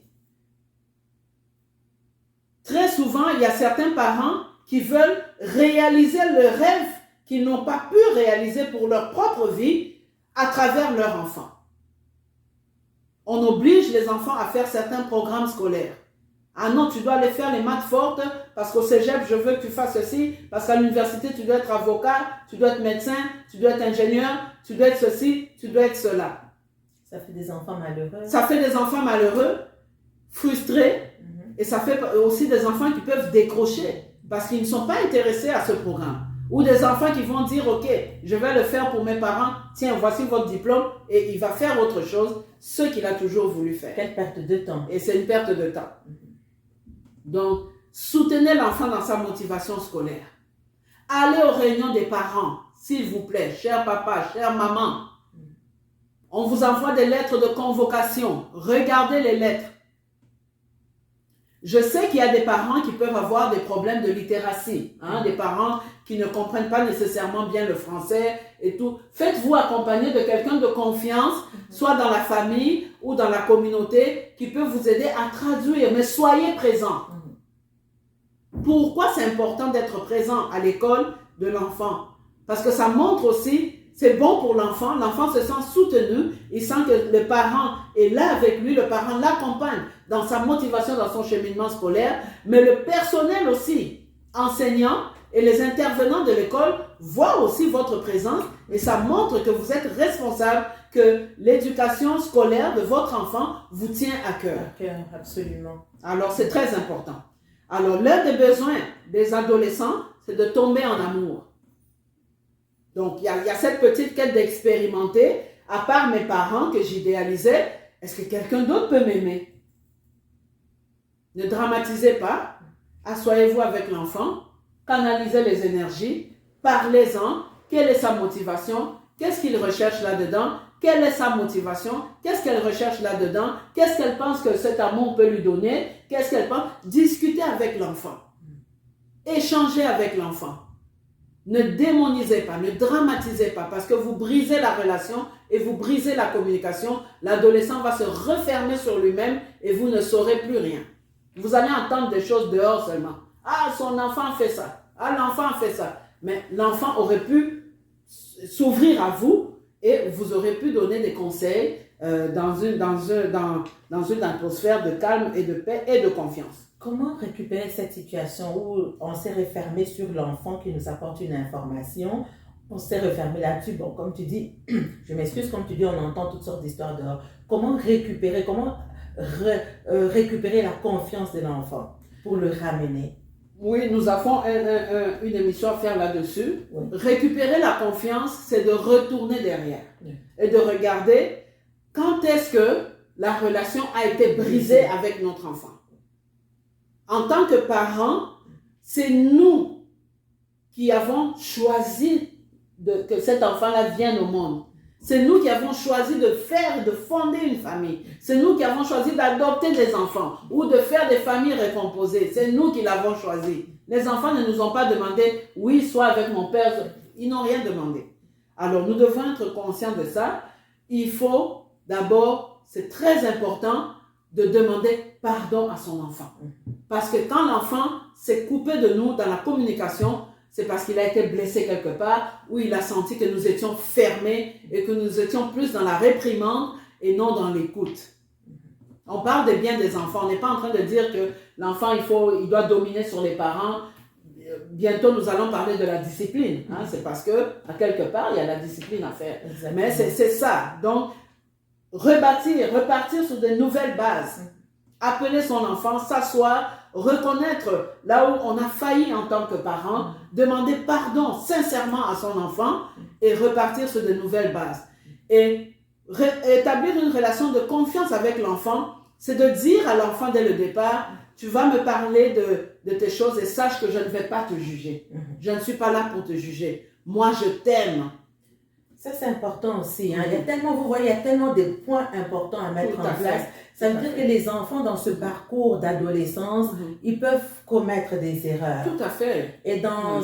[SPEAKER 2] Très souvent, il y a certains parents qui veulent réaliser le rêve qu'ils n'ont pas pu réaliser pour leur propre vie à travers leur enfant. On oblige les enfants à faire certains programmes scolaires. Ah non, tu dois aller faire les maths fortes parce qu'au cégep, je veux que tu fasses ceci, parce qu'à l'université, tu dois être avocat, tu dois être médecin, tu dois être ingénieur, tu dois être ceci, tu dois être cela.
[SPEAKER 1] Ça fait des enfants malheureux.
[SPEAKER 2] Ça fait des enfants malheureux, frustrés, et ça fait aussi des enfants qui peuvent décrocher parce qu'ils ne sont pas intéressés à ce programme. Ou des enfants qui vont dire, ok, je vais le faire pour mes parents, tiens, voici votre diplôme, et il va faire autre chose, ce qu'il a toujours voulu faire.
[SPEAKER 1] Quelle perte de temps.
[SPEAKER 2] Et c'est une perte de temps. Donc, soutenez l'enfant dans sa motivation scolaire. Allez aux réunions des parents, s'il vous plaît, cher papa, chère maman. On vous envoie des lettres de convocation. Regardez les lettres. Je sais qu'il y a des parents qui peuvent avoir des problèmes de littératie, des parents qui ne comprennent pas nécessairement bien le français et tout. Faites-vous accompagner de quelqu'un de confiance, soit dans la famille ou dans la communauté, qui peut vous aider à traduire, mais soyez présents. Pourquoi c'est important d'être présent à l'école de l'enfant? Parce que ça montre aussi, c'est bon pour l'enfant se sent soutenu, il sent que le parent est là avec lui, le parent l'accompagne dans sa motivation, dans son cheminement scolaire, mais le personnel aussi, enseignants et les intervenants de l'école voient aussi votre présence et ça montre que vous êtes responsable, que l'éducation scolaire de votre enfant vous tient à cœur.
[SPEAKER 1] À cœur, absolument.
[SPEAKER 2] Alors c'est très important. Alors l'un des besoins des adolescents, c'est de tomber en amour. Donc, il y a cette petite quête d'expérimenter, à part mes parents que j'idéalisais, est-ce que quelqu'un d'autre peut m'aimer? Ne dramatisez pas, asseyez-vous avec l'enfant, canalisez les énergies, parlez-en, quelle est sa motivation, qu'est-ce qu'il recherche là-dedans, quelle est sa motivation, qu'est-ce qu'elle recherche là-dedans, qu'est-ce qu'elle pense que cet amour peut lui donner, qu'est-ce qu'elle pense, discutez avec l'enfant, échangez avec l'enfant. Ne démonisez pas, ne dramatisez pas, parce que vous brisez la relation et vous brisez la communication. L'adolescent va se refermer sur lui-même et vous ne saurez plus rien. Vous allez entendre des choses dehors seulement. Ah, son enfant fait ça. Ah, l'enfant fait ça. Mais l'enfant aurait pu s'ouvrir à vous et vous aurez pu donner des conseils dans une atmosphère de calme et de paix et de confiance.
[SPEAKER 1] Comment récupérer cette situation où on s'est refermé sur l'enfant qui nous apporte une information, on s'est refermé là-dessus, bon, comme tu dis, je m'excuse, comme tu dis, on entend toutes sortes d'histoires dehors. Comment récupérer la confiance de l'enfant pour le ramener?
[SPEAKER 2] Oui, nous avons une émission à faire là-dessus. Oui. Récupérer la confiance, c'est de retourner derrière et de regarder quand est-ce que la relation a été brisée avec notre enfant. En tant que parents, c'est nous qui avons choisi que cet enfant-là vienne au monde. C'est nous qui avons choisi de fonder une famille. C'est nous qui avons choisi d'adopter des enfants ou de faire des familles recomposées. C'est nous qui l'avons choisi. Les enfants ne nous ont pas demandé, oui, sois avec mon père. Ils n'ont rien demandé. Alors, nous devons être conscients de ça. Il faut d'abord, c'est très important de demander pardon à son enfant. Parce que quand l'enfant s'est coupé de nous dans la communication, c'est parce qu'il a été blessé quelque part, ou il a senti que nous étions fermés et que nous étions plus dans la réprimande et non dans l'écoute. On parle des biens des enfants. On n'est pas en train de dire que l'enfant, il doit dominer sur les parents. Bientôt, nous allons parler de la discipline. Hein? C'est parce que, à quelque part, il y a la discipline à faire. Exactement. Mais c'est ça. Donc, repartir sur de nouvelles bases. Appeler son enfant, s'asseoir, reconnaître là où on a failli en tant que parent, demander pardon sincèrement à son enfant et repartir sur de nouvelles bases. Et établir une relation de confiance avec l'enfant, c'est de dire à l'enfant dès le départ, tu vas me parler de tes choses et sache que je ne vais pas te juger. Je ne suis pas là pour te juger. Moi, je t'aime.
[SPEAKER 1] Ça, c'est important aussi. Hein. Il y a tellement, vous voyez, il y a tellement de points importants à mettre en place. Ça veut dire que les enfants, dans ce parcours d'adolescence, ils peuvent commettre des erreurs.
[SPEAKER 2] Tout à fait.
[SPEAKER 1] Et dans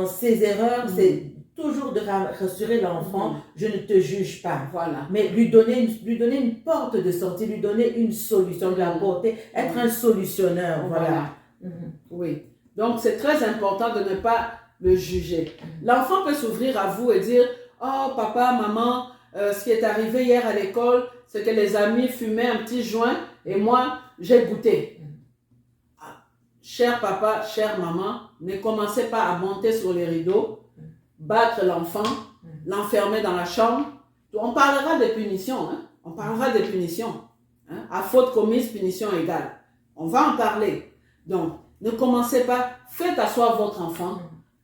[SPEAKER 1] ces erreurs, c'est toujours de rassurer l'enfant, je ne te juge pas.
[SPEAKER 2] Voilà.
[SPEAKER 1] Mais lui donner une porte de sortie, lui donner une solution, lui apporter, être un solutionneur. Voilà.
[SPEAKER 2] Oui. Donc, c'est très important de ne pas le juger. L'enfant peut s'ouvrir à vous et dire, oh, papa, maman, ce qui est arrivé hier à l'école, c'est que les amis fumaient un petit joint et moi, j'ai goûté. Cher papa, chère maman, ne commencez pas à monter sur les rideaux, battre l'enfant, l'enfermer dans la chambre. On parlera des punitions. Hein? On parlera des punitions. Hein? À faute commise, punition égale. On va en parler. Donc, ne commencez pas, faites asseoir votre enfant,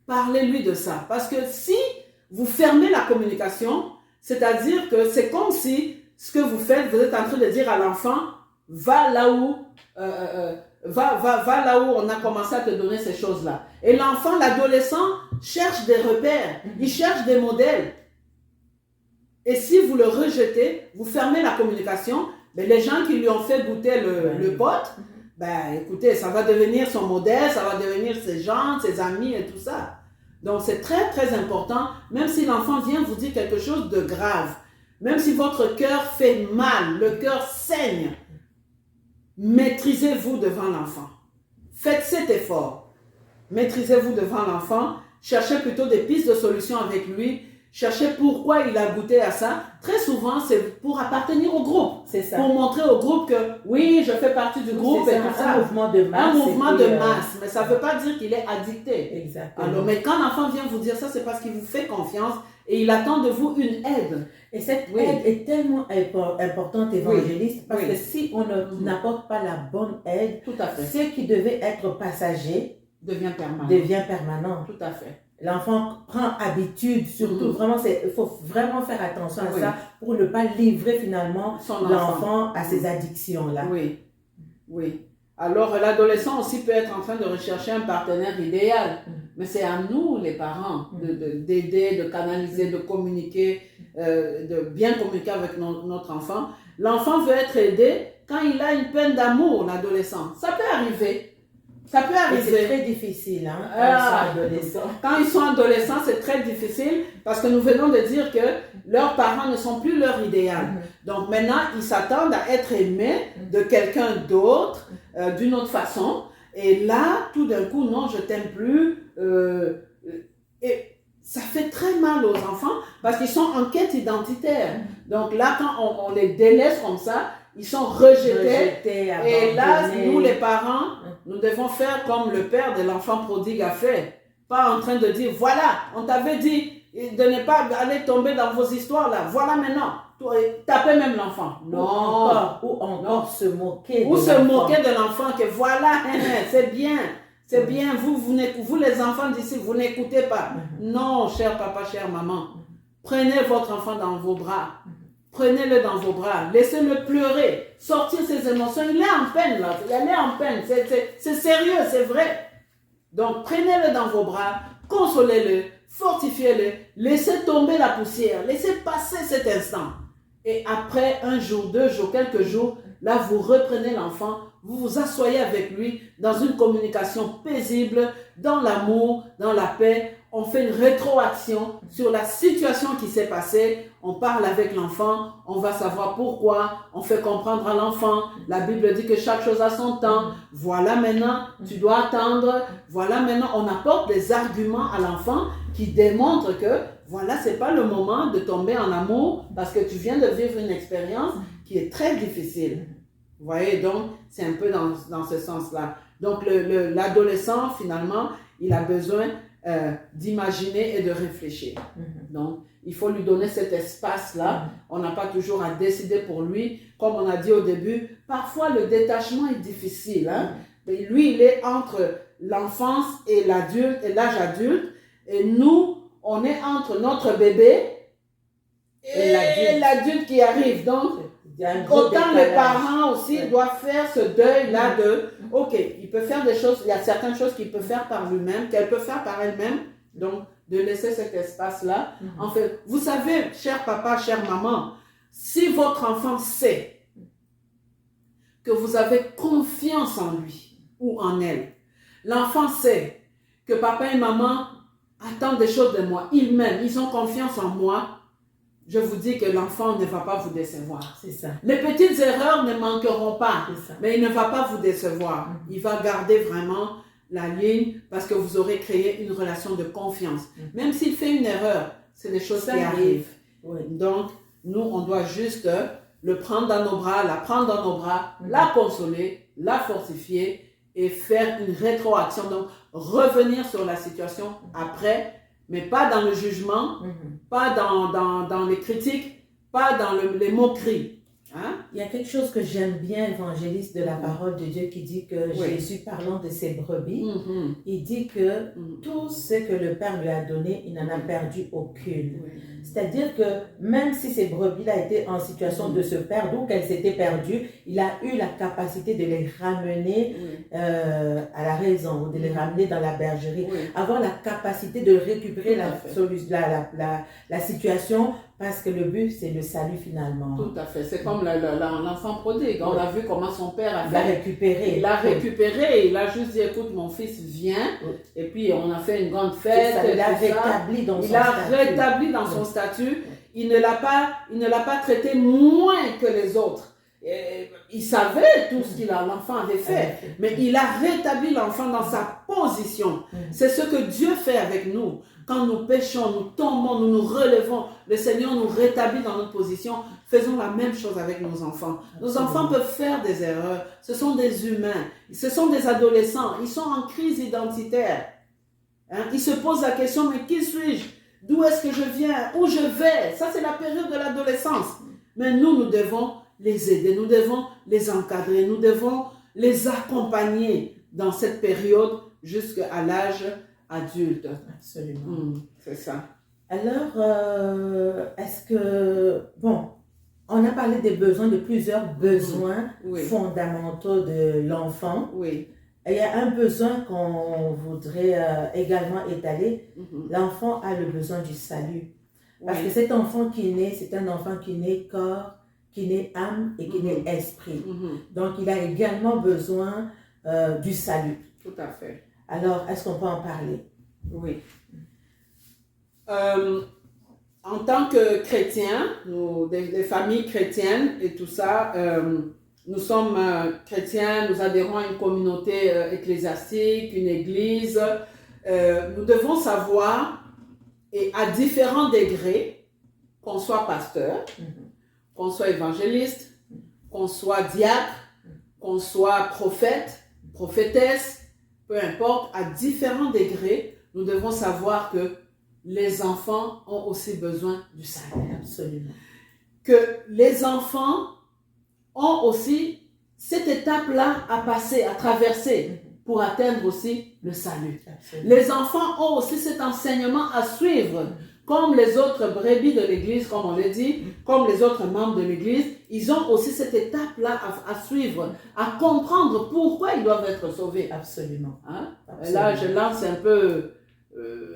[SPEAKER 2] parlez-lui de ça. Parce que si vous fermez la communication, c'est-à-dire que c'est comme si ce que vous faites, vous êtes en train de dire à l'enfant, va là où on a commencé à te donner ces choses-là. Et l'enfant, l'adolescent, cherche des repères, il cherche des modèles. Et si vous le rejetez, vous fermez la communication, mais les gens qui lui ont fait goûter le pote, ben écoutez, ça va devenir son modèle, ça va devenir ses gens, ses amis et tout ça. Donc c'est très très important, même si l'enfant vient vous dire quelque chose de grave, même si votre cœur fait mal, le cœur saigne, maîtrisez-vous devant l'enfant. Faites cet effort. Maîtrisez-vous devant l'enfant, cherchez plutôt des pistes de solution avec lui, cherchez pourquoi il a goûté à ça. Très souvent, c'est pour appartenir au groupe.
[SPEAKER 1] C'est ça.
[SPEAKER 2] Pour montrer au groupe que oui, je fais partie du groupe et tout ça.
[SPEAKER 1] Un mouvement de masse.
[SPEAKER 2] Un mouvement de masse, mais ça ne veut pas dire qu'il est addicté.
[SPEAKER 1] Exactement.
[SPEAKER 2] Alors, mais quand l'enfant vient vous dire ça, c'est parce qu'il vous fait confiance et il attend de vous une aide.
[SPEAKER 1] Et cette aide est tellement importante, évangéliste, parce que si on n'apporte pas la bonne aide,
[SPEAKER 2] tout à fait,
[SPEAKER 1] ce qui devait être passager
[SPEAKER 2] devient permanent.
[SPEAKER 1] Tout
[SPEAKER 2] à fait.
[SPEAKER 1] L'enfant prend habitude, surtout, vraiment, il faut vraiment faire attention à ça pour ne pas livrer finalement l'enfant à ces addictions-là.
[SPEAKER 2] Oui. Alors, l'adolescent aussi peut être en train de rechercher un partenaire idéal. Mais c'est à nous, les parents, d'aider, de canaliser, de communiquer, de bien communiquer avec notre enfant. L'enfant veut être aidé quand il a une peine d'amour, l'adolescent. Ça peut arriver. Ça peut arriver.
[SPEAKER 1] C'est très difficile,
[SPEAKER 2] quand ils sont adolescents, c'est très difficile parce que nous venons de dire que leurs parents ne sont plus leur idéal. Donc maintenant, ils s'attendent à être aimés de quelqu'un d'autre, d'une autre façon. Et là, tout d'un coup, non, je t'aime plus. Et ça fait très mal aux enfants parce qu'ils sont en quête identitaire. Donc là, quand on les délaisse comme ça, ils sont rejetés. Et là, nous les parents, nous devons faire comme le père de l'enfant prodigue a fait. Pas en train de dire, voilà, on t'avait dit de ne pas aller tomber dans vos histoires là. Voilà maintenant. Taper même l'enfant. Non.
[SPEAKER 1] Ou encore se moquer
[SPEAKER 2] de l'enfant. Que voilà, c'est bien. C'est bien. Vous les enfants d'ici, vous n'écoutez pas. Non, cher papa, chère maman. Prenez votre enfant dans vos bras. Prenez-le dans vos bras, laissez-le pleurer, sortir ses émotions. Il est en peine là, il est en peine, c'est sérieux, c'est vrai. Donc prenez-le dans vos bras, consolez-le, fortifiez-le, laissez tomber la poussière, laissez passer cet instant. Et après un jour, 2 jours, quelques jours, là vous reprenez l'enfant, vous vous asseyez avec lui dans une communication paisible, dans l'amour, dans la paix. On fait une rétroaction sur la situation qui s'est passée. On parle avec l'enfant, on va savoir pourquoi, on fait comprendre à l'enfant. La Bible dit que chaque chose a son temps. Voilà maintenant, tu dois attendre. Voilà maintenant, on apporte des arguments à l'enfant qui démontrent que voilà, c'est pas le moment de tomber en amour parce que tu viens de vivre une expérience qui est très difficile. Vous voyez, donc c'est un peu dans ce sens-là. Donc l'adolescent, finalement, il a besoin d'imaginer et de réfléchir. Donc, il faut lui donner cet espace-là. On n'a pas toujours à décider pour lui. Comme on a dit au début, parfois le détachement est difficile. Hein? Mais lui, il est entre l'enfance et l'âge adulte. Et nous, on est entre notre bébé et l'adulte qui arrive. Donc, autant les parents aussi doivent faire ce deuil-là de, ok, il peut faire des choses, il y a certaines choses qu'il peut faire par lui-même, qu'elle peut faire par elle-même, donc de laisser cet espace-là. En fait, vous savez, cher papa, chère maman, si votre enfant sait que vous avez confiance en lui ou en elle, l'enfant sait que papa et maman attendent des choses de moi, ils m'aiment, ils ont confiance en moi, je vous dis que l'enfant ne va pas vous décevoir.
[SPEAKER 1] C'est ça.
[SPEAKER 2] Les petites erreurs ne manqueront pas, mais il ne va pas vous décevoir. Il va garder vraiment la ligne parce que vous aurez créé une relation de confiance. Même s'il fait une erreur, c'est des choses qui arrivent. Donc, nous, on doit juste le prendre dans nos bras, la prendre dans nos bras, la consoler, la fortifier et faire une rétroaction. Donc, revenir sur la situation après, mais pas dans le jugement, pas dans les critiques, pas dans les moqueries. Hein?
[SPEAKER 1] Il y a quelque chose que j'aime bien, évangéliste de la parole de Dieu, qui dit que Jésus, parlant de ses brebis, il dit que tout ce que le Père lui a donné, il n'en a perdu aucune. C'est-à-dire que même si ces brebis-là étaient en situation de se perdre ou qu'elles s'étaient perdues, il a eu la capacité de les ramener à la raison, de les ramener dans la bergerie, avoir la capacité de récupérer la situation, parce que le but, c'est le salut finalement.
[SPEAKER 2] Tout à fait. C'est comme l'enfant prodigue. On a vu comment son père a fait.
[SPEAKER 1] Il l'a récupéré.
[SPEAKER 2] Il l'a récupéré. Il a juste dit, écoute, mon fils, viens. Et puis, on a fait une grande fête.
[SPEAKER 1] Il l'a rétabli dans son statut.
[SPEAKER 2] Il l'a rétabli dans son statut. Il ne l'a pas traité moins que les autres. Et il savait tout ce que l'enfant avait fait. Mais il a rétabli l'enfant dans sa position. C'est ce que Dieu fait avec nous. Quand nous péchons, nous tombons, nous nous relevons, le Seigneur nous rétablit dans notre position. Faisons la même chose avec nos enfants. Nos enfants peuvent faire des erreurs. Ce sont des humains. Ce sont des adolescents. Ils sont en crise identitaire. Hein? Ils se posent la question, mais qui suis-je? D'où est-ce que je viens? Où je vais? Ça, c'est la période de l'adolescence. Mais nous devons les aider. Nous devons les encadrer. Nous devons les accompagner dans cette période jusqu'à l'âge adulte.
[SPEAKER 1] Absolument.
[SPEAKER 2] C'est ça.
[SPEAKER 1] Alors, est-ce que... Bon, on a parlé des besoins, de plusieurs besoins fondamentaux de l'enfant.
[SPEAKER 2] Oui.
[SPEAKER 1] Et il y a un besoin qu'on voudrait également étaler. L'enfant a le besoin du salut. Parce que cet enfant qui naît, c'est un enfant qui naît corps, qui naît âme et qui naît esprit. Donc, il a également besoin du salut.
[SPEAKER 2] Tout à fait.
[SPEAKER 1] Alors, est-ce qu'on peut en parler?
[SPEAKER 2] Oui. En tant que chrétiens, des familles chrétiennes et tout ça, nous sommes chrétiens, nous adhérons à une communauté ecclésiastique, une église. Nous devons savoir, et à différents degrés, qu'on soit pasteur, qu'on soit évangéliste, qu'on soit diacre, qu'on soit prophète, prophétesse, peu importe, à différents degrés, nous devons savoir que les enfants ont aussi besoin du salut.
[SPEAKER 1] Absolument.
[SPEAKER 2] Que les enfants ont aussi cette étape-là à passer, à traverser pour atteindre aussi le salut. Absolument. Les enfants ont aussi cet enseignement à suivre. Comme les autres brebis de l'église, comme on l'a dit, comme les autres membres de l'église, ils ont aussi cette étape-là à suivre, à comprendre pourquoi ils doivent être sauvés.
[SPEAKER 1] Absolument.
[SPEAKER 2] Hein? Absolument. Là, je lance un peu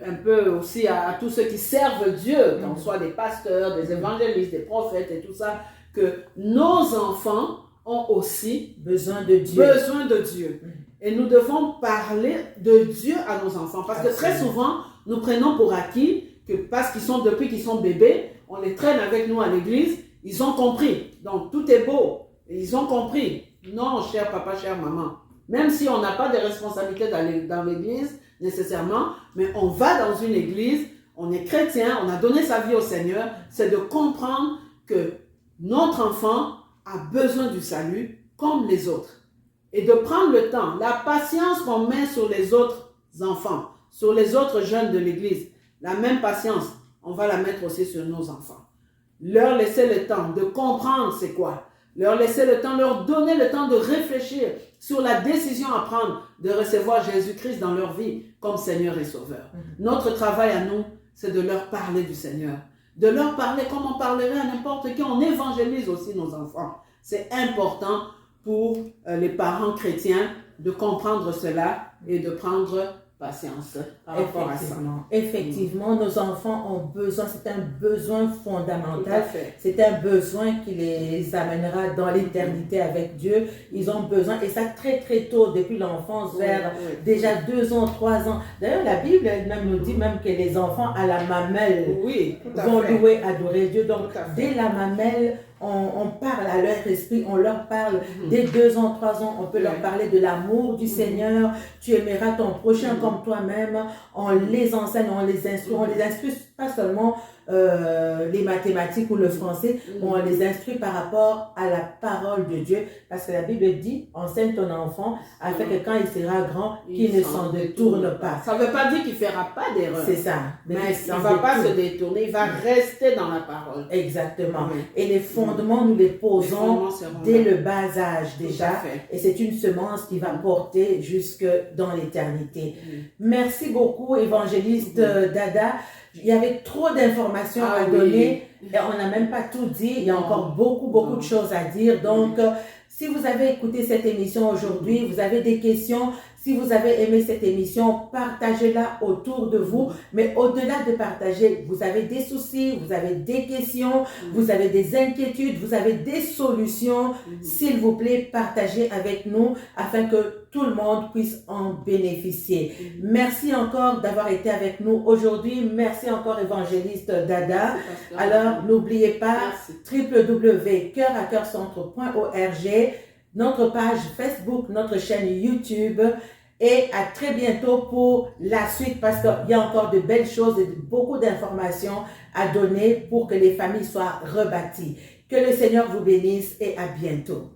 [SPEAKER 2] un peu aussi à tous ceux qui servent Dieu, qu'on soit des pasteurs, des évangélistes, des prophètes et tout ça, que nos enfants ont aussi
[SPEAKER 1] besoin de Dieu.
[SPEAKER 2] Et nous devons parler de Dieu à nos enfants. Parce que très souvent, nous prenons pour acquis que parce depuis qu'ils sont bébés, on les traîne avec nous à l'église, ils ont compris. Donc tout est beau. Ils ont compris. Non, cher papa, chère maman. Même si on n'a pas de responsabilité dans l'église nécessairement, mais on va dans une église, on est chrétien, on a donné sa vie au Seigneur, c'est de comprendre que notre enfant a besoin du salut comme les autres. Et de prendre le temps, la patience qu'on met sur les autres enfants, sur les autres jeunes de l'église, la même patience, on va la mettre aussi sur nos enfants. Leur laisser le temps de comprendre c'est quoi. Leur laisser le temps, leur donner le temps de réfléchir sur la décision à prendre de recevoir Jésus-Christ dans leur vie comme Seigneur et Sauveur. Notre travail à nous, c'est de leur parler du Seigneur. De leur parler comme on parlerait à n'importe qui. On évangélise aussi nos enfants. C'est important pour les parents chrétiens de comprendre cela et de prendre patience par rapport à ça.
[SPEAKER 1] Effectivement, nos enfants ont besoin, c'est un besoin fondamental, c'est un besoin qui les amènera dans l'éternité avec Dieu. Ils ont besoin, et ça très très tôt, depuis l'enfance, vers déjà 2 ans, 3 ans. D'ailleurs, la Bible elle-même nous dit même que les enfants à la mamelle vont louer, adorer Dieu. Donc, dès la mamelle, on parle à leur esprit, on leur parle dès 2 ans, 3 ans, on peut leur parler de l'amour du Seigneur, tu aimeras ton prochain comme toi-même, on les enseigne, on les instruit pas seulement les mathématiques ou le français, on les instruit par rapport à la parole de Dieu, parce que la Bible dit, enseigne ton enfant afin que quand il sera grand, qu'il ne s'en détourne pas.
[SPEAKER 2] Ça ne veut pas dire qu'il ne fera pas d'erreur.
[SPEAKER 1] C'est ça.
[SPEAKER 2] Mais il ne va pas se détourner, il va rester dans la parole.
[SPEAKER 1] Exactement. Et les fondements, nous les posons dès le bas âge déjà. Et c'est une semence qui va porter jusque dans l'éternité. Merci beaucoup, évangéliste Dada. Il y avait trop d'informations à donner et on n'a même pas tout dit. Il y a encore beaucoup de choses à dire. Donc, si vous avez écouté cette émission aujourd'hui, vous avez des questions, si vous avez aimé cette émission, partagez-la autour de vous. Mais au-delà de partager, vous avez des soucis, vous avez des questions, vous avez des inquiétudes, vous avez des solutions. S'il vous plaît, partagez avec nous afin que tout le monde puisse en bénéficier. Merci encore d'avoir été avec nous aujourd'hui. Merci encore, évangéliste Dada. Alors, n'oubliez pas www.coeuracoeurcentre.org, notre page Facebook, notre chaîne YouTube. Et à très bientôt pour la suite, parce qu'il y a encore de belles choses et beaucoup d'informations à donner pour que les familles soient rebâties. Que le Seigneur vous bénisse et à bientôt.